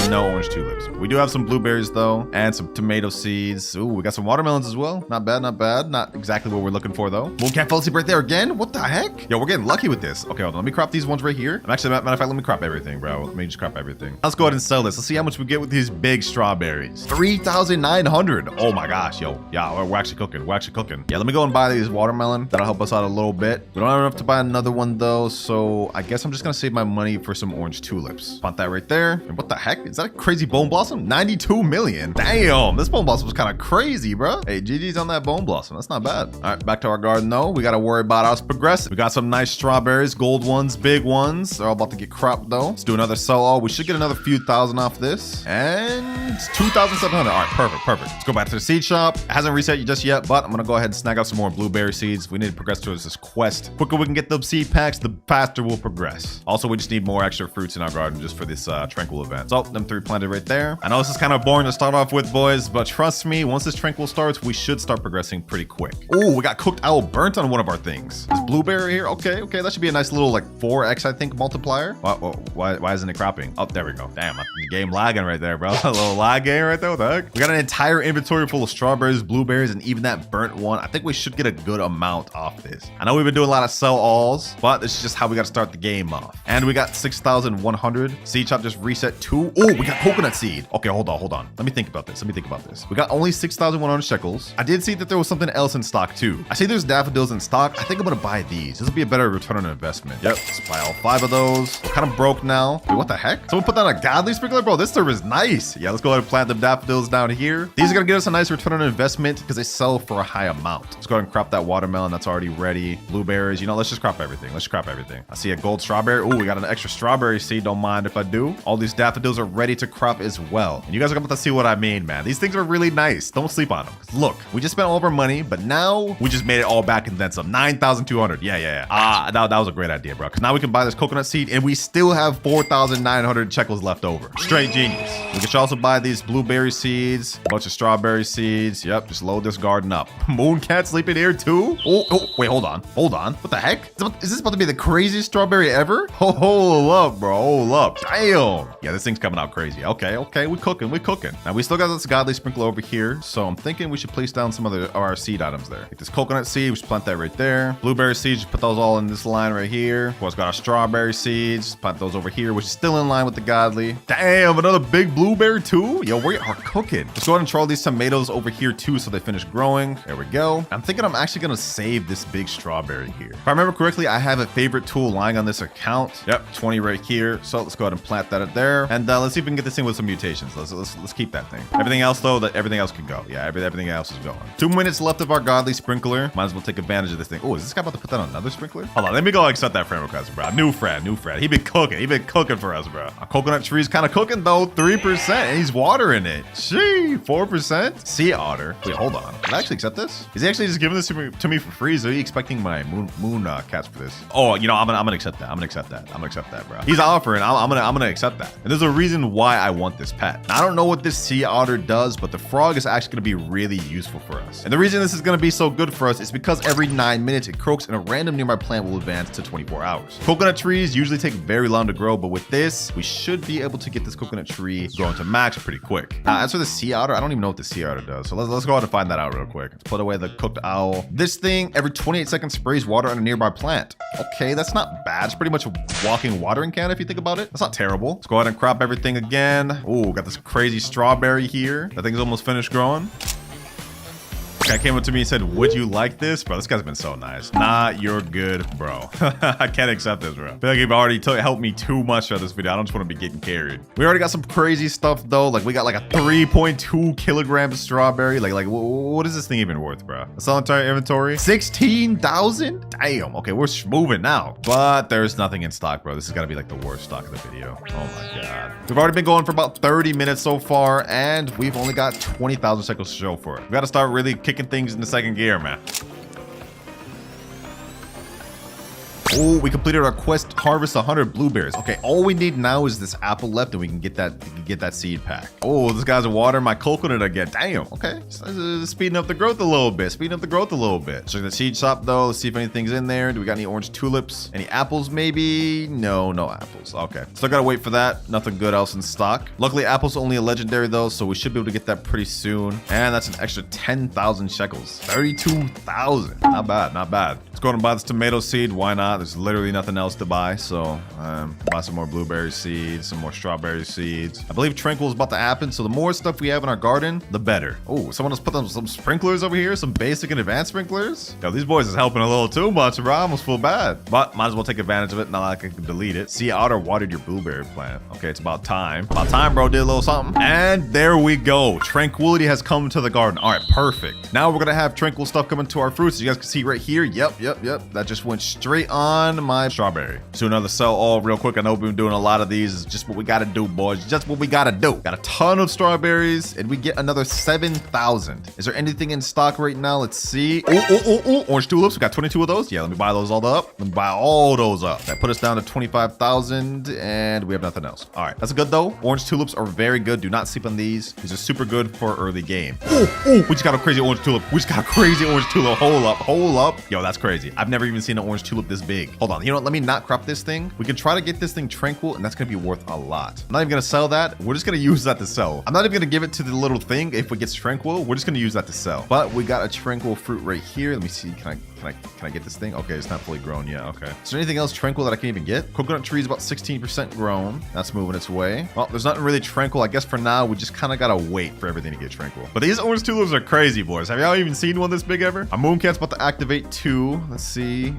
Speaker 1: no orange tulips. We do have some blueberries, though, and some tomato seeds. Ooh, we got some watermelons as well. Not bad, not bad. Not exactly what we're looking for, though. Mooncat fell asleep right there again. What the heck? Yo, we're getting lucky with this. Okay, hold on. Let me crop these ones right here. Matter of fact, let me crop everything, bro. Let me just crop everything. Let's go ahead and sell this. Let's see how much we get with these big strawberries. 3,900. Oh my gosh, yo. Yeah, we're actually cooking. We're actually cooking. Yeah, let me go and buy these watermelon. That'll help us out a little bit. We don't have enough to buy another one, though, so I guess I'm just gonna save my money for some orange tulips. Want that right there. And what the heck? Is that a crazy bone blossom? 92 million. Damn, this bone blossom was kind of crazy, bro. Hey, GG's on that bone blossom. That's not bad. All right, back to our garden, though. We gotta worry about us progressing. We got some nice strawberries, gold ones, big ones. They're all about to get cropped, though. Let's do another sell-all. We should get another few thousand off this. And 2,700. All right, perfect. Let's go back to the seed shop. It hasn't reset just yet, but I'm gonna go ahead and snag out some more blueberry seeds. We need to progress towards this quest. The quicker we can get those seed packs, the faster we'll progress. Also, we just need more extra fruits in our garden just for this tranquil event. So, them 3 planted right there. I know this is kind of boring to start off with, boys, but trust me, once this tranquil starts, we should start progressing pretty quick. Oh, we got cooked owl burnt on one of our things. This blueberry here. Okay, that should be a nice little like 4x, I think, multiplier. Why isn't it cropping? Oh, there we go. Damn, the game lagging right there, bro. A little lag game right there. What the heck? We got an entire inventory full of strawberries, blueberries, and even that burnt one. I think we should get a good amount off this. I know we've been doing a lot of sell alls, but this is just how we got to start the game off. And we got 6,100. Seed shop just reset 2. Oh, we got coconut seed. Okay, hold on. Let me think about this. We got only 6,100 shekels. I did see that there was something else in stock too. I see there's daffodils in stock. I think I'm gonna buy these. This will be a better return on investment. Yep, let's buy all 5 of those. We're kind of broke now. Wait, what the heck? Someone put down a godly sprinkler? Bro, this server is nice. Yeah, let's go ahead and plant the daffodils down here. These are gonna get us a nice return on investment because they sell for a high amount. Let's go ahead and crop that watermelon that's already ready. Blueberries, you know, let's just crop everything. I see a gold strawberry. Oh, we got an extra strawberry seed. Don't mind if I do. All these daffodils are ready to crop as well. And you guys are about to see what I mean, man. These things are really nice. Don't sleep on them. Look, we just spent all of our money, but now we just made it all back and then some. 9,200. Yeah. That was a great idea, bro. Because now we can buy this coconut seed and we still have 4,900 shekels left over. Straight genius. We can also buy these blueberry seeds, a bunch of strawberry seeds. Yep, just load this garden up. Mooncat sleeping here too? Oh, wait, hold on. What the heck? Is this about to be the craziest strawberry ever? Hold up, bro. Hold up. Damn. Yeah, this thing's coming out crazy. Okay. We cooking. Now we still got this godly sprinkler over here, so I'm thinking we should place down some of our seed items there. Like this coconut seed, we should plant that right there. Blueberry seeds, just put those all in this line right here. Of course, got our strawberry seeds, plant those over here, which is still in line with the godly. Damn, another big blueberry too? Yo, we are cooking. Let's go ahead and throw these tomatoes over here too so they finish growing. There we go. I'm thinking I'm actually gonna save this big strawberry here. If I remember correctly, I have a favorite tool lying on this account. Yep, 20 right here. So let's go ahead and plant that there. And let's see if we can get this thing with some mutations. Let's keep that thing. Everything else though, everything else can go. Yeah, everything else is going. 2 minutes left of our godly sprinkler. Might as well take advantage of this thing. Oh, is this guy about to put that on another sprinkler? Hold on, let me go accept that friend request, bro. New friend. He been cooking for us, bro. Our coconut tree's kind of cooking though. 3%, and he's watering it. Gee, 4%. Sea otter. Wait, hold on. Did I actually accept this? Is he actually just giving this to me for free? So he expecting my moon cats for this? Oh, you know, I'm gonna accept that. I'm gonna accept that, bro. He's offering. I'm gonna accept that. And there's a reason why I want this pet. Now, I don't know what this sea otter does, but the frog is actually gonna be really useful for us. And the reason this is gonna be so good for us is because every 9 minutes it croaks and a random nearby plant will advance to 24 hours. Coconut trees usually take very long to grow, but with this, we should be able to get this coconut tree growing to max pretty quick. As for the sea otter, I don't even know what the sea otter does. So let's go ahead and find that out real quick. Let's put away the cooked owl. This thing every 28 seconds sprays water on a nearby plant. Okay, that's not bad. It's pretty much a walking watering can if you think about it. That's not terrible. Let's go ahead and crop everything again. Oh, got this crazy strawberry here. That thing's almost finished growing. Guy came up to me and said, would you like this? Bro, this guy's been so nice. Nah, you're good, bro. I can't accept this, bro. I feel like you've already helped me too much for this video. I don't just want to be getting carried. We already got some crazy stuff though. Like we got like a 3.2 kilograms of strawberry. Like what is this thing even worth, bro? That's all entire inventory. 16,000? Damn. Okay, we're moving now. But there's nothing in stock, bro. This has got to be like the worst stock of the video. Oh my God. We've already been going for about 30 minutes so far, and we've only got 20,000 shekels to show for it. We got to start really kicking things in the second gear, man. Oh, we completed our quest, harvest 100 blueberries. Okay, all we need now is this apple left, and we can get that seed pack. Oh, this guy's watering my coconut again. Damn. Okay, speeding up the growth a little bit. Check the seed shop though. See if anything's in there. Do we got any orange tulips? Any apples? Maybe. No apples. Okay, still gotta wait for that. Nothing good else in stock. Luckily, apples only a legendary though, so we should be able to get that pretty soon. And that's an extra 10,000 shekels. 32,000. Not bad. Let's go ahead and buy this tomato seed. Why not? There's literally nothing else to buy, so buy some more blueberry seeds, some more strawberry seeds. I believe Tranquil is about to happen, so the more stuff we have in our garden, the better. Oh, someone else put some sprinklers over here, some basic and advanced sprinklers. Yo, these boys is helping a little too much, bro. I almost feel bad, but might as well take advantage of it. Now I can delete it. Sea otter watered your blueberry plant. Okay, it's about time. Bro. Did a little something, and there we go. Tranquility has come to the garden. All right, perfect. Now we're gonna have tranquil stuff coming to our fruits. You guys can see right here. Yep. That just went straight on my strawberry. So another sell all real quick. I know we've been doing a lot of these. It's just what we gotta do, boys. Just what we gotta do. Got a ton of strawberries, and we get another 7,000. Is there anything in stock right now? Let's see. Oh, orange tulips. We got 22 of those. Yeah, let me buy those all up. Let me buy all those up. That put us down to 25,000, and we have nothing else. All right, that's good though. Orange tulips are very good. Do not sleep on these. These are super good for early game. We just got a crazy orange tulip. Hold up. Yo, that's crazy. I've never even seen an orange tulip this big. Hold on. You know what? Let me not crop this thing. We can try to get this thing tranquil, and that's gonna be worth a lot. I'm not even gonna sell that. what? We're just gonna use that to sell. I'm not even gonna give it to the little thing if it gets tranquil. We're just gonna use that to sell. But we got a tranquil fruit right here. Let me see. Can I get this thing? Okay, it's not fully grown yet. Okay. Is there anything else tranquil that I can even get? Coconut tree is about 16% grown. That's moving its way. Well, there's nothing really tranquil. I guess for now, we just kind of gotta wait for everything to get tranquil. But these orange tulips are crazy, boys. Have y'all even seen one this big ever? Our moon cat's about to activate 2. Let's see.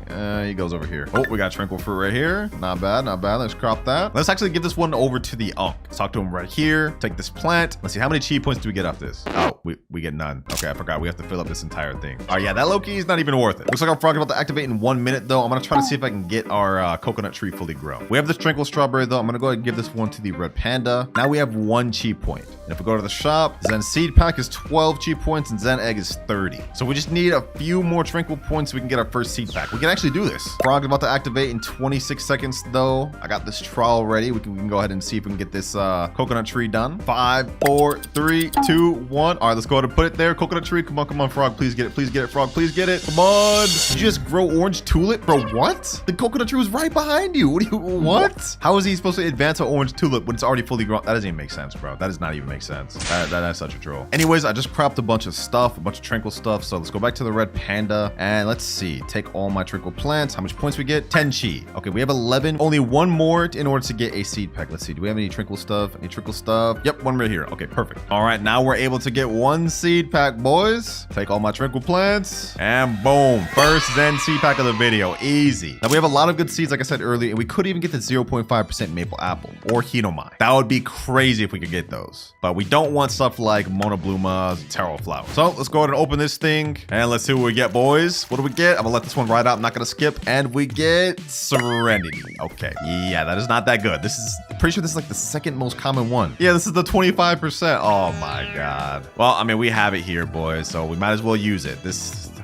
Speaker 1: He goes over here. Oh, we got tranquil fruit right here. Not bad, not bad. Let's crop that. Let's actually give this one over to the Unk. Let's talk to him right here. Take this plant. Let's see, how many chi points do we get off this? Oh, we get none. Okay, I forgot. We have to fill up this entire thing. All right, yeah, that low-key is not even worth it. Looks like our frog is about to activate in 1 minute, though. I'm gonna try to see if I can get our coconut tree fully grown. We have this tranquil strawberry, though. I'm gonna go ahead and give this one to the red panda. Now we have 1 chi point. And if we go to the shop, Zen seed pack is 12 chi points and Zen egg is 30. So we just need a few more tranquil points so we can get our first seed pack. We can actually do this. Frog is about to activate in 26 seconds, though. I got this trial ready. We can go ahead and see if we can get this coconut tree done. 5, 4, 3, 2, 1. All right, let's go ahead and put it there. Coconut tree, come on, frog. Please get it. Please get it, frog. Please get it. Come on. Did you just grow orange tulip? Bro, what? The coconut tree was right behind you. What? How is he supposed to advance an orange tulip when it's already fully grown? That doesn't even make sense, bro. That does not even make sense. That's such a troll. Anyways, I just cropped a bunch of stuff, a bunch of tranquil stuff. So let's go back to the red panda and let's see. Take all my tranquil plants. How much points we get? 10 chi. Okay, we have 11. Only 1 more in order to get a seed pack. Let's see. Do we have any tranquil stuff? Any tranquil stuff? Yep, 1 right here. Okay, perfect. All right, now we're able to get 1 seed pack, boys. Take all my tranquil plants and boom. First Zen seed pack of the video. Easy. Now we have a lot of good seeds, like I said earlier, and we could even get the 0.5% maple apple or Hinomai. That would be crazy if we could get those. But we don't want stuff like Monobluma, taro flower. So let's go ahead and open this thing and let's see what we get, boys. What do we get? I'm gonna let this one ride out. I'm not gonna skip. And we get Serenity. Okay. Yeah, that is not that good. This is pretty sure this is like the second most common one. Yeah, this is the 25%. Oh my God. Well, I mean, we have it here, boys, so we might as well use it.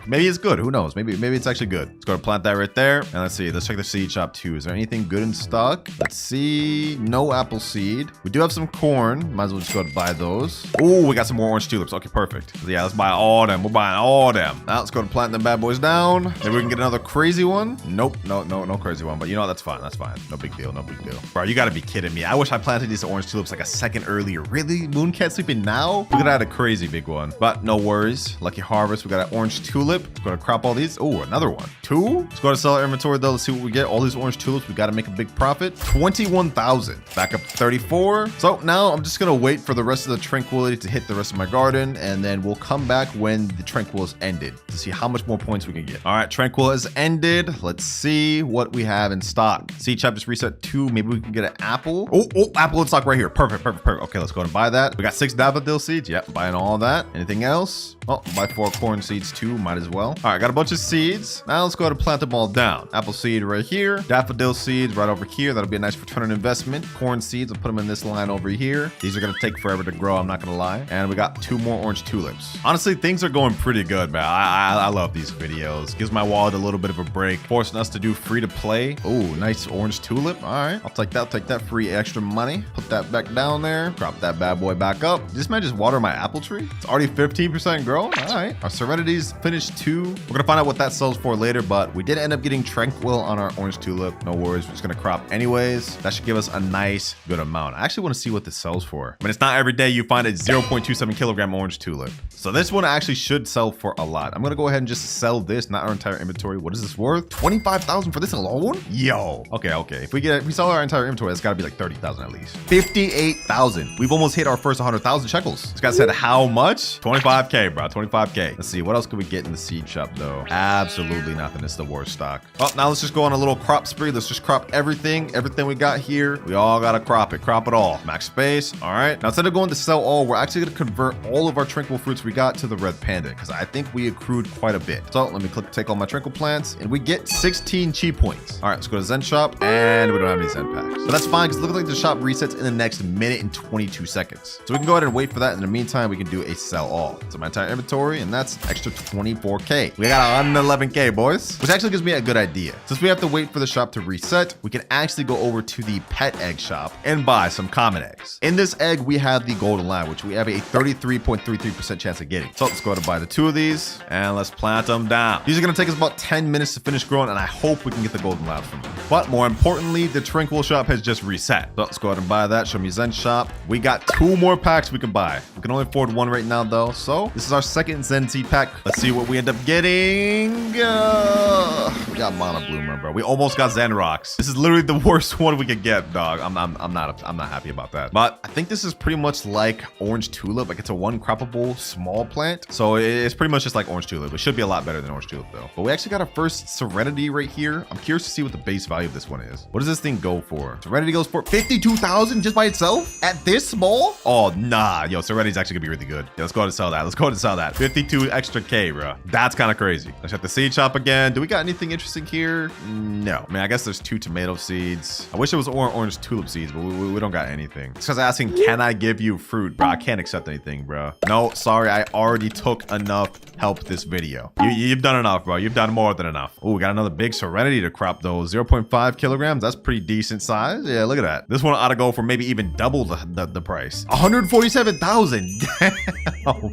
Speaker 1: Maybe it's good. Who knows? Maybe it's actually good. Let's go and plant that right there. And let's see. Let's check the seed shop too. Is there anything good in stock? Let's see. No apple seed. We do have some corn. Might as well just go and buy those. Oh, we got some more orange tulips. Okay, perfect. So yeah, let's buy all them. We're buying all them. Now let's go and plant them bad boys down. Maybe we can get another crazy one. Nope. No crazy one. But you know what? That's fine. That's fine. No big deal. No big deal. Bro, you gotta be kidding me. I wish I planted these orange tulips like a second earlier. Really? Moon cat sleeping now? We could have had a crazy big one. But no worries. Lucky harvest. We got an orange tulip. We're gonna crop all these. Oh, another one. 2. Let's go to sell our inventory though. Let's see what we get. All these orange tulips. We got to make a big profit. 21,000. Back up to 34. So now I'm just gonna wait for the rest of the tranquility to hit the rest of my garden, and then we'll come back when the tranquil has ended to see how much more points we can get. All right, tranquil has ended. Let's see what we have in stock. Seed shop just reset 2. Maybe we can get an apple. Oh, apple in stock right here. Perfect. Okay, let's go and buy that. We got 6 daffodil seeds. Yep, buying all that. Anything else? Oh, buy 4 corn seeds too. Might as well. All right, got a bunch of seeds. Now let's go ahead and plant them all down. Apple seed right here. Daffodil seeds right over here. That'll be a nice return on investment. Corn seeds, I'll put them in this line over here. These are gonna take forever to grow, I'm not gonna lie. And we got 2 more orange tulips. Honestly, things are going pretty good, man. I love these videos. Gives my wallet a little bit of a break, forcing us to do free to play. Oh, nice orange tulip. All right, I'll take that. I'll take that free extra money. Put that back down there. Crop that bad boy back up. This man just water my apple tree. It's already 15% grown. All right, our Serenity's finished 2. We're gonna find out what that sells for later, but we did end up getting tranquil on our orange tulip. No worries, we're just gonna crop anyways. That should give us a nice good amount. I actually want to see what this sells for. I mean, it's not every day you find a 0.27 kilogram orange tulip, so this one actually should sell for a lot. I'm gonna go ahead and just sell this, not our entire inventory. What is this worth? 25,000 for this alone? Yo, okay. If we sell our entire inventory, that's gotta be like 30,000 at least. 58,000. We've almost hit our first 100,000 shekels. This guy said how much? 25k, bro. 25k. Let's see, what else could we get in the seed shop though? Absolutely nothing. It's the worst stock. Oh, now let's just go on a little crop spree. Let's just crop everything we got here. We all gotta crop it all. Max space. All right, now instead of going to sell all, we're actually gonna convert all of our tranquil fruits we got to the red panda, because I think we accrued quite a bit. So let me take all my tranquil plants, and we get 16 chi points. All right, let's go to Zen shop, and we don't have any Zen packs, but that's fine because it looks like the shop resets in the next minute and 22 seconds. So we can go ahead and wait for that. In the meantime, we can do a sell all. So my entire inventory, and that's extra 24 4K. We got 111K, boys, which actually gives me a good idea. Since we have to wait for the shop to reset, we can actually go over to the pet egg shop and buy some common eggs. In this egg, we have the golden lab, which we have a 33.33% chance of getting. So let's go ahead and buy the 2 of these and let's plant them down. These are going to take us about 10 minutes to finish growing, and I hope we can get the golden labs from them. But more importantly, the Tranquil shop has just reset. So let's go ahead and buy that. Show me Zen shop. We got 2 more packs we can buy. We can only afford 1 right now though. So this is our second Zen seed pack. Let's see what we end up getting. We got Mana Bloomer, bro. We almost got Zen Rocks. This is literally the worst one we could get, dog. I'm not happy about that. But I think this is pretty much like Orange Tulip. Like it's a 1 croppable small plant. So it's pretty much just like Orange Tulip. It should be a lot better than Orange Tulip though. But we actually got our first Serenity right here. I'm curious to see what the base value of this one is. What does this thing go for? Serenity goes for 52,000 just by itself at this small? Oh, nah. Yo, Serenity's actually gonna be really good. Yeah, let's go ahead and sell that. Let's go ahead and sell that. 52 extra K, bro. That's kind of crazy. Let's check the seed shop again. Do we got anything interesting here? No. I mean, I guess there's 2 tomato seeds. I wish it was orange tulip seeds, but we don't got anything. This guy's asking, can I give you fruit? Bro, I can't accept anything, bro. No, sorry. I already took enough help this video. You've done enough, bro. You've done more than enough. Oh, we got another big Serenity to crop though. 0.5 kilograms. That's pretty decent size. Yeah, look at that. This one ought to go for maybe even double the price. 147,000. Damn.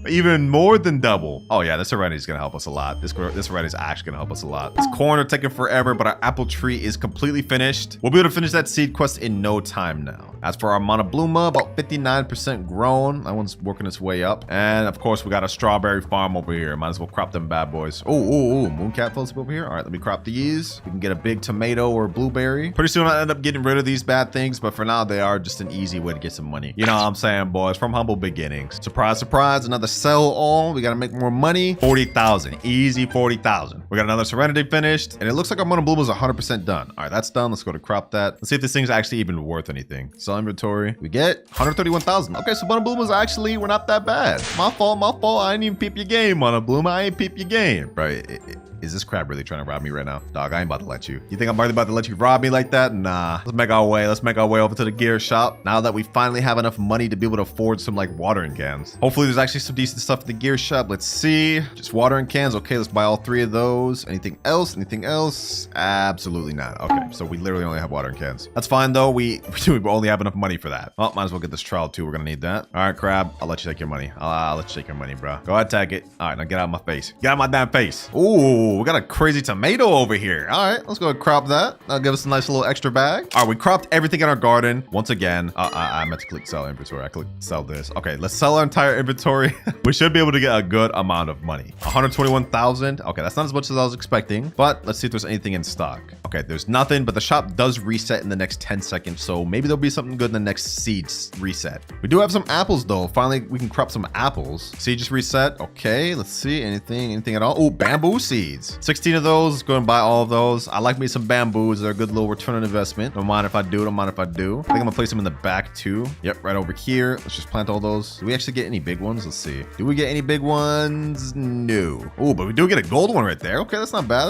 Speaker 1: Even more than double. Oh yeah, this Serenity's gonna help us a lot. This Serenity's actually gonna help us a lot. This corn are taking forever, but our apple tree is completely finished. We'll be able to finish that seed quest in no time now. As for our Mana Bluma, about 59% grown. That one's working its way up. And of course, we got a strawberry farm over here. Might as well crop them bad boys. Oh, Mooncat floats over here. All right, let me crop these. We can get a big tomato or blueberry. Pretty soon I'll end up getting rid of these bad things, but for now they are just an easy way to get some money. You know what I'm saying, boys? From humble beginnings. Surprise, surprise, another sell all. We gotta make more money. 40,000, easy 40,000. We got another Serenity finished, and it looks like our Mana Bloom is 100% done. All right, that's done. Let's go to crop that. Let's see if this thing's actually even worth anything. Sell inventory. We get 131,000. Okay, so Mana Bloom is actually, we're not that bad. My fault. I didn't even peep your game, Mana Bloom. I ain't peep your game. Right. Is this crab really trying to rob me right now? Dog, I ain't about to let you. You think I'm really about to let you rob me like that? Nah. Let's make our way. Let's make our way over to the gear shop. Now that we finally have enough money to be able to afford some like watering cans. Hopefully there's actually some decent stuff in the gear shop. Let's see. Just watering cans. Okay, let's buy all 3 of those. Anything else? Anything else? Absolutely not. Okay, so we literally only have watering cans. That's fine though. We only have enough money for that. Well, might as well get this trowel too. We're gonna need that. All right, crab. I'll let you take your money. I'll let you take your money, bro. Go ahead, take it. All right, now get out of my face. Get out of my damn face. Ooh, we got a crazy tomato over here. All right, let's go and crop that. That'll give us a nice little extra bag. All right, we cropped everything in our garden. Once again, I meant to click sell inventory. I clicked sell this. Okay, let's sell our entire inventory. We should be able to get a good amount of money. 121,000. Okay, that's not as much as I was expecting, but let's see if there's anything in stock. Okay, there's nothing, but the shop does reset in the next 10 seconds, so maybe there'll be something good in the next seeds reset. We do have some apples though. Finally, we can crop some apples. Seed just reset. Okay, let's see. Anything at all? Oh, bamboo seeds. 16 of those. Let's go and buy all of those. I like me some bamboos. They're a good little return on investment. Don't mind if I do. I think I'm gonna place them in the back too. Yep, right over here. Let's just plant all those. Do we actually get any big ones? Let's see. Do we get any big ones? No. Oh, but we do get a gold one right there. Okay, that's not bad.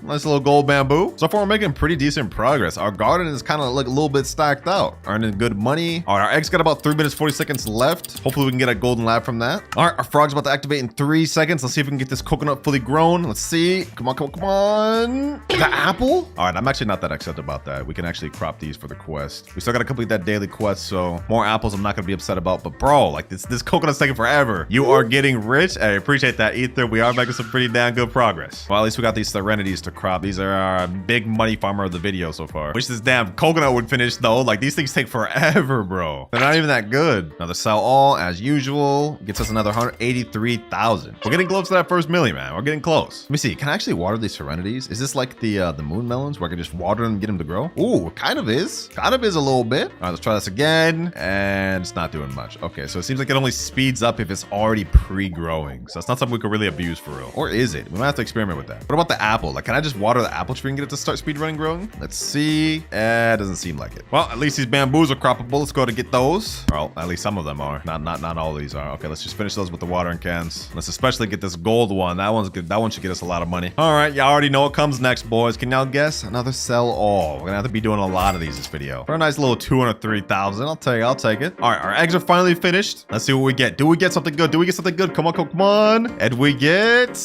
Speaker 1: Nice little gold bamboo. So far, we're making pretty decent progress. Our garden is kind of like a little bit stacked out. Earning good money. All right, our eggs got about 3 minutes, 40 seconds left. Hopefully we can get a golden lab from that. All right, our frog's about to activate in 3 seconds. Let's see if we can get this coconut fully grown. Let's see. Come on. The apple? All right, I'm actually not that excited about that. We can actually crop these for the quest. We still got to complete that daily quest, so more apples I'm not going to be upset about. But bro, like this coconut's taking forever. You are getting rich. I appreciate that, Ether. We are making some pretty damn good progress. Well, at least we got these Serenities to crop. These are our big money farmer of the video so far. Wish this damn coconut would finish though. Like these things take forever, bro. They're not even that good. Another sell all as usual. Gets us another 183,000. We're getting close to that first million, man. We're getting close. Let me see. Can I actually water these Serenities? Is this like the moon melons where I can just water them and get them to grow? Ooh, kind of is a little bit. All right, let's try this again. And it's not doing much. Okay, so it seems like it only speeds up if it's already pre-growing. So it's not something we could really abuse for real. Or is it? We might have to experiment with that. What about the apple? Like, can I just water the apple tree and get it to start speedrunning growing? Let's see. It doesn't seem like it. Well, at least these bamboos are croppable. Let's go to get those. Well, at least some of them are. Not all of these are. Okay, let's just finish those with the watering cans. Let's especially get this gold one. That one's good. That one should get us a lot of money. All right, y'all already know what comes next, boys. Can y'all guess? Another sell all. We're gonna have to be doing a lot of these this video. For a nice little 203,000. I'll take it. All right, our eggs are finally finished. Let's see what we get. Do we get something good? Come on. And we get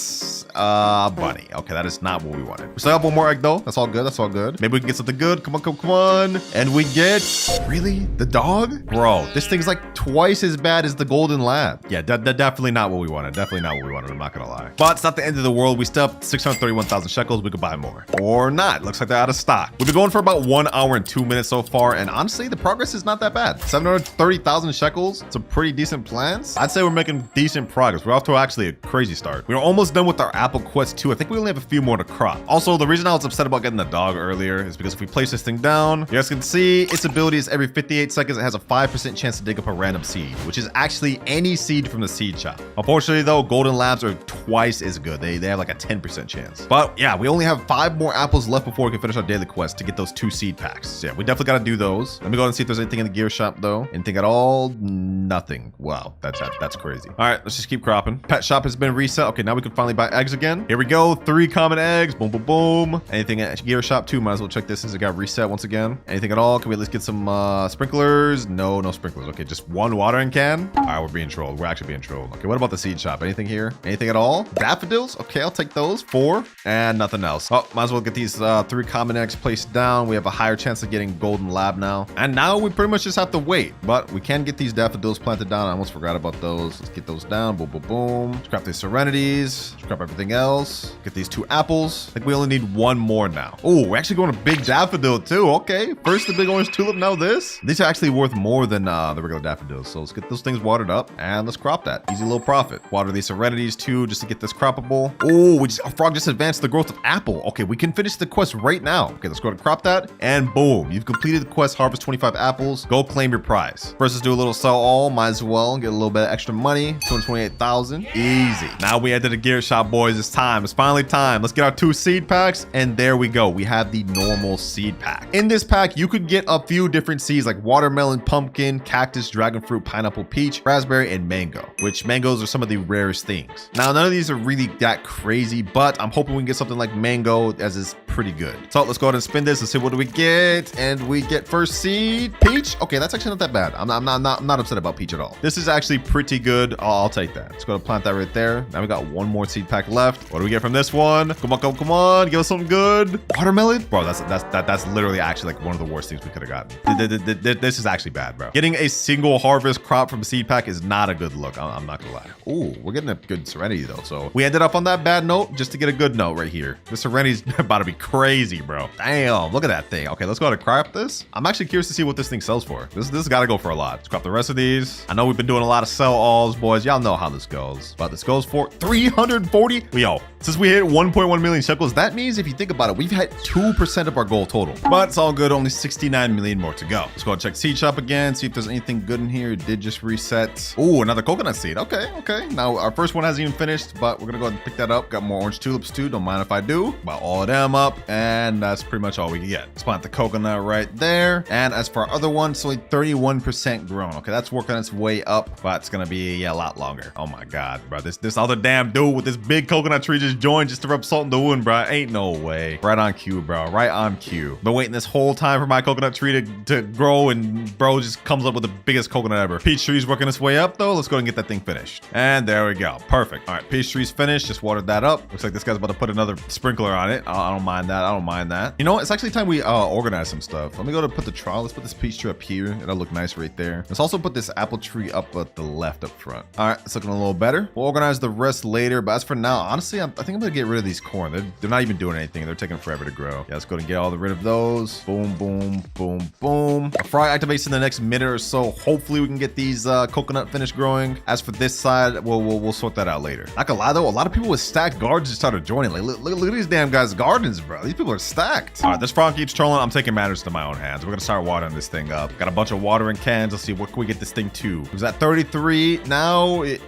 Speaker 1: bunny. Okay, that is not what we wanted. We still have one more egg though. That's all good. That's all good. Maybe we can get something good. Come on, come on. And we get, really? The dog? Bro, this thing's like twice as bad as the golden lab. Yeah, definitely not what we wanted. Definitely not what we wanted. I'm not gonna lie. But it's not the end of the world. We still have 631,000 shekels. We could buy more. Or not. Looks like they're out of stock. We've been going for about 1 hour and 2 minutes so far. And honestly, the progress is not that bad. 730,000 shekels. Some pretty decent plans. I'd say we're making decent progress. We're off to actually a crazy start. We're almost done with our apple quest too. I think we only have a few more to crop. Also, the reason I was upset about getting the dog earlier is because if we place this thing down, you guys can see its ability is every 58 seconds. It has a 5% chance to dig up a random seed, which is actually any seed from the seed shop. Unfortunately though, golden labs are twice as good. They have like a 10% chance. But yeah, we only have 5 more apples left before we can finish our daily quest to get those 2 seed packs. So yeah, we definitely got to do those. Let me go and see if there's anything in the gear shop though. Anything at all? Nothing. Wow, that's crazy. All right, let's just keep cropping. Pet shop has been reset. Okay, now we can finally buy eggs again. Here we go. 3 common eggs. Boom, boom, boom. Anything at gear shop too? Might as well check this since it got reset once again. Anything at all? Can we at least get some sprinklers? No sprinklers. Okay, just 1 watering can. All right, we're being trolled. We're actually being trolled. Okay, what about the seed shop? Anything here? Anything at all? Daffodils? Okay, I'll take those. 4 and nothing else. Oh, might as well get these 3 common eggs placed down. We have a higher chance of getting golden lab now. And now we pretty much just have to wait, but we can get these daffodils planted down. I almost forgot about those. Let's get those down. Boom, boom, boom. Scrap these serenities. Scrap everything else. Get these 2 apples. I think we only need 1 more now. Oh, we're actually going to big daffodil too. Okay, first the big orange tulip, now this. These are actually worth more than the regular daffodils. So let's get those things watered up and let's crop that. Easy little profit. Water these serenities too, just to get this croppable. Oh, our frog just advanced the growth of apple. Okay, we can finish the quest right now. Okay, let's go to crop that and boom, you've completed the quest. Harvest 25 apples. Go claim your prize. First, let's do a little sell all. Might as well get a little bit of extra money. 228,000. Easy. Now we head to the gear shop, boys. It's time. It's finally time. Let's get our 2 seed packs. And there we go. We have the normal seed pack. In this pack, you could get a few different seeds like watermelon, pumpkin, cactus, dragon fruit, pineapple, peach, raspberry, and mango, which mangoes are some of the rarest things. Now, none of these are really that crazy, but I'm hoping we can get something like mango, as is pretty good. So let's go ahead and spin this and see what do we get. And we get first seed, peach. Okay, that's actually not that bad. I'm not upset about peach at all. This is actually pretty good. I'll take that. Let's go ahead and plant that right there. Now we got 1 more seed pack left. What do we get from this one? Come on, come on. Give us something good. Watermelon? Bro, that's literally actually like one of the worst things we could have gotten. This is actually bad, bro. Getting a single harvest crop from a seed pack is not a good look. I'm not gonna lie. Ooh, we're getting a good serenity though. So we ended up on that bad note just to get a good note right here. The serenity's about to be crazy, bro. Damn, look at that thing. Okay, let's go ahead and crop this. I'm actually curious to see what this thing sells for. This has got to go for a lot. Let's crop the rest of these. I know we've been doing a lot of sell alls, boys. Y'all know how this goes. But this goes for 340. Yo, since we hit 1.1 million shekels, that means if you think about it, we've had 2% of our goal total. But it's all good. Only 69 million more to go. Let's go and check seed shop again. See if there's anything good in here. It did just reset. Ooh, another coconut seed. Okay. Now our first one hasn't even finished, but we're gonna go ahead and pick that up. Got more orange tulips too. Don't mind if I do. Buy all of them up, and that's pretty much all we can get. Let's plant the coconut right there. And as for our other one, it's only 31% grown. Okay, that's working its way up, but it's gonna be a lot longer. Oh my god, bro. This other damn dude with this big coconut tree just joined just to rub salt in the wound, bro. Ain't no way. Right on cue, bro. Right on cue. Been waiting this whole time for my coconut tree to grow, and bro just comes up with the biggest coconut ever. Peach tree's working its way up though. Let's go and get that thing finished. And there we go. Perfect. All right, peach tree's finished. Just watered that up. Looks like this guy's about to put another sprinkler on it. I don't mind that. I don't mind that. You know what? It's actually time we organize some stuff. Let me go to put the trowel. Let's put this peach tree up here. It'll look nice right there. Let's also put this apple tree up at the left up front. All right, it's looking a little better. We'll organize the rest later, but as for now, honestly, I think I'm gonna get rid of these corn. They're not even doing anything. They're taking forever to grow. Yeah, let's go and get all rid of those. Boom, boom, boom, boom. Our fry activates in the next minute or so. Hopefully we can get these coconut finished growing. As for this side, we'll sort that out later. Not gonna lie though, a lot of people with stacked gardens just started joining. Like, look at these damn guys' gardens, bro. These people are stacked. All right, this frog keeps trolling. I'm taking matters to my own hands. We're gonna start watering this thing up. Got a bunch of watering cans. Let's see, what can we get this thing to? It was at 33. Now it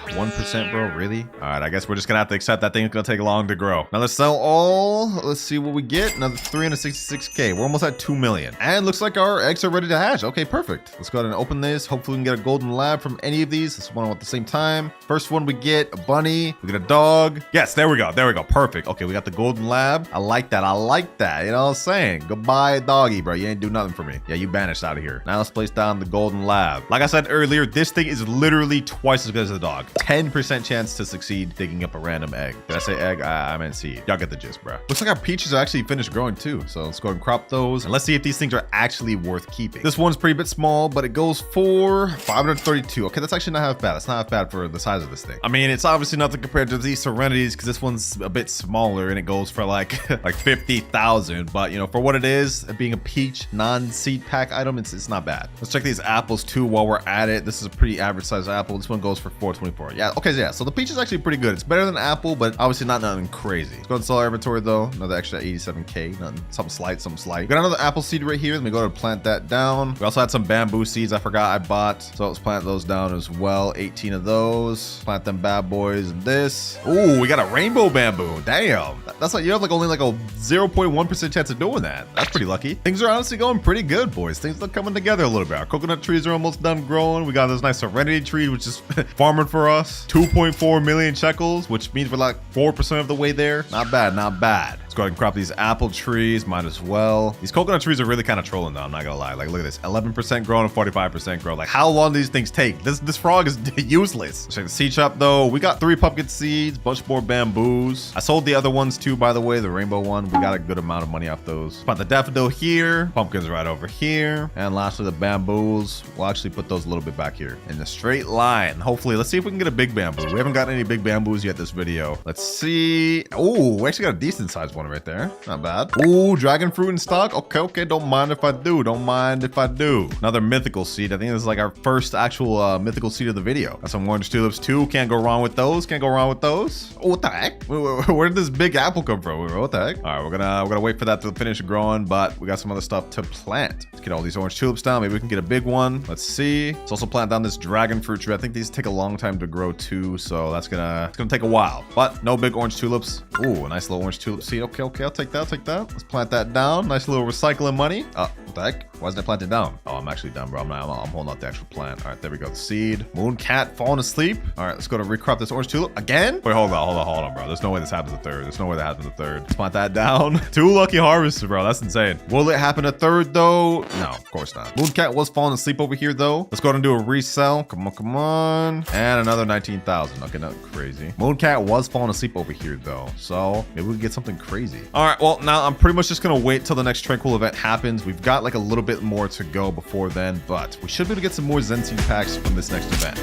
Speaker 1: 1%, bro, really? All right, I guess we're just gonna have to accept that thing's gonna take long to grow. Now let's sell all. Let's see what we get. Another 366k. We're almost at 2 million. And looks like our eggs are ready to hatch. Okay, perfect. Let's go ahead and open this. Hopefully we can get a golden lab from any of these. Let's one at the same time. First one we get a bunny. We get a dog. Yes, there we go. There we go. Perfect. Okay, we got the golden lab. I like that. I like that. You know what I'm saying? Goodbye, doggy, bro. You ain't do nothing for me. Yeah, you banished out of here. Now let's place down the golden lab. Like I said earlier, this thing is literally twice as good as the dog. 10% chance to succeed digging up a random egg. Did I say egg? I meant seed. Y'all get the gist, bro. Looks like our peaches are actually finished growing too. So let's go and crop those. And let's see if these things are actually worth keeping. This one's pretty bit small, but it goes for 532. Okay, that's actually not half bad. That's not half bad for the size of this thing. I mean, it's obviously nothing compared to these Serenities because this one's a bit smaller and it goes for like 50,000. But you know, for what it is, being a peach non-seed pack item, it's not bad. Let's check these apples too while we're at it. This is a pretty average size apple. This one goes for 424. Yeah, okay, yeah. So the peach is actually pretty good. It's better than apple, but obviously not nothing crazy. Let's go and sell our inventory though. Another extra 87k. Nothing, something slight, something slight. Got another apple seed right here. Let me go to plant that down. We also had some bamboo seeds I forgot I bought. So let's plant those down as well. 18 of those. Plant them bad boys in this. Ooh, we got a rainbow bamboo. Damn. That's like, you have like only like a 0.1% chance of doing that. That's pretty lucky. Things are honestly going pretty good, boys. Things are coming together a little bit. Our coconut trees are almost done growing. We got this nice Serenity tree, which is farming for us. 2.4 million shekels, which means we're like 4% of the way there. Not bad, not bad. Let's go ahead and crop these apple trees, might as well. These coconut trees are really kind of trolling though, I'm not gonna lie. Like, look at this, 11% grown and 45% grown. Like, how long do these things take? This frog is useless. Check the seed shop though. We got 3 pumpkin seeds, bunch more bamboos. I sold the other ones too, by the way, the rainbow one. We got a good amount of money off those. Put the daffodil here, pumpkins right over here. And lastly, the bamboos. We'll actually put those a little bit back here in a straight line. Hopefully, let's see if we can get a big bamboo. We haven't gotten any big bamboos yet this video. Let's see. Oh, we actually got a decent sized one right there. Not bad. Ooh, dragon fruit in stock. Okay. Don't mind if I do. Don't mind if I do. Another mythical seed. I think this is like our first actual mythical seed of the video. Got some orange tulips too. Can't go wrong with those. Can't go wrong with those. Oh, what the heck? Where did this big apple come from? What the heck? All right, we're gonna wait for that to finish growing, but we got some other stuff to plant. Let's get all these orange tulips down. Maybe we can get a big one. Let's see. Let's also plant down this dragon fruit tree. I think these take a long time to grow too, so it's gonna take a while. But no big orange tulips. Ooh, a nice little orange tulip seed. Okay, I'll take that. Let's plant that down. Nice little recycling money. What the heck? Why isn't it planted down? Oh, I'm actually done, bro. I'm holding out the actual plant. All right, there we go. The seed. Moon cat falling asleep. All right, let's go to recrop this orange tulip again. Wait, hold on, bro. There's no way this happens a third. There's no way that happens a third. Let's plant that down. 2 lucky harvests, bro. That's insane. Will it happen a third though? No, of course not. Moon cat was falling asleep over here though. Let's go ahead and do a resell. Come on. And another 19,000. Okay, nothing crazy. Moon cat was falling asleep over here though, so maybe we can get something crazy. All right, well now I'm pretty much just gonna wait till the next tranquil event happens. We've got like a little bit more to go before then, but we should be able to get some more Zen Seed packs from this next event.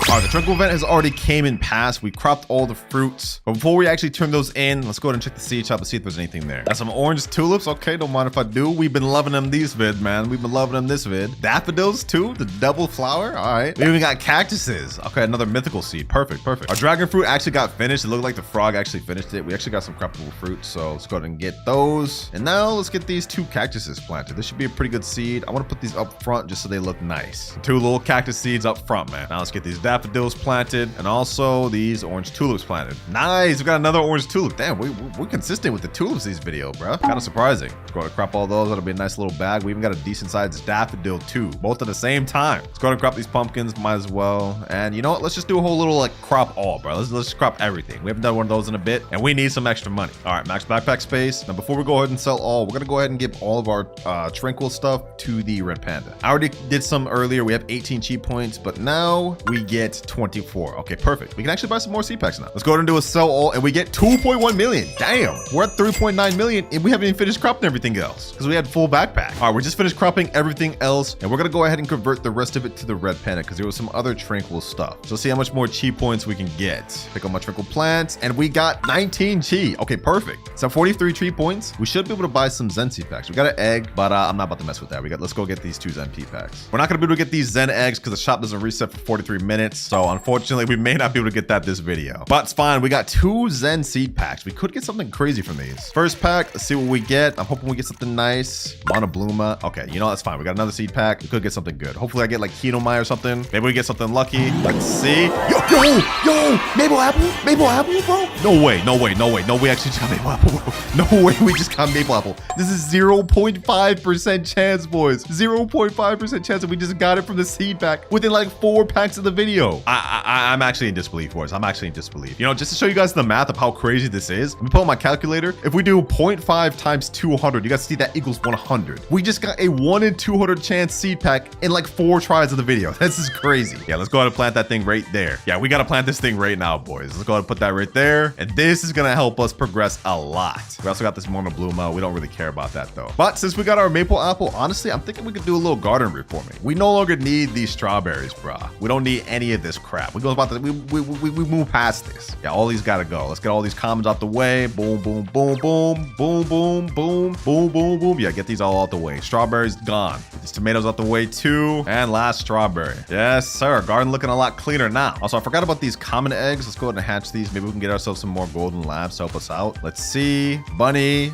Speaker 1: All right, the tranquil event has already came and passed. We cropped all the fruits. But before we actually turn those in, let's go ahead and check the seed shop to see if there's anything there. Got some orange tulips. Okay, don't mind if I do. We've been loving them these vid, man. We've been loving them this vid. Daffodils too, the double flower. All right. We even got cactuses. Okay, another mythical seed. Perfect. Our dragon fruit actually got finished. It looked like the frog actually finished it. We actually got some croppable fruit, so let's go ahead and get those. And now let's get these 2 cactuses planted. This should be a pretty good seed. I want to put these up front just so they look nice. 2 little cactus seeds up front, man. Now let's get these daffodils planted and also these orange tulips planted. Nice, we got another orange tulip. Damn, we're consistent with the tulips these video, bro. Kind of surprising. Let's go ahead and crop all those. That'll be a nice little bag. We even got a decent sized daffodil too, both at the same time. Let's go ahead and crop these pumpkins, might as well. And you know what? Let's just do a whole little like crop all, bro. Let's just crop everything. We haven't done one of those in a bit, and we need some extra money. All right, max backpack space. Now before we go ahead and sell all, we're gonna go ahead and give all of our tranquil stuff to the red panda. I already did some earlier. We have 18 cheat points, but now we get 24. Okay, perfect. We can actually buy some more seed packs now. Let's go ahead and do a sell all, and we get 2.1 million. Damn, we're at 3.9 million, and we haven't even finished cropping everything else because we had full backpack. All right, we just finished cropping everything else, and we're gonna go ahead and convert the rest of it to the red panda because there was some other tranquil stuff. So let's see how much more cheat points we can get. Pick up my tranquil plants, and we got 19 cheat. Okay, perfect. So 43 cheat points. We should be able to buy some Zen seed packs. We got an egg, but I'm not about to mess with that. Let's go get these 2 Zen P packs. We're not gonna be able to get these Zen eggs because the shop doesn't reset for 43 minutes. So unfortunately, we may not be able to get that this video, but it's fine. We got 2 Zen seed packs. We could get something crazy from these. First pack, let's see what we get. I'm hoping we get something nice. Monobluma. Okay, you know, that's fine. We got another seed pack. We could get something good. Hopefully I get like Kinomai or something. Maybe we get something lucky. Let's see. Yo, Maple apple, bro. No way. We actually just got Maple apple, bro. No way we just got Maple apple. This is 0.5% chance, boys. 0.5% chance that we just got it from the seed pack within like 4 packs of the video. Yo, I'm actually in disbelief, boys. I'm actually in disbelief. You know, just to show you guys the math of how crazy this is, let me pull up my calculator. If we do 0.5 times 200, you guys see that equals 100. We just got a 1 in 200 chance seed pack in like 4 tries of the video. This is crazy. Yeah, let's go ahead and plant that thing right there. Yeah, we got to plant this thing right now, boys. Let's go ahead and put that right there. And this is going to help us progress a lot. We also got this Mona Bloom out. We don't really care about that though. But since we got our maple apple, honestly, I'm thinking we could do a little garden reforming. We no longer need these strawberries, bruh. We don't need any of this crap. We move past this. Yeah, all these gotta go. Let's get all these commons out the way. Boom, boom, boom, boom, boom, boom, boom, boom, boom, boom. Yeah, get these all out the way. Strawberries gone. Get these tomatoes out the way too. And last strawberry. Yes, sir. Garden looking a lot cleaner now. Also, I forgot about these common eggs. Let's go ahead and hatch these. Maybe we can get ourselves some more golden labs to help us out. Let's see. Bunny,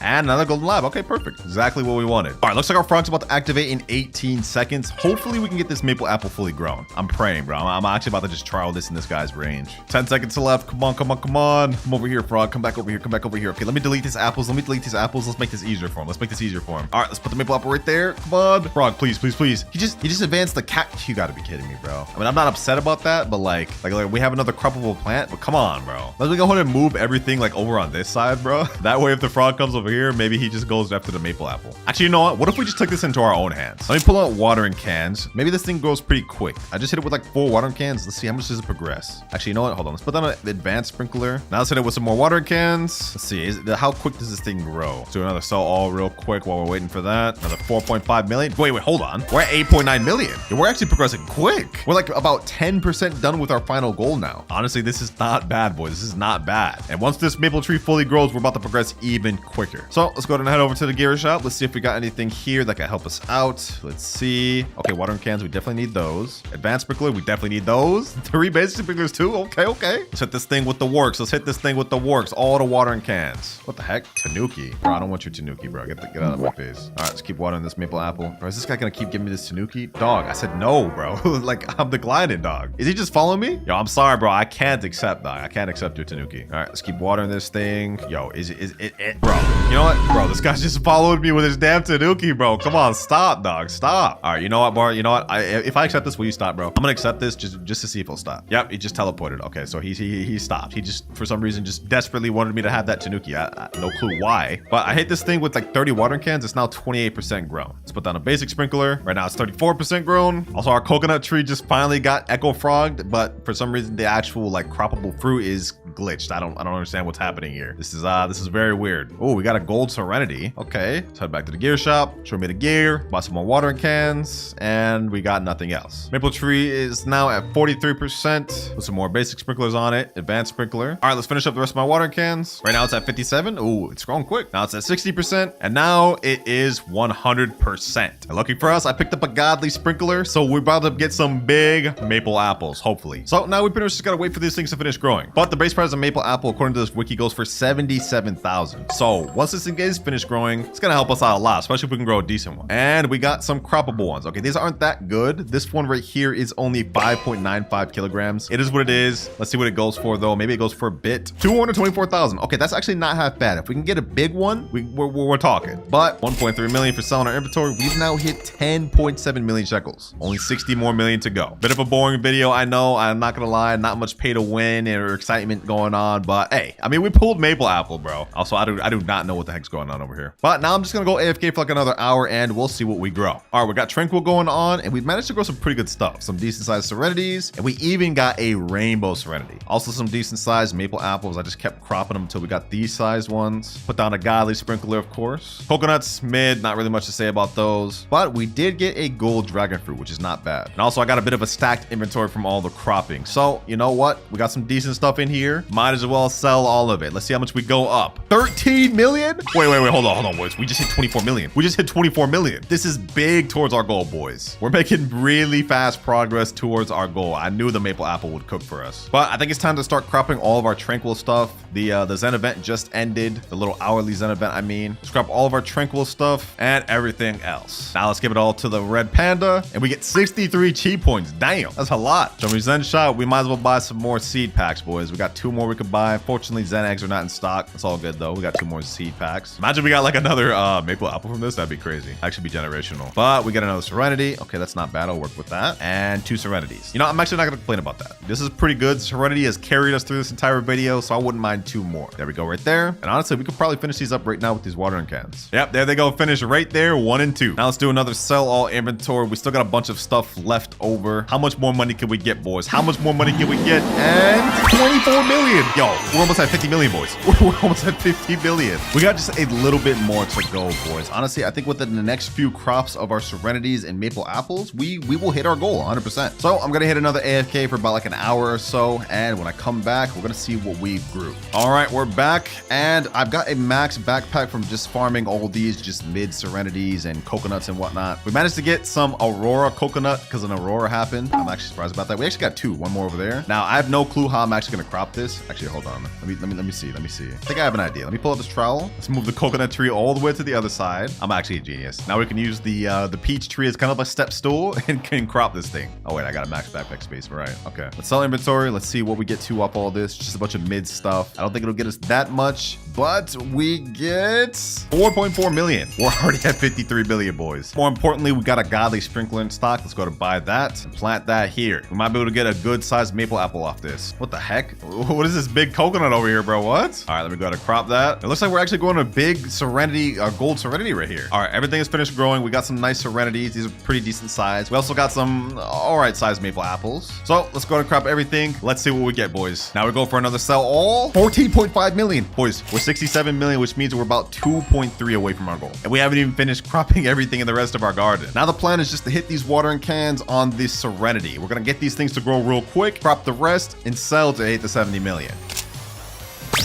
Speaker 1: and another golden lab. Okay, perfect. Exactly what we wanted. All right, looks like our frog's about to activate in 18 seconds. Hopefully we can get this maple apple fully grown. I'm praying, bro. I'm actually about to just trial this in this guy's range. 10 seconds left. Come on, come on, come on. Come over here, frog. Come back over here. Come back over here. Okay, let me delete these apples. Let me delete these apples. Let's make this easier for him. Let's make this easier for him. All right, let's put the maple apple right there. Come on. Frog, please, please, please. He just advanced the cat. You gotta be kidding me, bro. I mean, I'm not upset about that, but like we have another croppable plant, but come on, bro. Let's go ahead and move everything like over on this side, bro. That way, if the frog comes over here, maybe he just goes after the maple apple. Actually, you know what? What if we just took this into our own hands? Let me pull out watering cans. Maybe this thing grows pretty quick. I just hit it with like 4 watering cans. Let's see how much does it progress. Actually, you know what? Hold on. Let's put down an advanced sprinkler. Now let's hit it with some more watering cans. Let's see. How quick does this thing grow? Let's do another sell all real quick while we're waiting for that. Another 4.5 million. Wait, hold on. We're at 8.9 million. Yeah, we're actually progressing quick. We're like about 10% done with our final goal now. Honestly, this is not bad, boys. This is not bad. And once this maple tree fully grows, we're about to progress even quicker. So let's go ahead and head over to the gear shop. Let's see if we got anything here that can help us out. Let's see. Okay, watering cans, we definitely need those. Advanced sprinkler, we definitely need those. 3 basic sprinklers too. Okay. Let's hit this thing with the works. Let's hit this thing with the works. All the watering cans. What the heck? Tanuki. Bro, I don't want your Tanuki, bro. Get out of my face. All right, let's keep watering this maple apple. Bro, is this guy gonna keep giving me this Tanuki? Dog, I said no, bro. Like, I'm declining, dog. Is he just following me? Yo, I'm sorry, bro. I can't accept, dog. I can't accept your Tanuki. All right, let's keep watering this thing. Yo, is it? Bro, you know what? Bro, this guy just followed me with his damn Tanuki, bro. Come on, stop, dog. Stop. All right, you know what, Bar? You know what? If I accept this, will you stop, bro? I'm gonna accept this just to see if he'll stop. Yep, he just teleported. Okay, so he stopped. He just, for some reason, just desperately wanted me to have that Tanuki. I no clue why. But I hit this thing with like 30 watering cans. It's now 28% grown. Let's put down a basic sprinkler. Right now, it's 34% grown. Also, our coconut tree just finally got echo frogged, but for some reason, the actual like croppable fruit is glitched. I don't understand what's happening here. This is very weird. Oh, we got a gold serenity. Okay, let's head back to the gear shop. Show me the gear. Bought some more watering cans, and we got nothing else. Maple tree is now at 43%. Put some more basic sprinklers on it. Advanced sprinkler. All right, let's finish up the rest of my watering cans. Right now it's at 57. Ooh, it's growing quick. Now it's at 60%, and now it is 100%. And lucky for us, I picked up a godly sprinkler, so we're about to get some big maple apples, hopefully. So now we pretty much just gotta wait for these things to finish growing. But the base price of maple apple, according to this wiki, goes for 77,000. So once this thing is finished growing, it's gonna help us out a lot, especially if we can grow a decent one. And we got some croppable ones. Okay, these aren't that good. This one right here is only 5.95 kilograms. It is what it is. Let's see what it goes for though. Maybe it goes for a bit. 224,000. Okay, that's actually not half bad. If we can get a big one, we're talking. But 1.3 million for selling our inventory. We've now hit 10.7 million shekels. Only 60 more million to go. Bit of a boring video, I know. I'm not gonna lie. Not much pay to win or excitement going on. But hey, I mean, we pulled maple apple, bro. Also, I do not know what the heck's going on over here. But now I'm just gonna go AFK for like another hour and we'll see what we grow. All right, we got tranquil going on and we've managed to grow some pretty good stuff. Some decent sized serenities, and we even got a rainbow serenity. Also some decent sized maple apples. I just kept cropping them until we got these sized ones. Put down a godly sprinkler, of course. Coconuts, mid, not really much to say about those. But we did get a gold dragon fruit, which is not bad. And also I got a bit of a stacked inventory from all the cropping. So you know what? We got some decent stuff in here. Might as well sell all of it. Let's see how much we go up. 13 million? Wait, hold on, boys. We just hit 24 million. We just hit 24 million. This is big towards our goal, boys. We're making really fast progress towards our goal. I knew the maple apple would cook for us. But I think it's time to start cropping all of our tranquil stuff. The Zen event just ended. The little hourly Zen event, I mean. Let's crop all of our tranquil stuff and everything else. Now let's give it all to the red panda and we get 63 chi points. Damn, that's a lot. Show me Zen shop. We might as well buy some more seed packs, boys. We got 2 more we could buy. Fortunately, Zen eggs are not in stock. It's all good though. We got 2 more seed packs. Imagine we got like another maple apple from this. That'd be crazy. Actually be generational. But we got another Serenity. Okay, that's not bad. I'll work with that. And 2 Serenities. You know, I'm actually not gonna complain about that. This is pretty good. Serenity has carried us through this entire video, so I wouldn't mind 2 more. There we go right there. And honestly, we could probably finish these up right now with these watering cans. Yep, there they go. Finish right there. 1 and 2. Now let's do another sell all inventory. We still got a bunch of stuff left over. How much more money can we get, boys? How much more money can we get? And 24 million. Yo, we're almost at 50 million, boys. We're almost at 50 million. We got just a little bit more to go, boys. Honestly, I think within the next few crops of our Serenities and maple apples, we will hit our goal 100%. So I'm gonna hit another AFK for about like an hour or so, and when I come back, we're gonna see what we grew. All right, we're back, and I've got a max backpack from just farming all these just mid Serenities and coconuts and whatnot. We managed to get some Aurora coconut because an Aurora happened. I'm actually surprised about that. We actually got 2, 1 more over there. Now I have no clue how I'm actually gonna crop this. Actually, hold on. Let me see. I think I have an idea. Let me pull out this trowel. Let's move the coconut tree all the way to the other side. I'm actually a genius. Now we can use the peach tree as kind of a step stool and can crop this thing. Oh wait, I got a max backpack space. Right. Okay. Let's sell inventory. Let's see what we get to up all this. Just a bunch of mid stuff. I don't think it'll get us that much, but we get 4.4 million. We're already at 53 billion, boys. More importantly, we got a godly sprinkler in stock. Let's go to buy that and plant that here. We might be able to get a good sized maple apple off this. What the heck? What is this big coconut over here, bro? What? All right, let me go ahead and crop that. It looks like we're actually going to big Serenity, gold Serenity right here. All right, everything is finished growing. We got some nice Serenities. These are pretty decent size. We also got some all right sized maple apples. So let's go ahead and crop everything. Let's see what we get, boys. Now we go for another sell all. 14.5 million. Boys, we're 67 million, which means we're about 2.3 away from our goal. And we haven't even finished cropping everything in the rest of our garden. Now the plan is just to hit these watering cans on this Serenity. We're gonna get these things to grow real quick, crop the rest, and sell to hit the 70 million.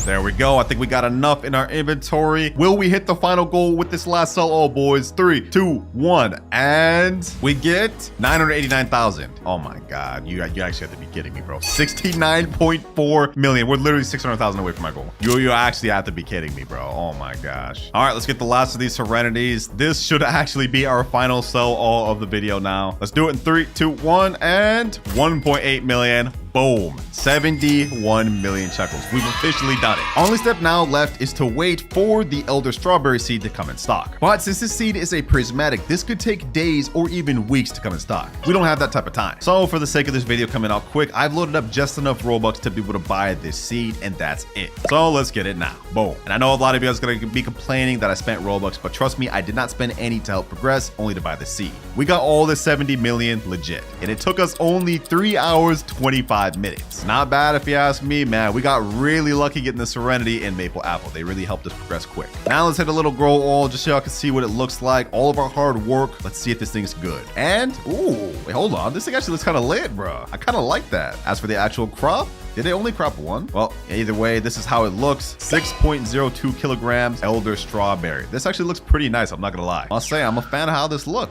Speaker 1: There we go. I think we got enough in our inventory. Will we hit the final goal with this last sell all, boys? 3, 2, 1. And we get 989,000. Oh my God. You actually have to be kidding me, bro. 69.4 million. We're literally 600,000 away from my goal. You actually have to be kidding me, bro. Oh my gosh. All right, let's get the last of these Serenities. This should actually be our final sell all of the video now. Let's do it in 3, 2, 1, and 1.8 million. Boom. 71 million shekels. We've officially done it. Only step now left is to wait for the Elder Strawberry seed to come in stock. But since this seed is a prismatic, this could take days or even weeks to come in stock. We don't have that type of time. So for the sake of this video coming out quick, I've loaded up just enough Robux to be able to buy this seed, and that's it. So let's get it now. Boom. And I know a lot of you guys are going to be complaining that I spent Robux, but trust me, I did not spend any to help progress, only to buy the seed. We got all the 70 million legit, and it took us only 3 hours, 25 minutes. Not bad if you ask me, man. We got really lucky getting the Serenity and Maple Apple. They really helped us progress quick. Now let's hit a little grow all just so y'all can see what it looks like. All of our hard work. Let's see if this thing's good. And, ooh, wait, hold on. This thing actually looks kind of lit, bro. I kind of like that. As for the actual crop, did they only crop 1? Well, either way, this is how it looks. 6.02 kilograms Elder Strawberry. This actually looks pretty nice, I'm not gonna lie. I'll say I'm a fan of how this looks.